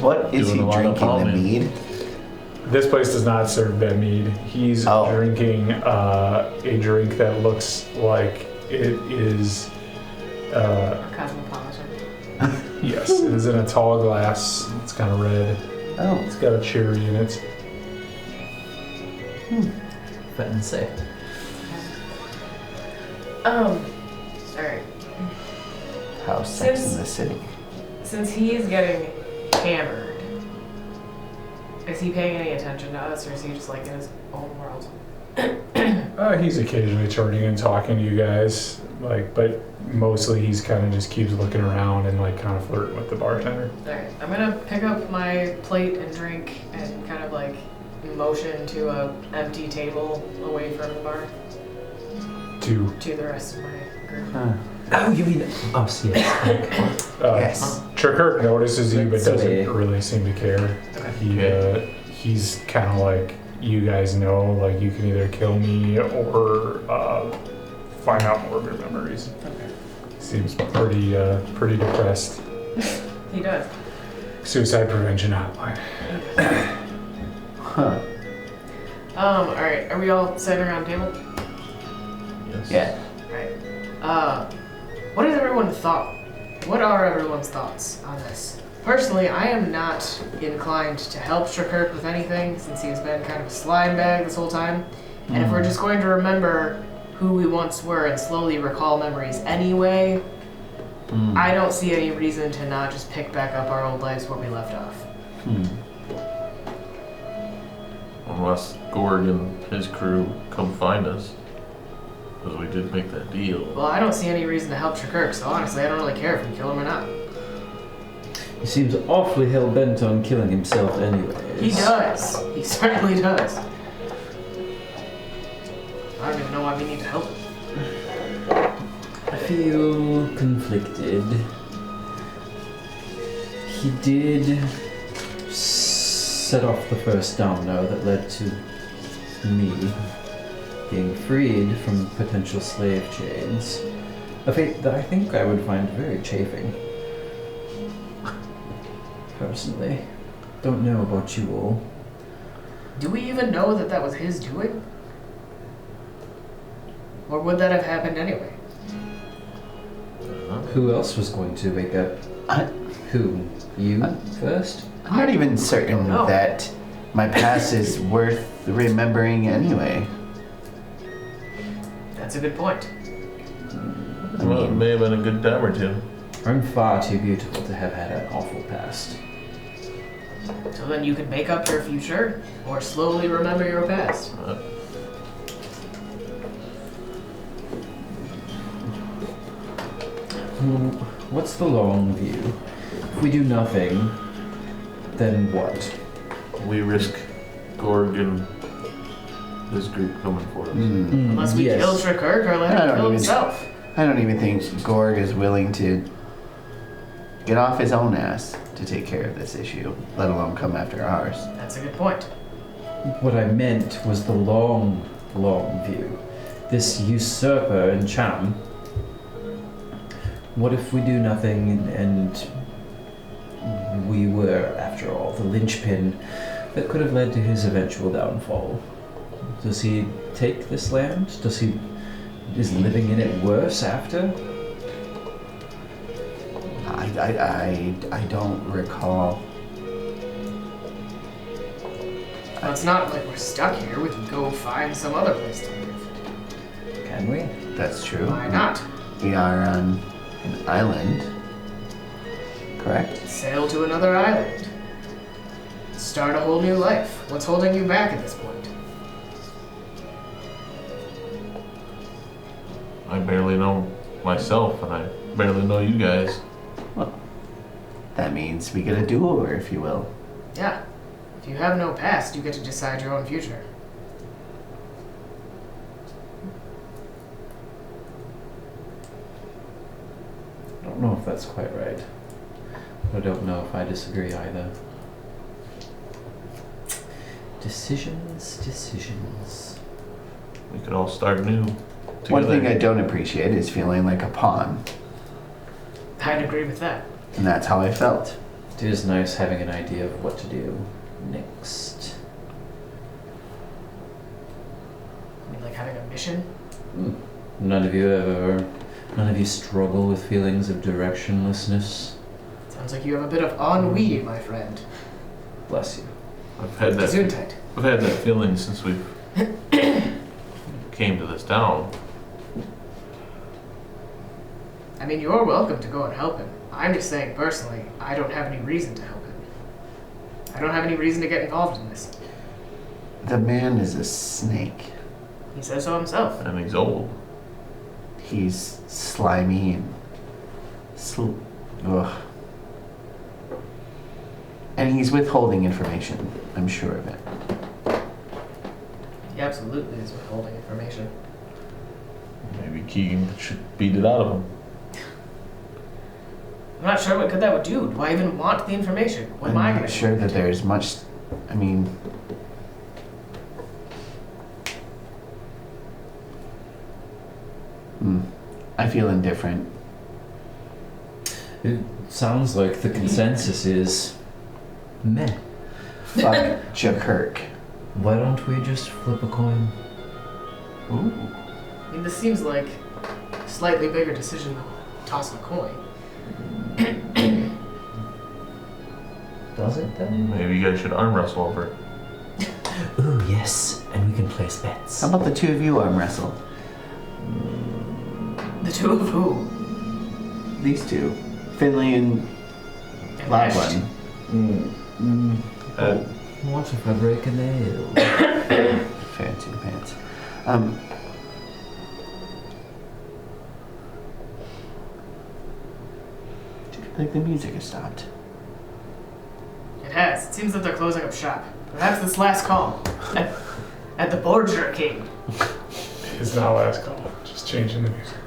What is he Doing a lot of drinking? The pounding. mead? This place does not serve that mead. He's drinking a drink that looks like it is. Cosmopolitan. Yes, it is in a tall glass. It's kind of red. Oh. It's got a cherry in it. Fancy. Alright. How sex Since- in the city. Since he is getting hammered, is he paying any attention to us, or is he just like in his own world? He's occasionally turning and talking to you guys, but mostly he's kind of just keeps looking around and like kind of flirting with the bartender. Alright, I'm gonna pick up my plate and drink and kind of like motion to a empty table away from the bar To to the rest of my group. Oh, you mean us? Yes. Okay. Yes. Trickerk notices you, but Sorry. doesn't really seem to care. He's kind of like, you guys know, like you can either kill me or find out more of your memories. Okay. Seems pretty depressed. He does. Suicide prevention hotline. Huh. Alright, are we all sitting around the table? Yes. Yeah. Right. What has everyone thought? What are everyone's thoughts on this? Personally, I am not inclined to help Trickerk with anything since he's been kind of a slime bag this whole time. And if we're just going to remember who we once were and slowly recall memories anyway, I don't see any reason to not just pick back up our old lives where we left off. Unless Gorg and his crew come find us. Because we did make that deal. Well, I don't see any reason to help Trickerk, so honestly, I don't really care if we kill him or not. He seems awfully hell-bent on killing himself anyways. He does. He certainly does. I don't even know why we need to help him. I feel conflicted. He did set off the first domino that led to me being freed from potential slave chains. A fate that I think I would find very chafing. Personally. Don't know about you all. Do we even know that that was his doing? Or would that have happened anyway? Who else was going to wake up? Who? You first? I'm not even certain No. that my past is worth remembering anyway. That's a good point. Well, it may have been a good time or two. I'm far too beautiful to have had an awful past. So then you can make up your future, or slowly remember your past. What's the long view? If we do nothing, then what? We risk Gorg and his group coming for us. Unless we yes. kill Trickirk or let I him don't kill even- himself. I don't even think Gorg is willing to get off his own ass to take care of this issue, let alone come after ours. That's a good point. What I meant was the long, long view. This usurper and Cham. What if we do nothing and we were, after all, the linchpin that could have led to his eventual downfall? Does he take this land? Is living in it worse after? I don't recall. Well, it's not like we're stuck here. We can go find some other place to live. Can we? That's true. Why not? We are on an island, correct? Sail to another island. Start a whole new life. What's holding you back at this point? I barely know myself, and I barely know you guys. That means we get a do-over, if you will. Yeah. If you have no past, you get to decide your own future. I don't know if that's quite right. I don't know if I disagree either. Decisions. We could all start new together. One thing I don't appreciate is feeling like a pawn, I'd agree with that. and that's how I felt. It is nice having an idea of what to do next. I mean, like having a mission? None of you struggle with feelings of directionlessness? Sounds like you have a bit of ennui, my friend. Bless you. I've had Gesundheit. that feeling since we came to this town. I mean, you're welcome to go and help him. I'm just saying, personally, I don't have any reason to help him. I don't have any reason to get involved in this. The man is a snake. He says so himself. And he's old. He's slimy and ugh. And he's withholding information. I'm sure of it. He absolutely is withholding information. Maybe Keegan should beat it out of him. I'm not sure what good that would do. Do I even want the information? What am I I'm gonna not sure that there's much. I mean, I feel indifferent. It sounds like the consensus is meh. Fuck Jakirk. Why don't we just flip a coin? Ooh. I mean, this seems like a slightly bigger decision than tossing a coin. Does it then? Maybe you guys should arm wrestle over it. Ooh, yes, and we can place bets. How about the two of you arm wrestle? The two of who? These two. Finley and Ash. Loudone. What if I break a nail? Fancy pants. Like the music has stopped. It has. It seems that they're closing up shop. Perhaps this last call. At the Borjer King. It's not last call. Just changing the music.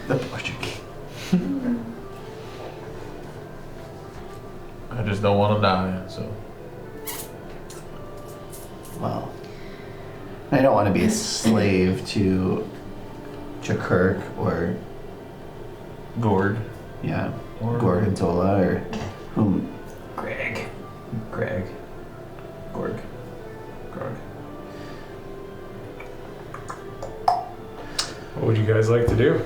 The Portuguese. I just don't want to die, so. Well, I don't want to be a slave to Jakirk or, Gorg. yeah, Or Gorgonzola or whom. Greg. Greg. Gorg. Gorg. What would you guys like to do?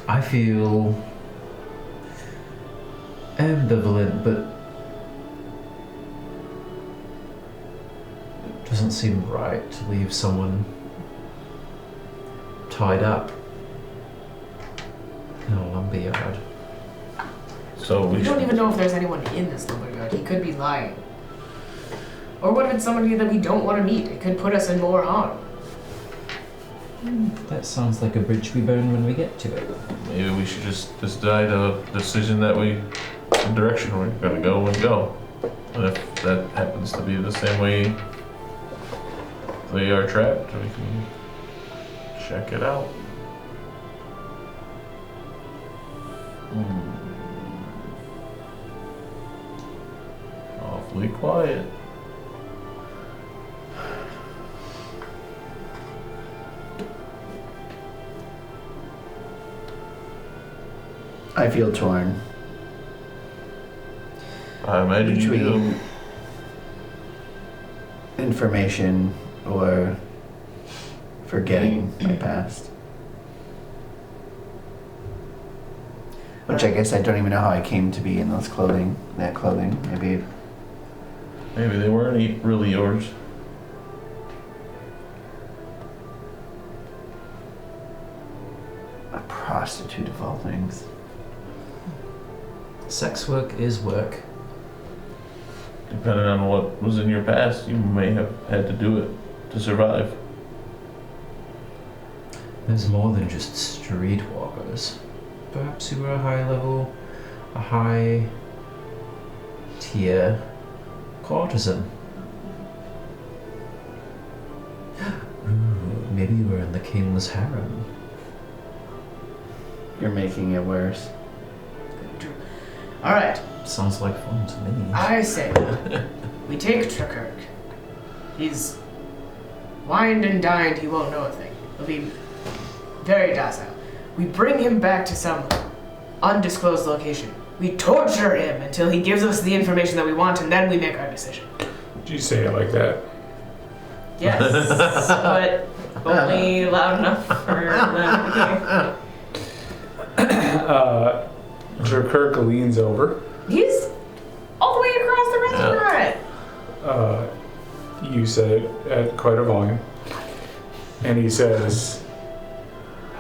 I feel ambivalent, but it doesn't seem right to leave someone tied up in a lumberyard. So We we don't should. even know if there's anyone in this lumberyard. He could be lying. Or what if it's somebody that we don't want to meet? It could put us in more harm. That sounds like a bridge we burn when we get to it. Maybe we should just decide a decision that the direction we're gonna go and go. And if that happens to be the same way they are trapped, we can check it out. Awfully quiet. I feel torn. I imagine you do. Between information or forgetting my past. Which I guess I don't even know how I came to be in that clothing. Maybe Maybe they weren't really yours. a prostitute of all things. Sex work is work. Depending on what was in your past, you may have had to do it to survive. There's more than just streetwalkers. Perhaps you were a high tier courtesan. Ooh, maybe you were in the king's harem. You're making it worse. All right, Sounds like fun to me. I say we take Trakirk. He's wined and dined. He won't know a thing. He'll be very docile. We bring him back to some undisclosed location. We torture him until he gives us the information that we want, and then we make our decision. Did you say it like that? Yes, but only loud enough for them. Kirk leans over. He's all the way across the restaurant. You said it at quite a volume. And he says,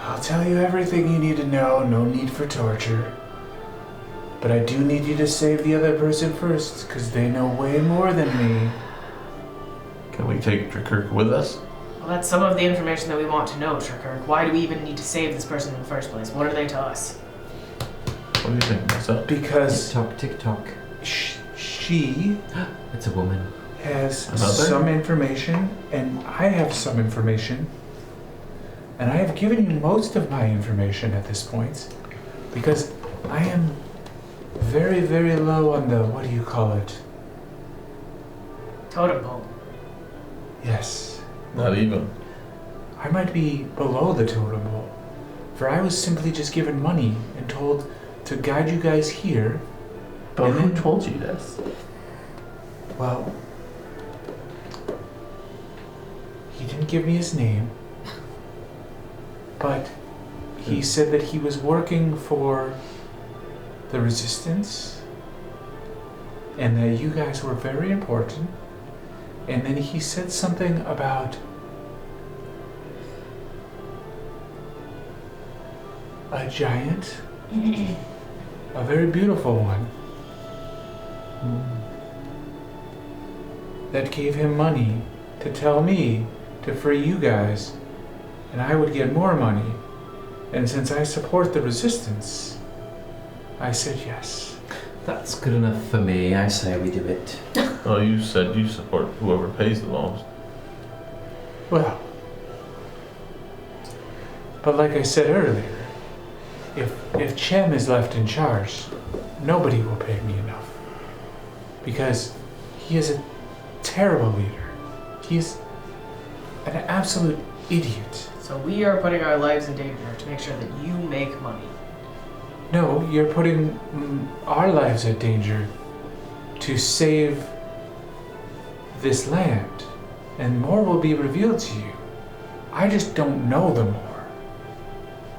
I'll tell you everything you need to know, no need for torture. But I do need you to save the other person first, because they know way more than me. Can we take Trakirk with us? Well, that's some of the information that we want to know, Trakirk. Why do we even need to save this person in the first place? What are they to us? What do you think, Mesa? Because Tick tock. she It's a woman. has Another? some information, and I have some information. And I have given you most of my information at this point, because I am very, very low on the, what do you call it? Totem pole. Yes. Not even. I might be below the totem pole, for I was simply just given money and told to guide you guys here. But And who then- told you this? Well, he didn't give me his name, but he said that he was working for the Resistance and that you guys were very important. And then he said something about a giant, a very beautiful one, that gave him money to tell me to free you guys, and I would get more money. And since I support the Resistance, I said yes. That's good enough for me. I say we do it. Well, you said you support whoever pays the most. Well, but like I said earlier, if Chem is left in charge, nobody will pay me enough. Because he is a terrible leader. He is an absolute idiot. So we are putting our lives in danger to make sure that you make money. No, you're putting our lives at danger to save this land. And more will be revealed to you. I just don't know the more.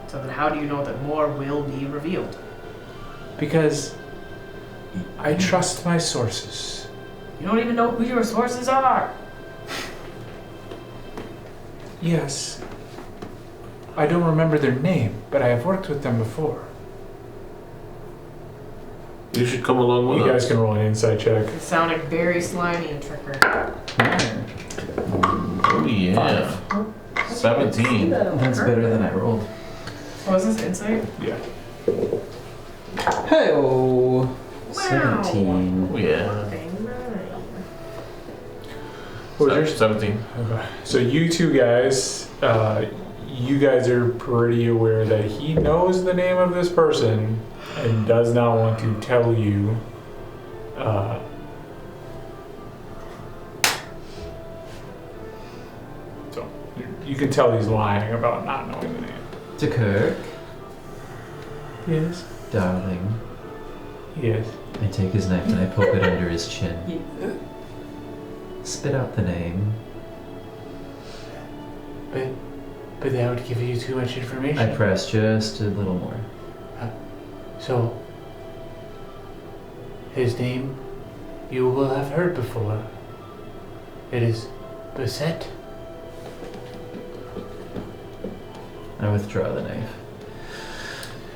So then how do you know that more will be revealed? Because I trust my sources. You don't even know who your sources are. Yes. I don't remember their name, but I have worked with them before. You should come along with You guys us. can roll an insight check. It's sounding very slimy and Trakirk. Oh yeah. 17. That's better than I rolled. Oh, is this insight? Yeah. Hey-oh! Wow. 17. Oh yeah. Dang. What was yours? 17. Okay. So you two guys, you guys are pretty aware that he knows the name of this person and does not want to tell you. So you can tell he's lying about not knowing the name. To Kirk, Yes. darling. Yes. I take his knife and I poke it under his chin. Spit out the name. But that would give you too much information. I press just a little more. So, his name you will have heard before. It is Beset. I withdraw the knife.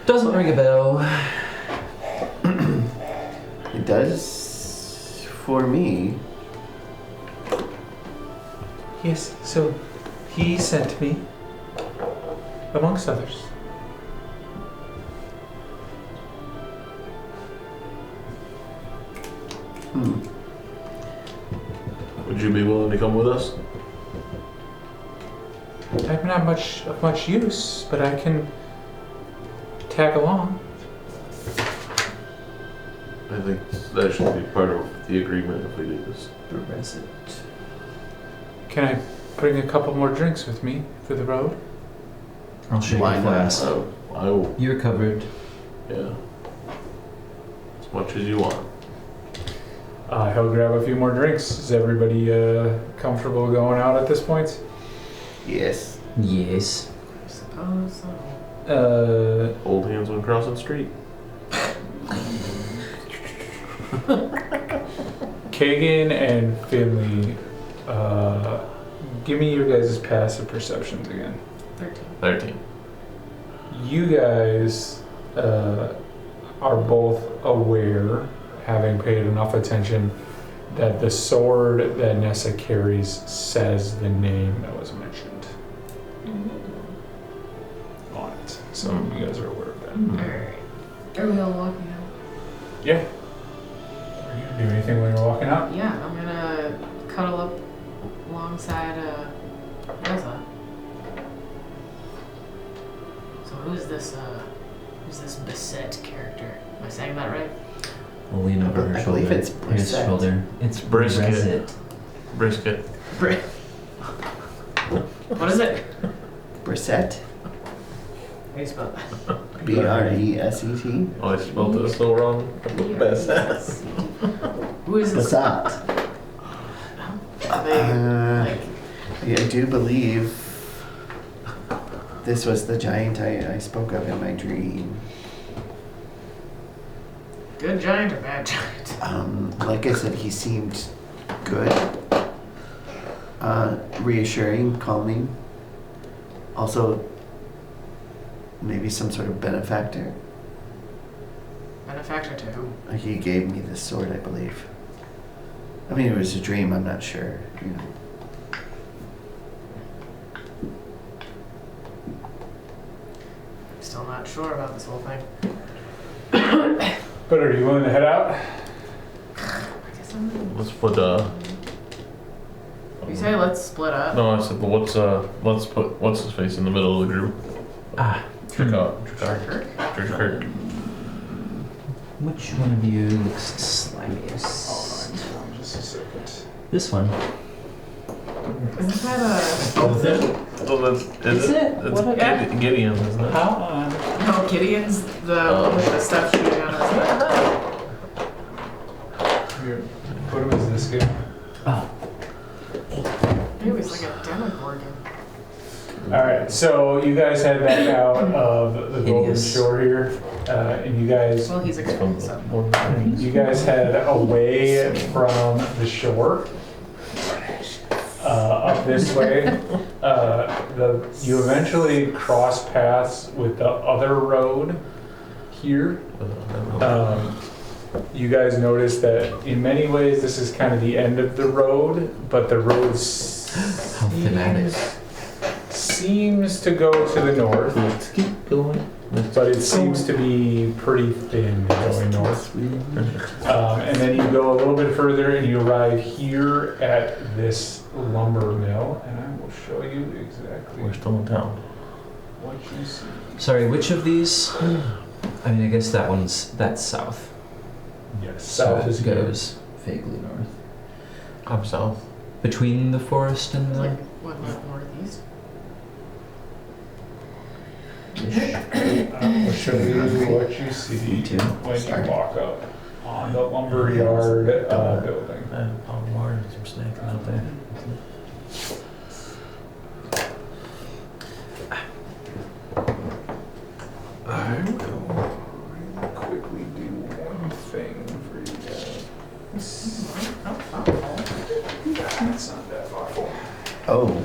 Doesn't ring a bell. It does for me. Yes. So he sent me, amongst others. Would you be willing to come with us? I'm not of much use, but I can tag along. I think that should be part of the agreement if we do this. Progress it. Can I bring a couple more drinks with me for the road? I'll shake Why your not? flask. I will, You're covered. yeah. As much as you want. He'll grab a few more drinks. Is everybody comfortable going out at this point? Yes. Yes. I suppose so. Old hands when crossing street. Kagan and Finley, give me your guys' passive perceptions again. 13. 13. You guys are both aware, having paid enough attention, that the sword that Nessa carries says the name that was mentioned on it. So you guys are aware of that. Alright. Are we all walking out? Yeah. Are you gonna do anything when you're walking out? Yeah, I'm gonna cuddle up alongside Reza. So who's this Beset character? Am I saying that right? I'll lean over her I shoulder. believe it's his Brissette. shoulder. It's Brisket. Brissette. Brisket. What is it? Brissette. How do you spell that? B-R-E-S-E-T. Oh, I spelled it so wrong. Best. Who is this? Bassat. Are they, like, I do believe this was the giant I spoke of in my dream. good giant or bad giant? Like I said, he seemed good. Reassuring, calming. Also, maybe some sort of benefactor. Benefactor to who? He gave me this sword, I believe. I mean, it was a dream, I'm not sure, you know. Still not sure about this whole thing. But are you willing to head out? I guess I'm gonna... Let's put You say let's split up? no, I said, but let's put what's his face in the middle of the group. Trick out. Trick. Which one of you looks slimiest? Just a second. This one. Isn't that a... Oh, that's Is it? It's What Gideon, isn't it? How? No, Gideon's the one with the stuff shooting out of his head. Here, put him as this guy. Oh. He was like a Demogorgon. Alright, so you guys head back out of the Golden Hideous. Shore here, and you guys Well, he's experienced something. head away from the shore, up this way. You eventually cross paths with the other road here. You guys notice that in many ways this is kind of the end of the road, but the road How thematic. seems to go to the north. Let's keep going. but it seems to be pretty thin going north. And then you go a little bit further and you arrive here at this lumber mill, and I will show you exactly We're still in town. what you see. Sorry, which of these? I mean, I guess that's south. Yes, So south is it good. goes vaguely north. Up south. Between the forest and the. Like, what, northeast? I will show you what you see too. when Sorry. you walk up on the lumberyard building. Paul Martin, some snacking out there. I will really quickly do one thing for you guys. It's not that awful. Oh,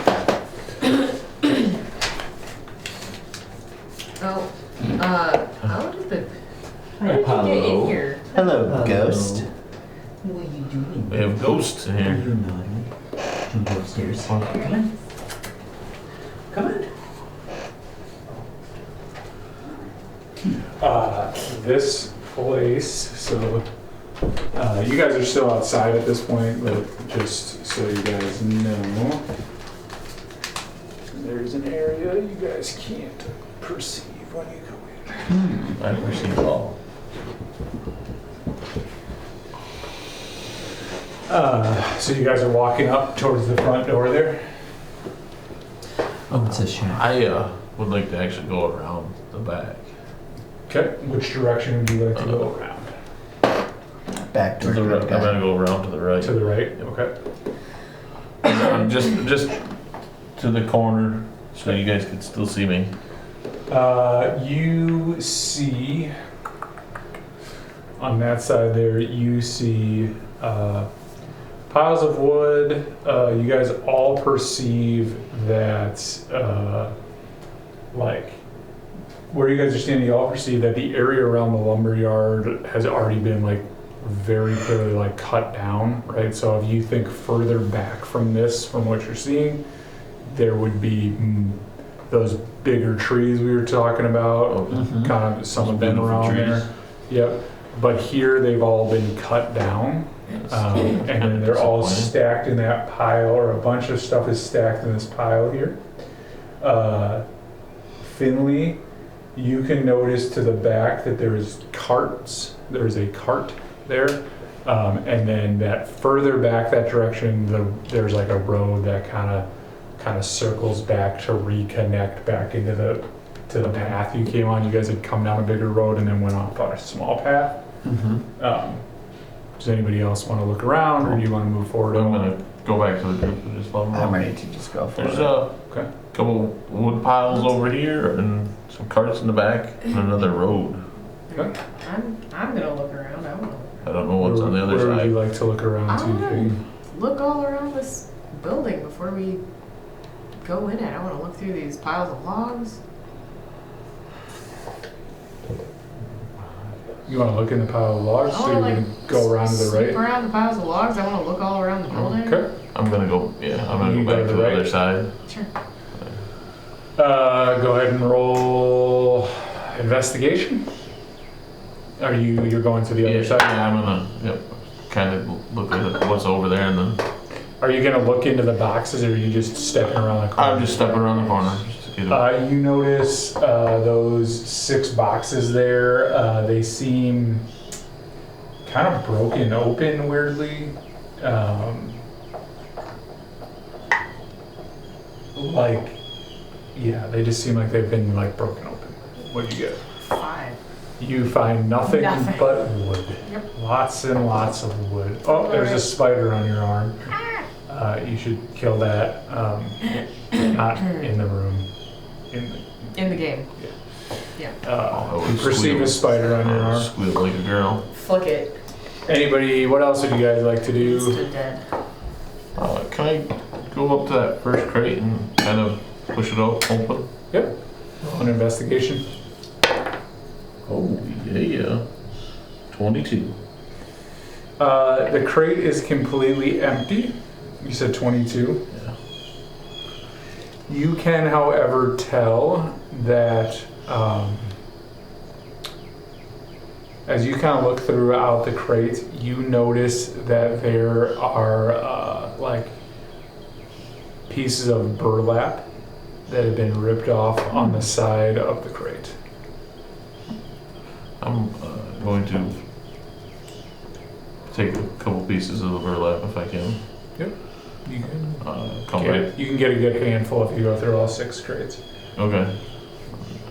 Oh, how did the... How did you get Hello. in here? hello, ghost. What are you doing? We have ghosts in here. You're naughty. Don't go upstairs. Come on. Come on. This place, so you guys are still outside at this point, but just so you guys know, there's an area you guys can't perceive when you go in. I perceive all. So you guys are walking up towards the front door there. Oh, it's a shack. I would like to actually go around the back. Okay, which direction would you like to go around? Back To door. the right. I'm gonna go around to the right. To the right, okay. Just to the corner, so you guys can still see me. You see, on that side there, you see piles of wood. You guys all perceive that, like, where you guys are standing, you all perceive that the area around the lumberyard has already been, like, very clearly, like, cut down, right? So if you think further back from this, from what you're seeing, there would be those bigger trees we were talking about, kind of some of them Beautiful around trees. there. Yep. But here they've all been cut down, and then they're all Disappointing. stacked in that pile, or a bunch of stuff is stacked in this pile here. Finley, you can notice to the back that there's carts. There's a cart there. And then that further back that direction, there's like a road that kind of circles back to reconnect back into the path you came on. You guys had come down a bigger road and then went off on a small path. Does anybody else want to look around, or do you want to move forward? I'm gonna go back to the group and just follow I'm around. ready to just go for There's it. a Okay. couple wood piles over here and some carts in the back and another road. Okay. I'm gonna look around. I wanna I don't know what's on the other Where would side. you like to look around I to? wanna Pete? look all around this building before we go in it. I wanna look through these piles of logs. You want to look in the pile of logs, I so wanna you're like going to go around to the sweep right? around the piles of logs. I wanna look all around the building. Okay. I'm gonna go. Yeah, I'm gonna You go back go to to the the other right? side. Sure. Go ahead and roll investigation. You're going to the Yeah, other side? yeah, I'm gonna kind of look at what's over there and then Are you going to look into the boxes, or are you just stepping around the corner? I'm just stepping around the corner. Just to get it. You notice those 6 boxes there. They seem kind of broken open weirdly. They just seem like they've been like broken open. What do you get? 5. You find nothing, Nothing. but wood. Yep. Lots and lots of wood. Oh, there's a spider on your arm. You should kill that. Not in the room. In the game. I would You perceive a squeal. spider on your arm. Squeal like a girl. Flick it. Anybody? What else would you guys like to do? Instant dead. Can I go up to that first crate and kind of push it open? Yep. An investigation. Oh yeah. 22. The crate is completely empty. You said 22. Yeah. You can, however, tell that As you kind of look throughout the crate, you notice that there are like pieces of burlap that have been ripped off on the side of the crate. I'm going to take a couple pieces of the burlap if I can. Yep. You can, You you can get a good handful if you go through all 6 crates. Okay.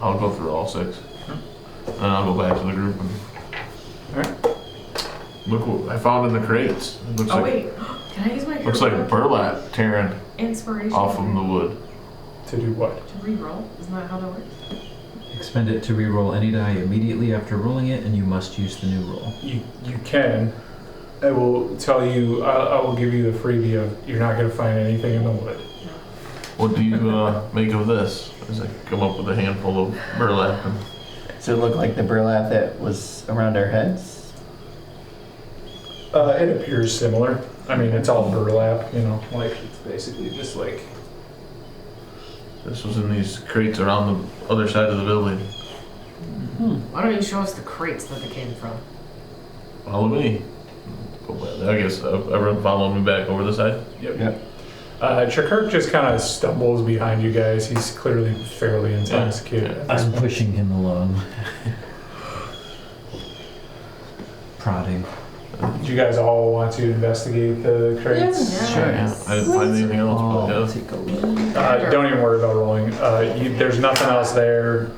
I'll go through all 6. And I'll go back to the group and Alright. look what I found in the crates. It looks Oh like wait, can I use my looks like burlap tearing inspiration off from the wood. To do what? to re-roll? Isn't that how that works? Expend it to re-roll any die immediately after rolling it, and you must use the new roll. You can. I will tell you, I will give you the freebie of you're not going to find anything in the wood. What do you make of this? As I come up with a handful of burlap and So it looked like the burlap that was around our heads. It appears similar. I mean, it's all burlap, you know, like it's basically just like. this was in these crates around the other side of the building. Why don't you show us the crates that they came from? Follow me. Go back. I guess everyone follow me back over the side. Yep. Chakirk just kind of stumbles behind you guys. He's clearly fairly intoxicated. I'm pushing him along. Prodding. Do you guys all want to investigate the crates? Yeah. Sure. Yeah. I didn't find anything else, but I'll yeah. take a look. Don't even worry about rolling. There's nothing else there.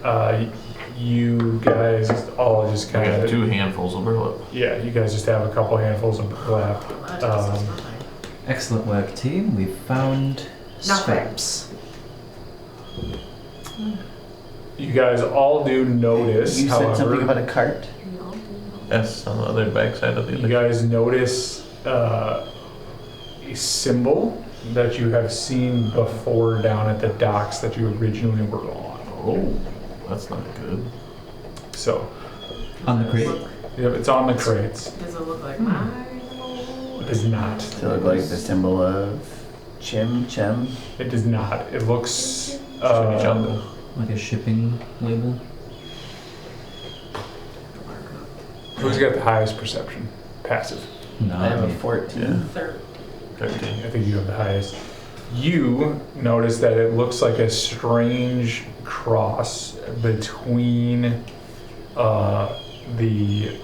You guys all just I kind got of 2 handfuls of burlap. Yeah, you guys just have a couple handfuls of burlap. Well, that tells us nothing. Excellent work, team. We found Nothing. scraps. You guys all do notice, You said something however, about a cart. No. Yes, on the other backside of the you other. guys notice a symbol that you have seen before down at the docks that you originally were on. Oh, that's not good. So, On the crate. yep, it's on the crates. Does it look like my It does not. Does it look like the symbol of Chem? It does not. It looks. Shimmy jungle. Like a shipping label. Who's got the highest perception? Passive. No, I have a mean, 14. Yeah. third? 13. I think you have the highest. You notice that it looks like a strange cross between the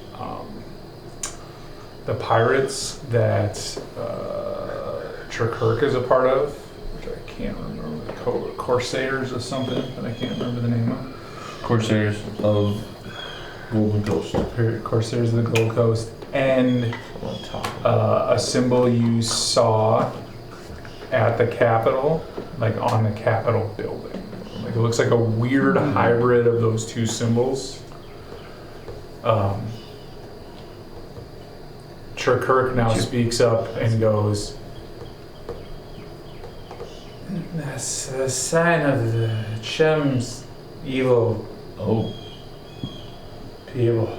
pirates that Chakirk is a part of, which I can't remember, the Corsairs or something, but I can't remember the name of. Corsairs of Golden Coast. Corsairs of the Gold Coast, and On top. a symbol you saw at the Capitol, like on the Capitol building. Like it looks like a weird hybrid of those 2 symbols. Chakirk now speaks up and goes, "That's a sign of the Chem's evil Oh, people.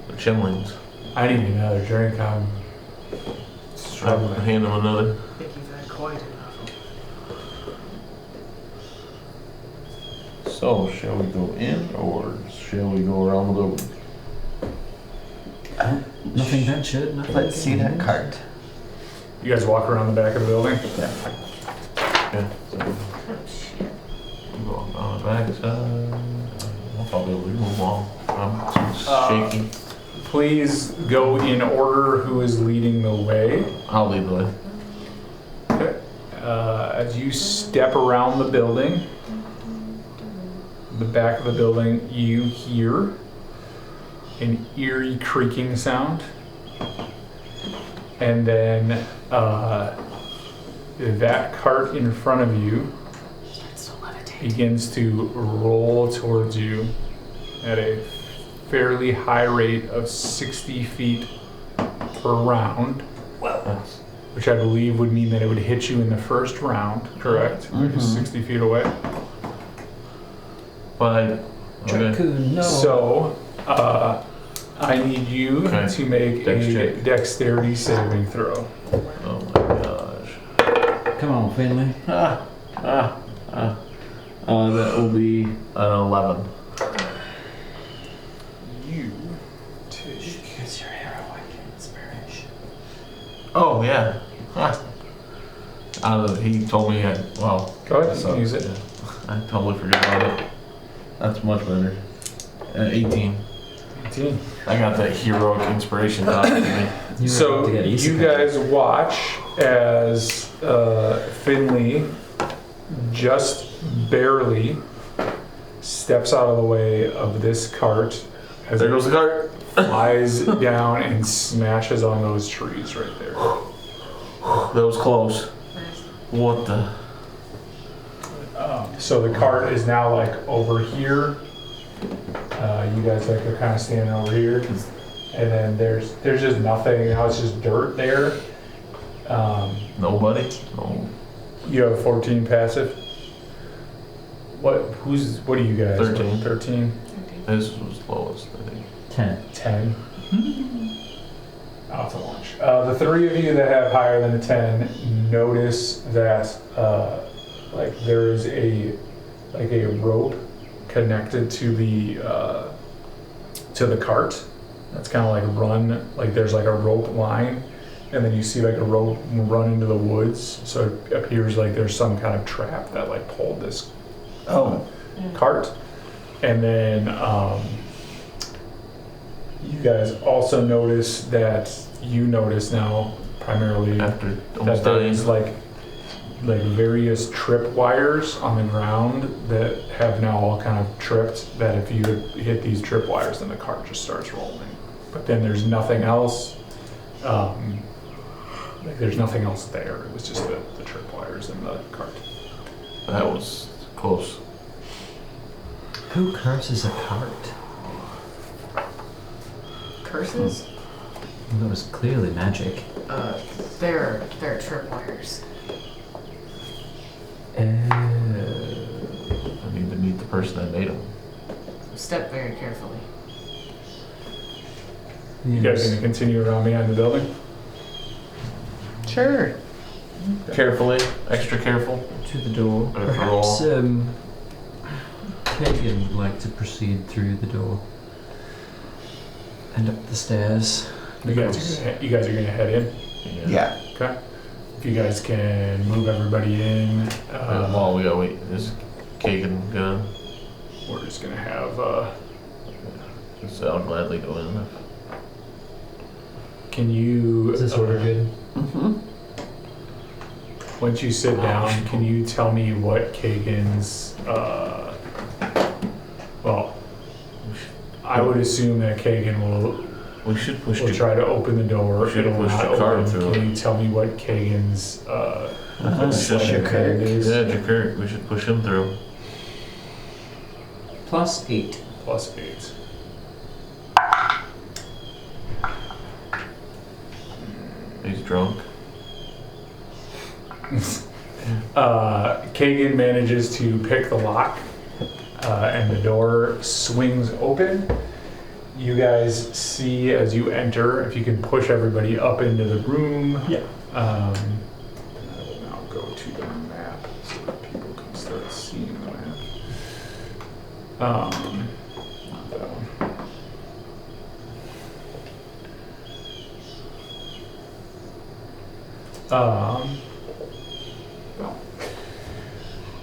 the chimlings. I need another drink. I'm I'll struggling." hand them another. I think you've had quite enough. So, shall we go in or shall we go around the building? nothing ventured. Nothing Let's see that gained. cart. You guys walk around the back of the building. Yeah. So, Oh shit. go on the back side. I'll probably be able to move along. I'm shaky. Please go in order who is leading the way. I'll lead the way. Okay. As you step around the building, the back of the building, you hear an eerie creaking sound. And then that cart in front of you It's to levitate. begins to roll towards you at a fairly high rate of 60 feet per round, That's which I believe would mean that it would hit you in the first round, correct? Which is 60 feet away. fine. Okay. Jakku, no. So, I need you Okay. to make Dex a check. dexterity saving throw. Oh my gosh. Come on, Finley. That will be an 11. You take Oh, yeah. Huh. He told me, well, Go ahead, so, use it. yeah. I totally forgot about it. That's much better. 18. 18. I got that heroic inspiration talking to me. You So have to get you isekai. guys watch as Finley just barely steps out of the way of this cart as There it goes the cart. flies down and smashes on those trees right there. That was close. Nice. What the? So the cart is now like over here. You guys like are kind of standing over here, and then there's just nothing. Now it's just dirt there. Nobody? No. You have 14 passive. What do you guys? 13. 13. This was lowest, I think. 10. 10. Oh, it's a launch. The three of you that have higher than a 10 notice that like there is a rope connected to the cart. That's kind of like run, like there's like a rope line, and then you see like a rope run into the woods. So it appears like there's some kind of trap that like pulled this cart. And then you guys also notice that now primarily After that almost dying. there's like various trip wires on the ground that have now all kind of tripped, that if you hit these trip wires then the cart just starts rolling. But then there's nothing else, like there's nothing else there. It was just the trip wires in the cart. That was close. Who curses a cart? Curses? That was clearly magic. They're tripwires. I need to meet the person that made them. Step very carefully. You guys gonna continue around behind the building? Sure. Carefully, extra careful. To the door. After Perhaps all. Kagan would like to proceed through the door. And up the stairs. You guys are gonna head in? Yeah. Okay. If you guys can move everybody in, Well, we gotta wait. Is Kagan gonna? we're just gonna have, I'll gladly go in. can you... Is this order good? Once you sit down, can you tell me what Kagan's, well, I would assume that Kagan We should push will the try to open the door. We should It'll push not the cart open. through. Can you tell me what Kagan's, sleight of Jakert. hand is? Yeah, Jakert. We should push him through. +8. +8. He's drunk. Kagan manages to pick the lock, and the door swings open. You guys see as you enter, if you can push everybody up into the room. Yeah. I will now go to the map so that people can start seeing the map. Not that one. Well,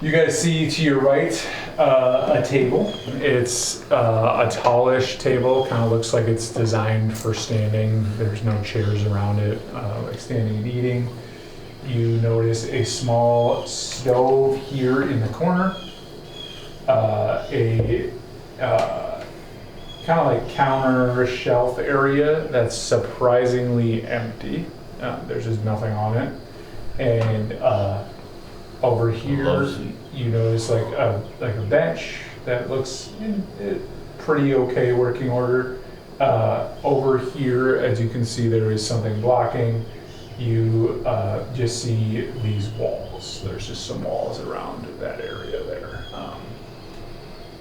you guys see to your right a table. It's a tallish table, kind of looks like it's designed for standing. There's no chairs around it, like standing and eating. You notice a small stove here in the corner, a kind of like counter shelf area that's surprisingly empty. There's just nothing on it. And over here, you notice like a bench that looks in pretty okay working order. Over here, as you can see, there is something blocking. You just see these walls. There's just some walls around that area there.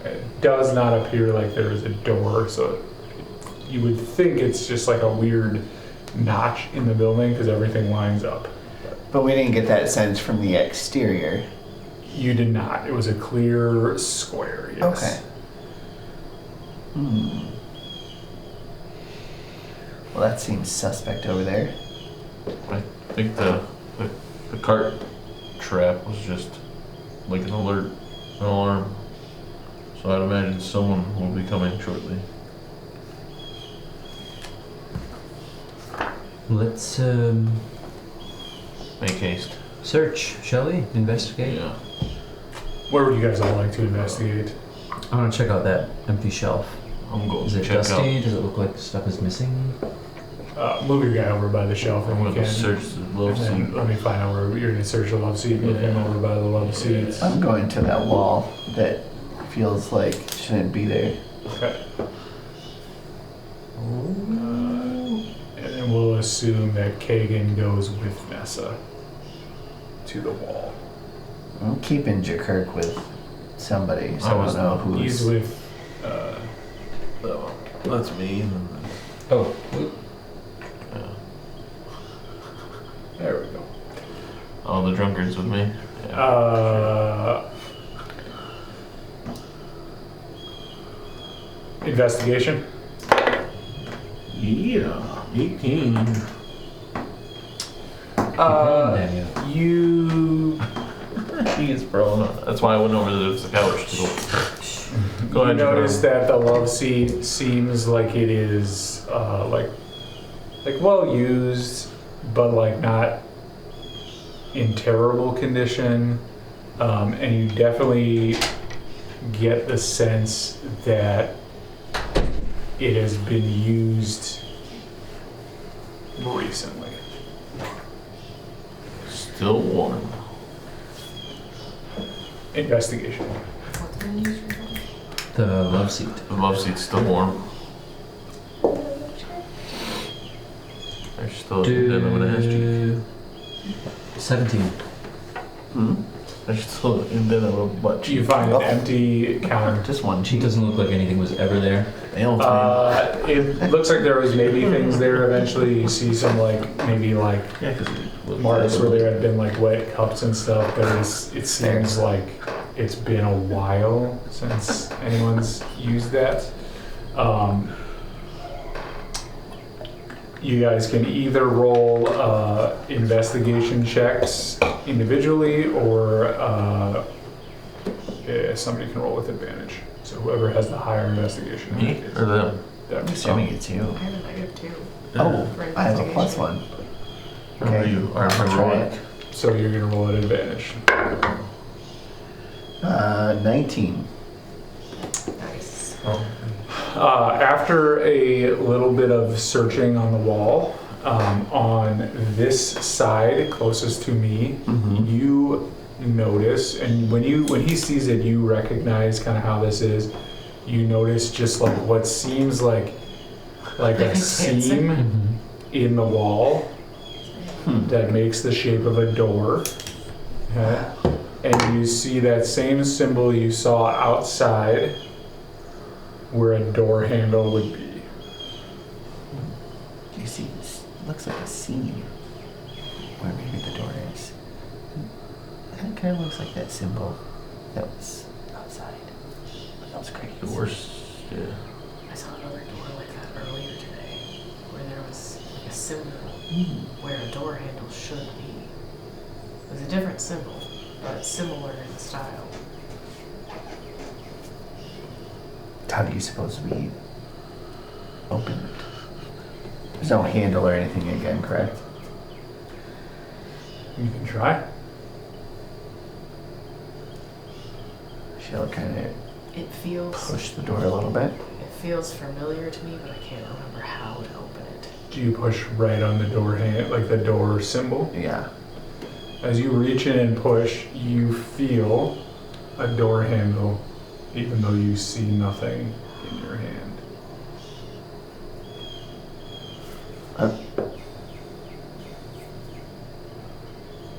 It does not appear like there is a door, so you would think it's just like a weird notch in the building because everything lines up. But we didn't get that sense from the exterior. You did not. It was a clear square, yes. Okay. Well, that seems suspect over there. I think the cart trap was just like an alert, an alarm. So I'd imagine someone will be coming shortly. Let's Make haste. search, shall we? Investigate? Yeah. Where would you guys all like to investigate? I want to check out that empty shelf. I'm going Is to it check dusty? out. Does it look like stuff is missing? Move your guy over by the shelf I'm if you going can. to search the love And then seat. let me find out where you're gonna search the love seat. Move him over by the love seats. I'm going to that wall that feels like shouldn't be there. Okay. And then we'll assume that Kagan goes with Nessa to the wall. I'm keeping Jakirk with somebody, so I was- don't know who's. He's with. Oh, that's me. And then, Oh, There we go. oh, the drunkard's with me. Yeah. Investigation. Yeah. 18. Daniel. You He is prone. That's why I went over to the couch to go you ahead. notice that the love seat seems like it is like well used, but like not in terrible condition. And you definitely get the sense that it has been used recently. Still warm. Investigation. What's been used recently? The love seat. The love seat's still warm. There's still a den of an ass cheek. 17. Hmm? There's still a den of a butt Do you cheek. find an empty counter? Just one It cheek. doesn't look like anything was ever there. It looks like there was maybe things there eventually. You see some maybe Yeah, because marks where there had been wet cups and stuff, but it seems like it's been a while since anyone's used that. You guys can either roll investigation checks individually, or somebody can roll with advantage. So whoever has the higher investigation. Me or them? I'm assuming it's you. I have a -2. Oh, For I have a plus investigation. one. Or you are I'll try heroic. it. So you're gonna roll at advantage. 19. Nice. After a little bit of searching on the wall, on this side closest to me, Mm-hmm. you notice, and when he sees it, you recognize kind of how this is. You notice just what seems like a seam in the wall that makes the shape of a door. Okay? And you see that same symbol you saw outside where a door handle would be. You see, this looks like a seam where maybe the door is. That kind of looks like that symbol that was outside. That was crazy. The worst. Yeah. I saw another door like that earlier today, where there was a symbol where a door handle should be. It was a different symbol, but similar in style. How do you suppose we open it? There's no handle or anything again, correct? You can try. She'll kind of It feels push the door a little bit. it feels familiar to me, but I can't remember how to open it. Do you push right on the door the door symbol? Yeah. As you reach in and push, you feel a door handle, even though you see nothing in your hand.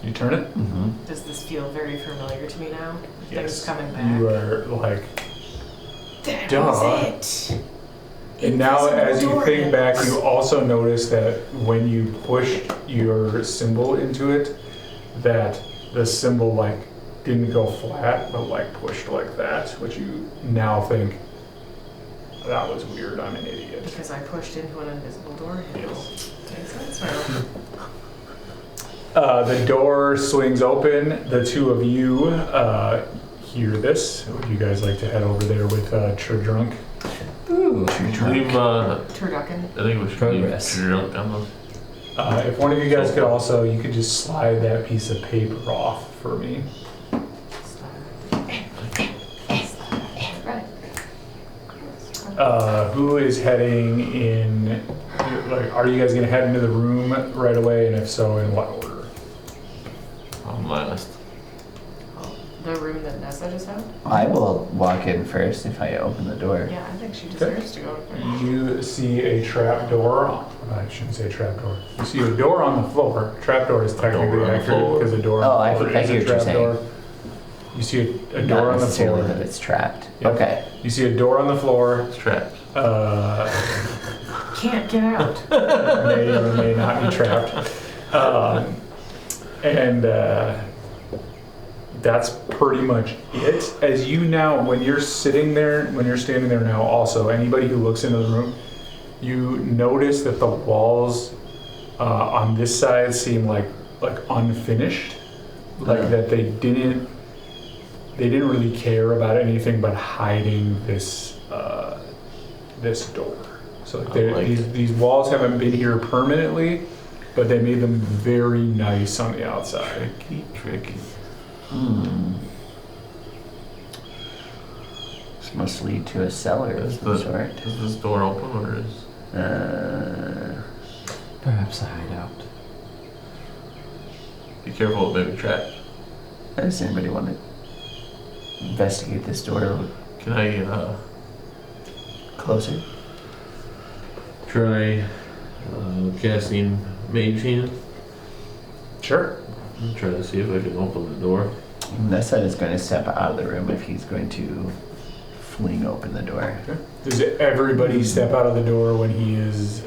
You turn it? Mm-hmm. Does this feel very familiar to me now? Yes. Things coming back. You are That duh. was it. And now, Invisible as you door think back, handles. you also notice that when you pushed your symbol into it, that the symbol didn't go flat, but pushed like that, which you now think, that was weird, I'm an idiot. Because I pushed into an invisible door handle. Yes. Makes sense now. The door swings open. The two of you hear this. Would you guys like to head over there with Turdrunk? Ooh, Leave, Turducken. I think we should Progress. leave drunk on the. If one of you guys could also, you could just slide that piece of paper off for me. Who is heading in? Like, are you guys gonna head into the room right away? And if so, in what order? I'm last. The room that Nessa just had? I will walk in first if I open the door. Yeah, I think she deserves to go first. You see a trap door. I shouldn't say trap door. You see a door on the floor. Trap door is technically Door on the accurate floor. because a door Oh, on I the floor hear is a what you're trap saying. door. You see a door Not on the necessarily floor. that it's trapped. Yep. Okay. You see a door on the floor. It's trapped. Can't get out. May or may not be trapped. That's pretty much it. As you now, when you're standing there now also, anybody who looks into the room, you notice that the walls on this side seem like unfinished. Like that they didn't really care about anything but hiding this this door. So these walls haven't been here permanently, but they made them very nice on the outside. Tricky. This must lead to a cellar of some sort. Is this door open or is? perhaps a hideout. Be careful, it may be trapped. Does anybody want to investigate this door Can I closer? try casting Mage Hand? Sure. Try to see if I can open the door. Nessa is going to step out of the room if he's going to fling open the door. Does everybody step out of the door when he is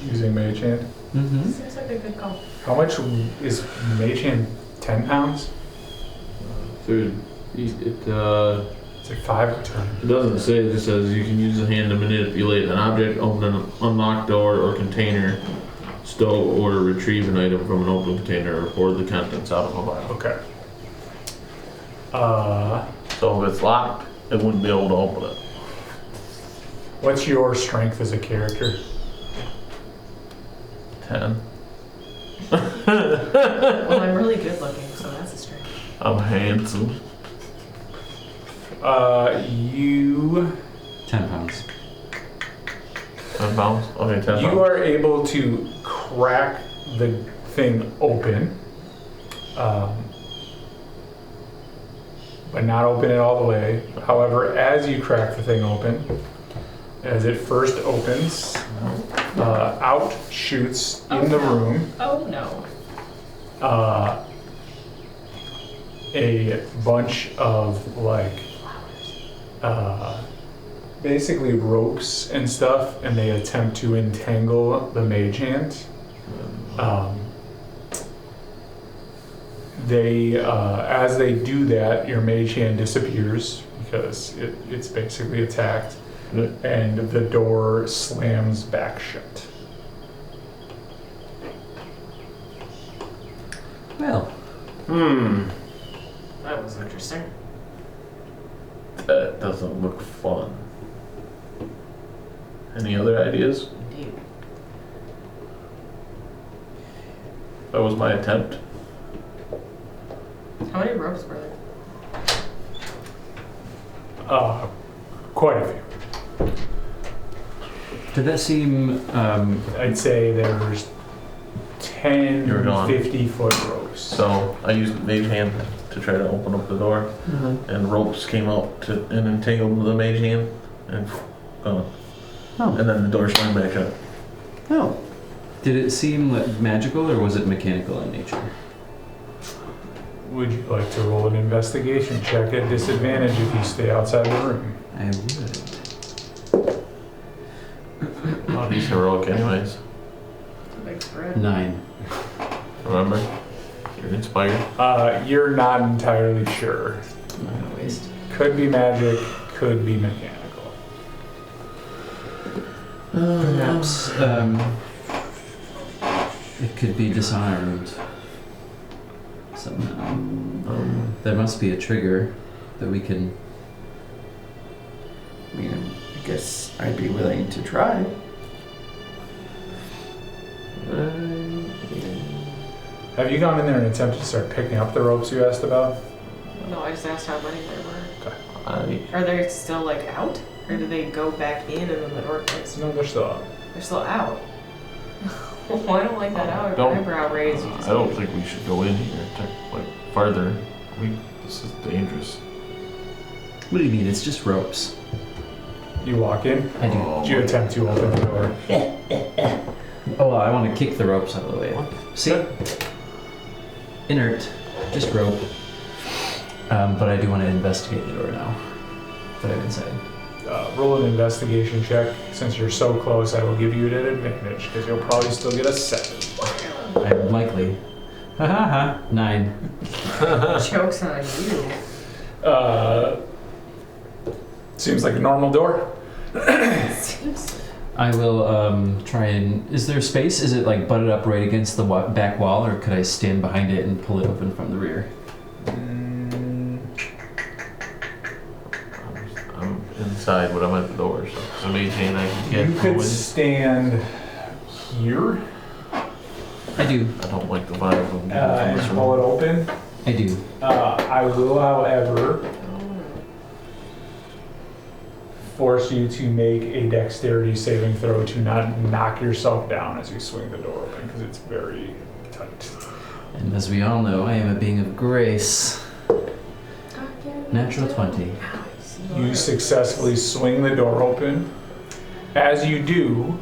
using Mage Hand? Mm-hmm. Seems like a good call. How much is Mage Hand? 10 pounds? It It's like 5 or 10. It doesn't say, it just says you can use the hand to manipulate an object, open an unlocked door or container, stow or retrieve an item from an open container, or pour the contents out of a vial. Okay. So if it's locked, it wouldn't be able to open it. What's your strength as a character? 10. Well, I'm really good looking, so that's a strength. I'm handsome. You 10 pounds. 10 pounds? Okay, 10 pounds. you are able to crack the thing open, but not open it all the way. However, as you crack the thing open, as it first opens, out shoots in the room Oh no. a bunch of basically ropes and stuff, and they attempt to entangle the Mage Hand. As they do that, your Mage Hand disappears because it's basically attacked, and the door slams back shut. Well, That was interesting. That doesn't look fun. Any other ideas? Indeed. That was my attempt. How many ropes were there? Quite a few. did that seem I'd say there's 10, You were gone. 50-foot ropes. So I used Mage Hand to try to open up the door, and ropes came out and entangled the Mage Hand, and gone. Oh. And then the door swung back shut. No. did it seem like magical or was it mechanical in nature? Would you like to roll an investigation check at disadvantage if you stay outside the room? I would. Oh, he's heroic anyways. It's a big spread. 9. Remember? You're inspired. You're not entirely sure. Not a waste. Could be magic, could be mechanical. Perhaps It could be disarmed somehow. There must be a trigger that we can. I mean, I guess I'd be willing to try. Have you gone in there and attempted to start picking up the ropes you asked about? No, I just asked how many there were. I Are they still like out? Or do they go back in and then the door closes? No, they're still up. They're still out. Well, I don't like that eyebrow raise. You just I don't made. think we should go in here, like farther. This is dangerous. What do you mean? It's just ropes. You walk in. I do. Do you attempt to open the door? Oh, well, I want to kick the ropes out of the way. See? Inert. Just rope. But I do want to investigate the door now. That I've inside. Roll an investigation check. Since you're so close, I will give you an advantage because you'll probably still get a 7. I'm likely. Ha ha ha. 9. Joke's on you. Seems like a normal door. Seems. I will try and. Is there space? Is it like butted up right against the back wall, or could I stand behind it and pull it open from the rear? I'm inside, but I'm at the door, so it's amazing I can get You could going. stand here I do. I don't like the vibe of getting and from this pull it room. open. I do. I will, however, force you to make a dexterity saving throw to not knock yourself down as you swing the door open because it's very tight. And as we all know, I am a being of grace. Natural 20. You successfully swing the door open. As you do,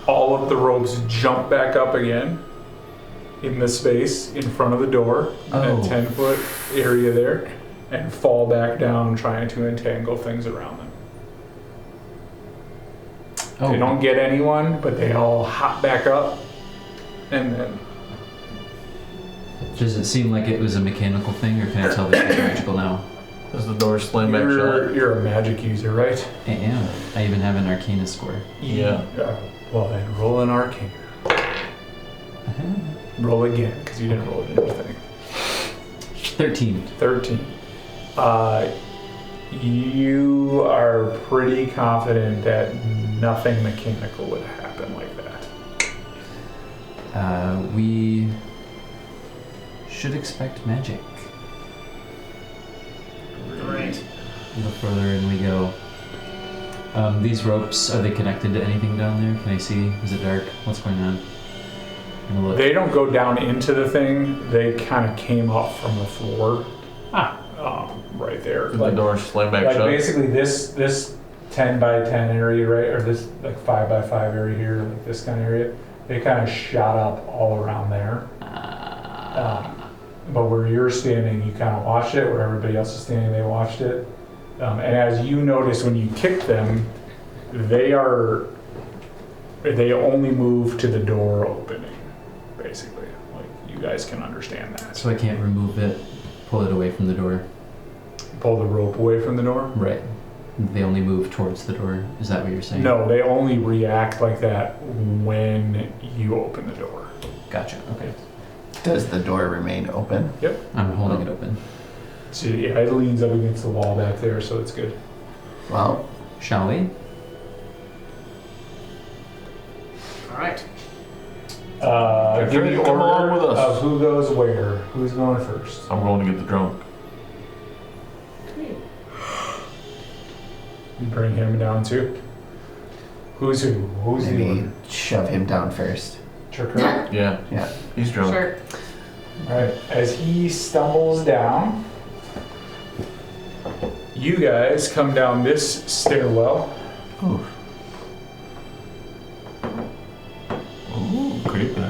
all of the ropes jump back up again in the space in front of the door, in Oh. that 10-foot area there, and fall back down trying to entangle things around them. Oh, They don't get anyone, but they all hop back up, and then does it seem like it was a mechanical thing, or can I tell that it's magical now? Does the door slam back shut? you're a magic user, right? I am. I even have an Arcana score. Yeah. Well then, roll an arcane. Roll again, because you didn't roll anything. 13. 13. You are pretty confident that nothing mechanical would happen like that. We should expect magic. Right. The further in we go. These ropes, are they connected to anything down there? Can I see? Is it dark? What's going on? I'm gonna look. They don't go down into the thing. They kind of came up from the floor. Right there. Did the door slam back Like shut? basically this 10 by 10 area, right, or this like 5 by 5 area here, like this kind of area, they kind of shot up all around there. But where you're standing, you kind of watched it. Where everybody else is standing, they watched it. And as you notice when you kick them, they only move to the door opening, basically. Like you guys can understand that. So I can't remove it, pull it away from the door. Pull the rope away from the door. Right. They only move towards the door. Is that what you're saying? No, they only react like that when you open the door. Gotcha. Okay. Does the door remain open? I'm holding it open. So yeah, it leans up against the wall back there, so it's good. Well, Shall we? All right. Give me the Come along order with us. of who goes where. Who's going first? I'm going to get the drunk. You bring him down too. Who's who? Who's the maybe order? shove him down first. Tricker. Yeah. Yeah. He's drunk. Sure. All right. As he stumbles down, you guys come down this stairwell. Ooh, creepy.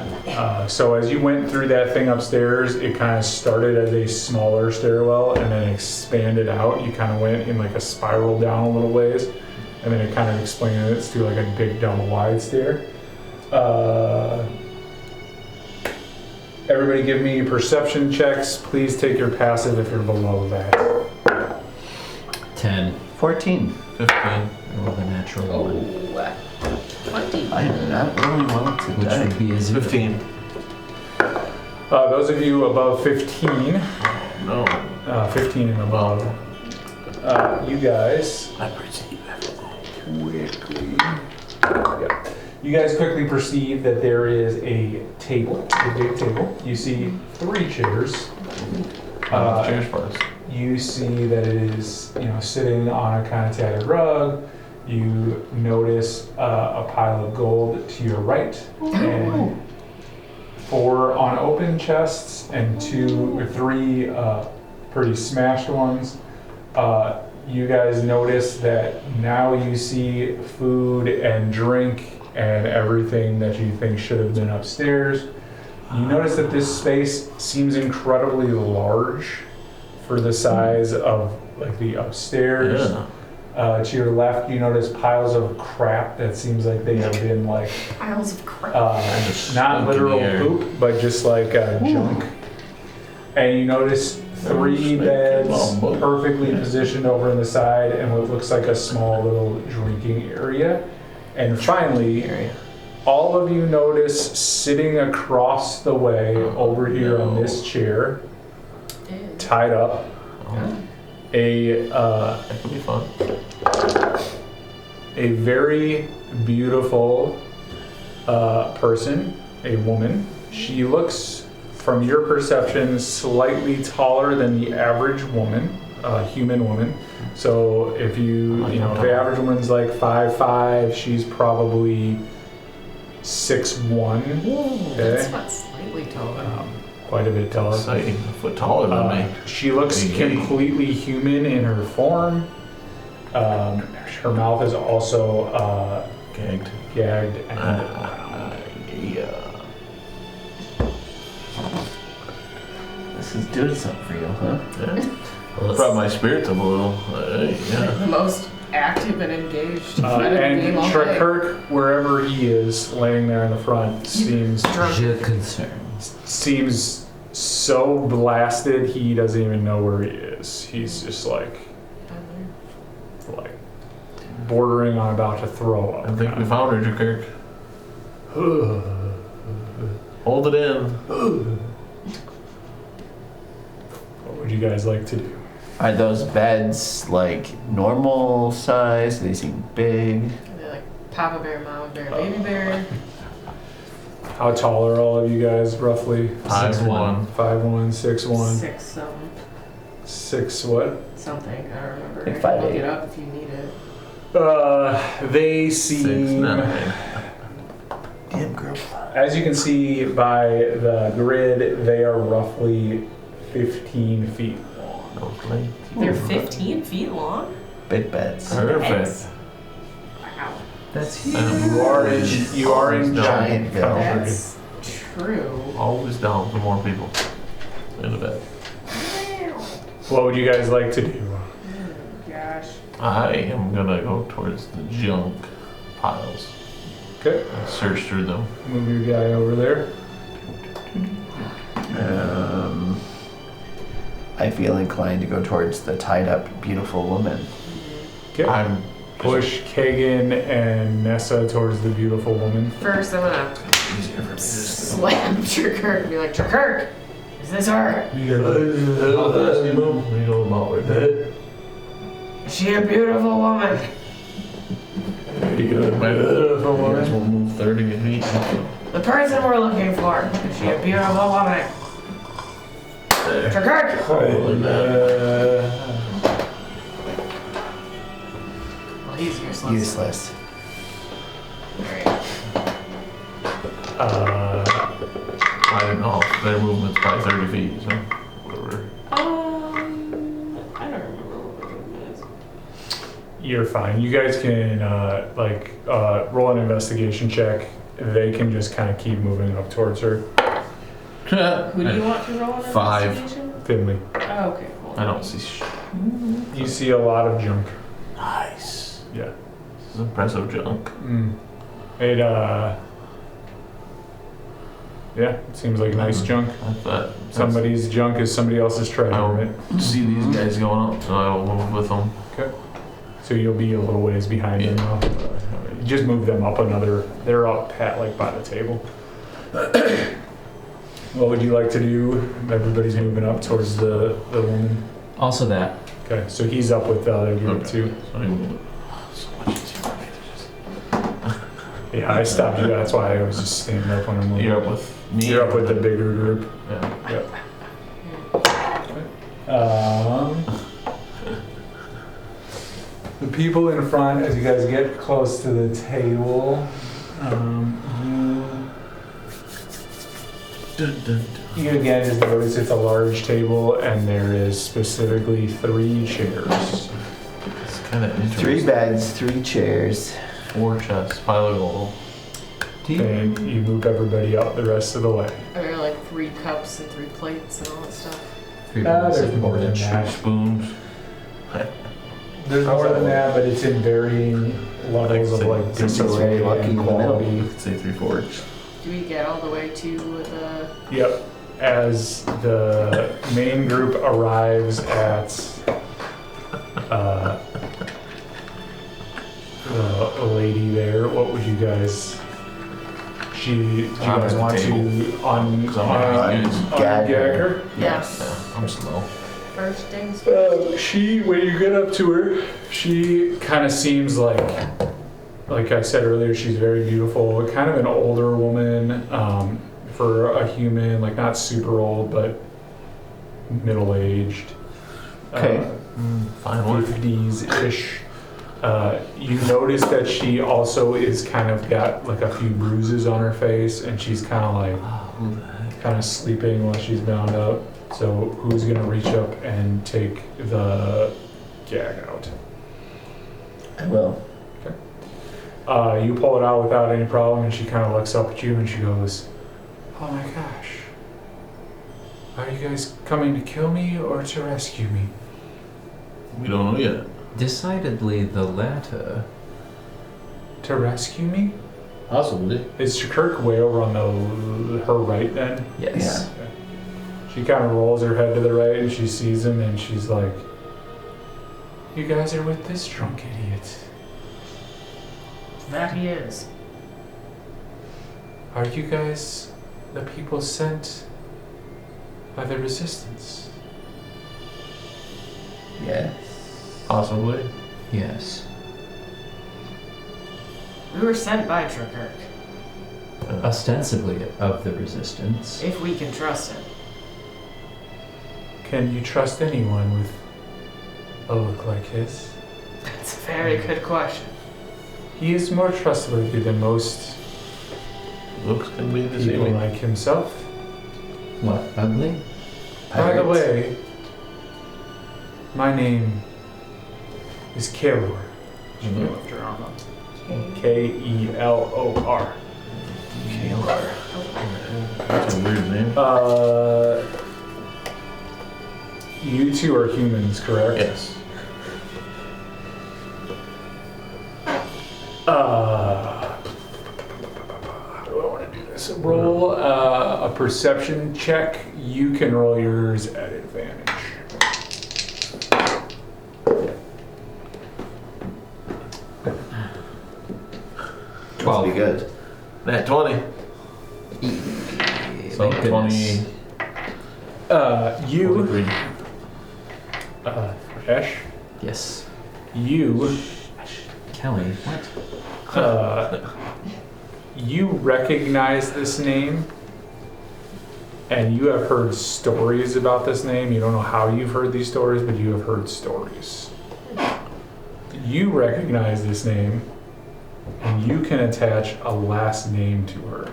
So as you went through that thing upstairs, it kind of started as a smaller stairwell and then expanded out. You kind of went in like a spiral down a little ways, and then it kind of expanded it to like a big double wide stair. Everybody give me perception checks. Please take your passive if you're below that. 10. 14. 15. I rolled a natural one. 20. I do not really want to Which die. would be a 0. 15. Those of you above 15, No. 15 and above, you guys I perceive quickly, yeah. You guys quickly perceive that there is a table, a big table. You see 3 chairs. Cheers for us. You see that it is, sitting on a kind of tattered rug. You notice a pile of gold to your right, and 4 unopened chests and 2 or 3 pretty smashed ones. You guys notice that now you see food and drink and everything that you think should have been upstairs. You notice that this space seems incredibly large for the size of like the upstairs. Yeah. To your left, you notice piles of crap that seems like they have been like Piles of crap. Just not stunk in literal the air. poop, but just like junk. And you notice 3 snake. beds Oh, perfectly positioned over on the side and what looks like a small little drinking area. And finally, all of you notice sitting across the way over here on this chair, tied up, a That could be fun. a very beautiful person, a woman. She looks, from your perception, slightly taller than the average woman, human woman. So if if the average woman's like 5'5", she's probably 6'1". That's Okay, not slightly taller. quite a bit taller. Exciting. A foot taller than me. She looks Big completely human in her form. Her mouth is also Gagged. gagged and Yeah. This is doing something for you, huh? Yeah. Brought my spirits up a little. Yeah. The most active and engaged. and game all day. Trekirk, wherever he is, laying there in the front, seems Je concern. so blasted he doesn't even know where he is. He's just like bordering on about to throw up. I think we found her, Kirk. Hold it in. What would you guys like to do? Are those beds like normal size? Do they seem big? They're like Papa Bear, Mama Bear, Baby Bear. How tall are all of you guys, roughly? 5'1". 5'1", 6'1", 6 something. 6 what? Something. I don't remember. Like I can look 5'8". it up if you need it. They seem, 6'9". Damn girl. as you can see by the grid, they are roughly 15 feet long. Okay. They're 15 feet long? Big beds. Perfect. Wow. That's huge. You are in giant Giantville. country. That's true. Always down for more people in the bed. What would you guys like to do? Gosh. I am gonna go towards the junk piles. Okay, And search through them. move your guy over there. I feel inclined to go towards the tied up beautiful woman. Okay, I'm push Kagan and Nessa towards the beautiful woman. First, I'm gonna easier for me to just slam Trekirk and be like, Trekirk, is this her? You know about her dead. Is she a beautiful woman? Pretty good. My guys will move 30 feet. The person we're looking for. Is she a beautiful woman? Trekirk! Well, he's useless. Useless. Alright. I don't know. Their movement's probably 30 feet, so whatever. I don't remember what it is. You're fine. You guys can roll an investigation check. They can just kind of keep moving up towards her. Who do you want to roll an 5. investigation? Finley, Oh, okay, cool. I don't see you see a lot of junk. Nice. Yeah. This is impressive junk. It it seems like nice junk. I thought Somebody's junk is somebody else's treasure, I right? don't see these guys going up, so I will move with them. Okay. So you'll be a little ways behind them now. just move them up another. They're up at like by the table. What would you like to do? Everybody's moving up towards the woman. Also that. Okay, so he's up with the other group Okay. too. So I move it. So much easier for me to just. Yeah, I stopped you. That's why I was just standing up when I'm moving. You're up with me. You're up with the bigger group. Yeah. Yep. The people in front, as you guys get close to the table, you again just notice it's a large table and there is specifically 3 chairs. It's kind of interesting. 3 beds, 3 chairs. 4 chests, pile of gold. And you move everybody up the rest of the way. Are there like 3 cups and 3 plates and all that stuff? 3 There's bowls more of than porridge. that. Spoons. There's more than that, but it's in varying levels of like Disarray, disarray lucky and in the middle. quality. Let's say 3 forks. Do we get all the way to the... Yep. As the main group arrives at the lady there, what would you guys? Do you I'm guys at the want table. to on So I'm Gag her? Yes. Yeah, I'm slow. First things She, when you get up to her, she kind of seems like I said earlier, she's very beautiful, kind of an older woman for a human, like not super old, but middle-aged. Okay. Fine work. 50s-ish. You notice that she also is kind of got like a few bruises on her face, and she's kind of like Who the heck? kind of sleeping while she's bound up. So who's gonna reach up and take the gag out? I will. You pull it out without any problem, and she kind of looks up at you and she goes, "Oh my gosh, are you guys coming to kill me or to rescue me?" We don't know yet. Decidedly the latter. To rescue me? Possibly. Is Kirk way over on her right then? Yes. Okay. She kind of rolls her head to the right and she sees him and she's like, "You guys are with this drunk idiot. that he is. Are you guys the people sent by the resistance?" Yes. Possibly. Yes. We were sent by Trikirk, Ostensibly of the resistance. if we can trust him. Can you trust anyone with a look like his? That's a very good question. He is more trustworthy than most Looks can be people deceiving. like himself. What, ugly? By the Pirates. way, my name is Kelor. She Mhm. left her arm up. Kelor. Kalar. That's a weird name. You two are humans, correct? Yes. How do I want to do this? Roll a perception check. You can roll yours at advantage. Must be good. Nat 20. So Thank 20. goodness. You, 43. Ash, Yes. you, Kelly, what? you recognize this name, and you have heard stories about this name. You don't know how you've heard these stories, but you have heard stories. You recognize this name, and you can attach a last name to her,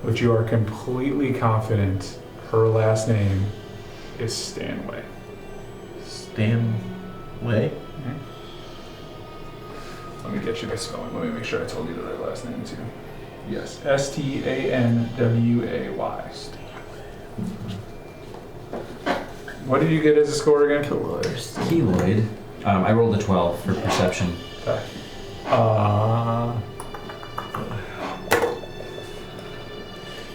but you are completely confident her last name is Stanway. Stanway? Let me get you the spelling. Let me make sure I told you the right last name too. Yes, Stanway. What did you get as a score again? Keloid. I rolled a 12 for perception. Okay.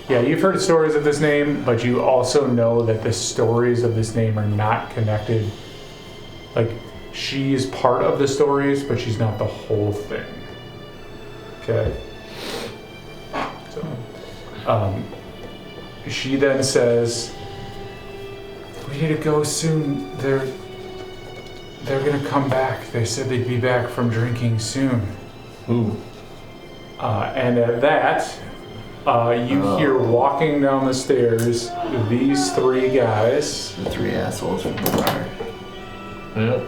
Yeah, you've heard stories of this name, but you also know that the stories of this name are not connected. Like, she is part of the stories, but she's not the whole thing. Okay. So, she then says, "We need to go soon. They're gonna come back. They said they'd be back from drinking soon." Ooh. And at that, you hear walking down the stairs these three guys. The three assholes from the bar. Yep.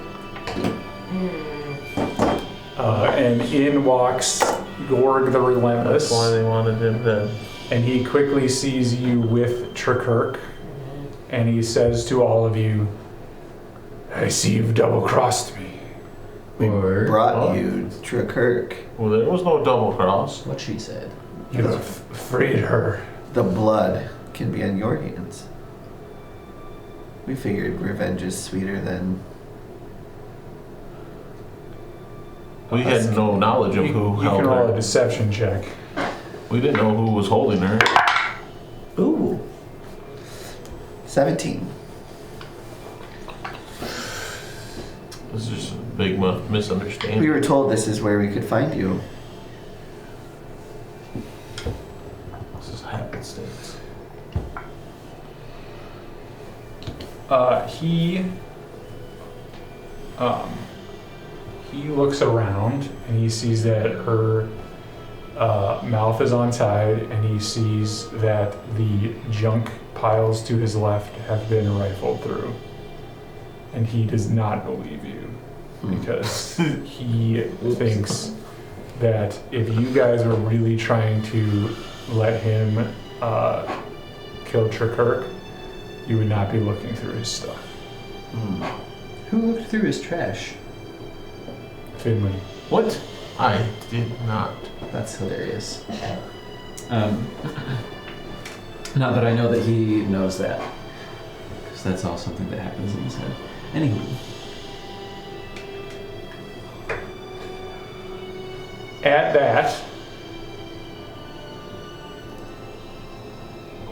And in walks Gorg the Relentless. That's why they wanted him dead. And he quickly sees you with Trakirk. And he says to all of you, "I see you've double-crossed me." We Or brought you Trakirk. Well, there was no double cross. what she said. You have freed her. The blood can be on your hands. We figured revenge is sweeter than... We had no knowledge of who You held can roll a her. deception check. We didn't know who was holding her. Ooh. 17. This is just a big misunderstanding. We were told this is where we could find you. This is happenstance. He looks around and he sees that her mouth is untied, and he sees that the junk piles to his left have been rifled through. And he does not believe you because he thinks that if you guys were really trying to let him kill Trakirk, you would not be looking through his stuff. Who looked through his trash? Finley. What? I did not. That's hilarious. Not that I know that he knows that, because that's all something that happens in his head. Anywho. At that,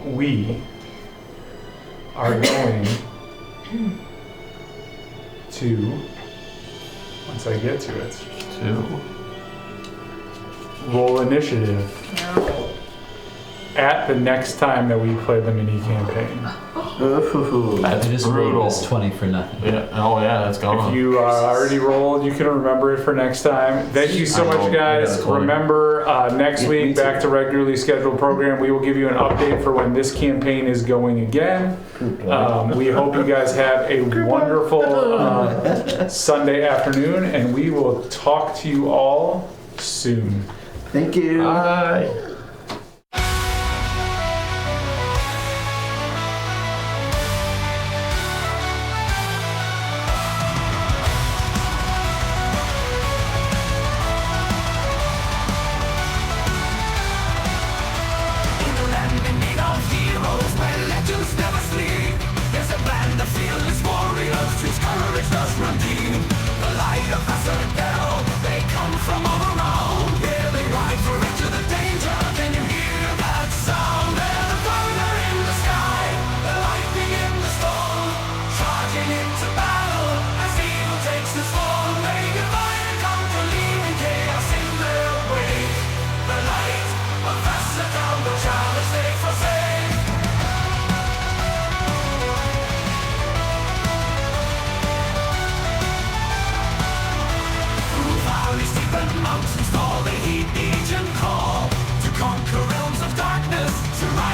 we are going to, once I get to it, 2. roll initiative at the next time that we play the mini campaign. That's I just brutal. rolled this 20 for nothing. Yeah. Oh yeah, it's gone. If you already rolled, you can remember it for next time. Thank you so I much, rolled. guys. Yeah, totally. Remember, next Yeah, me week, too. back to regularly scheduled program. We will give you an update for when this campaign is going again. We hope you guys have a wonderful Sunday afternoon, and we will talk to you all soon. Thank you. Bye.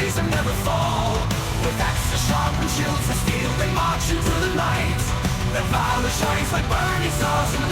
And never fall. With axes sharp and shields of steel, they march into the night. Their valor shines like burning stars in the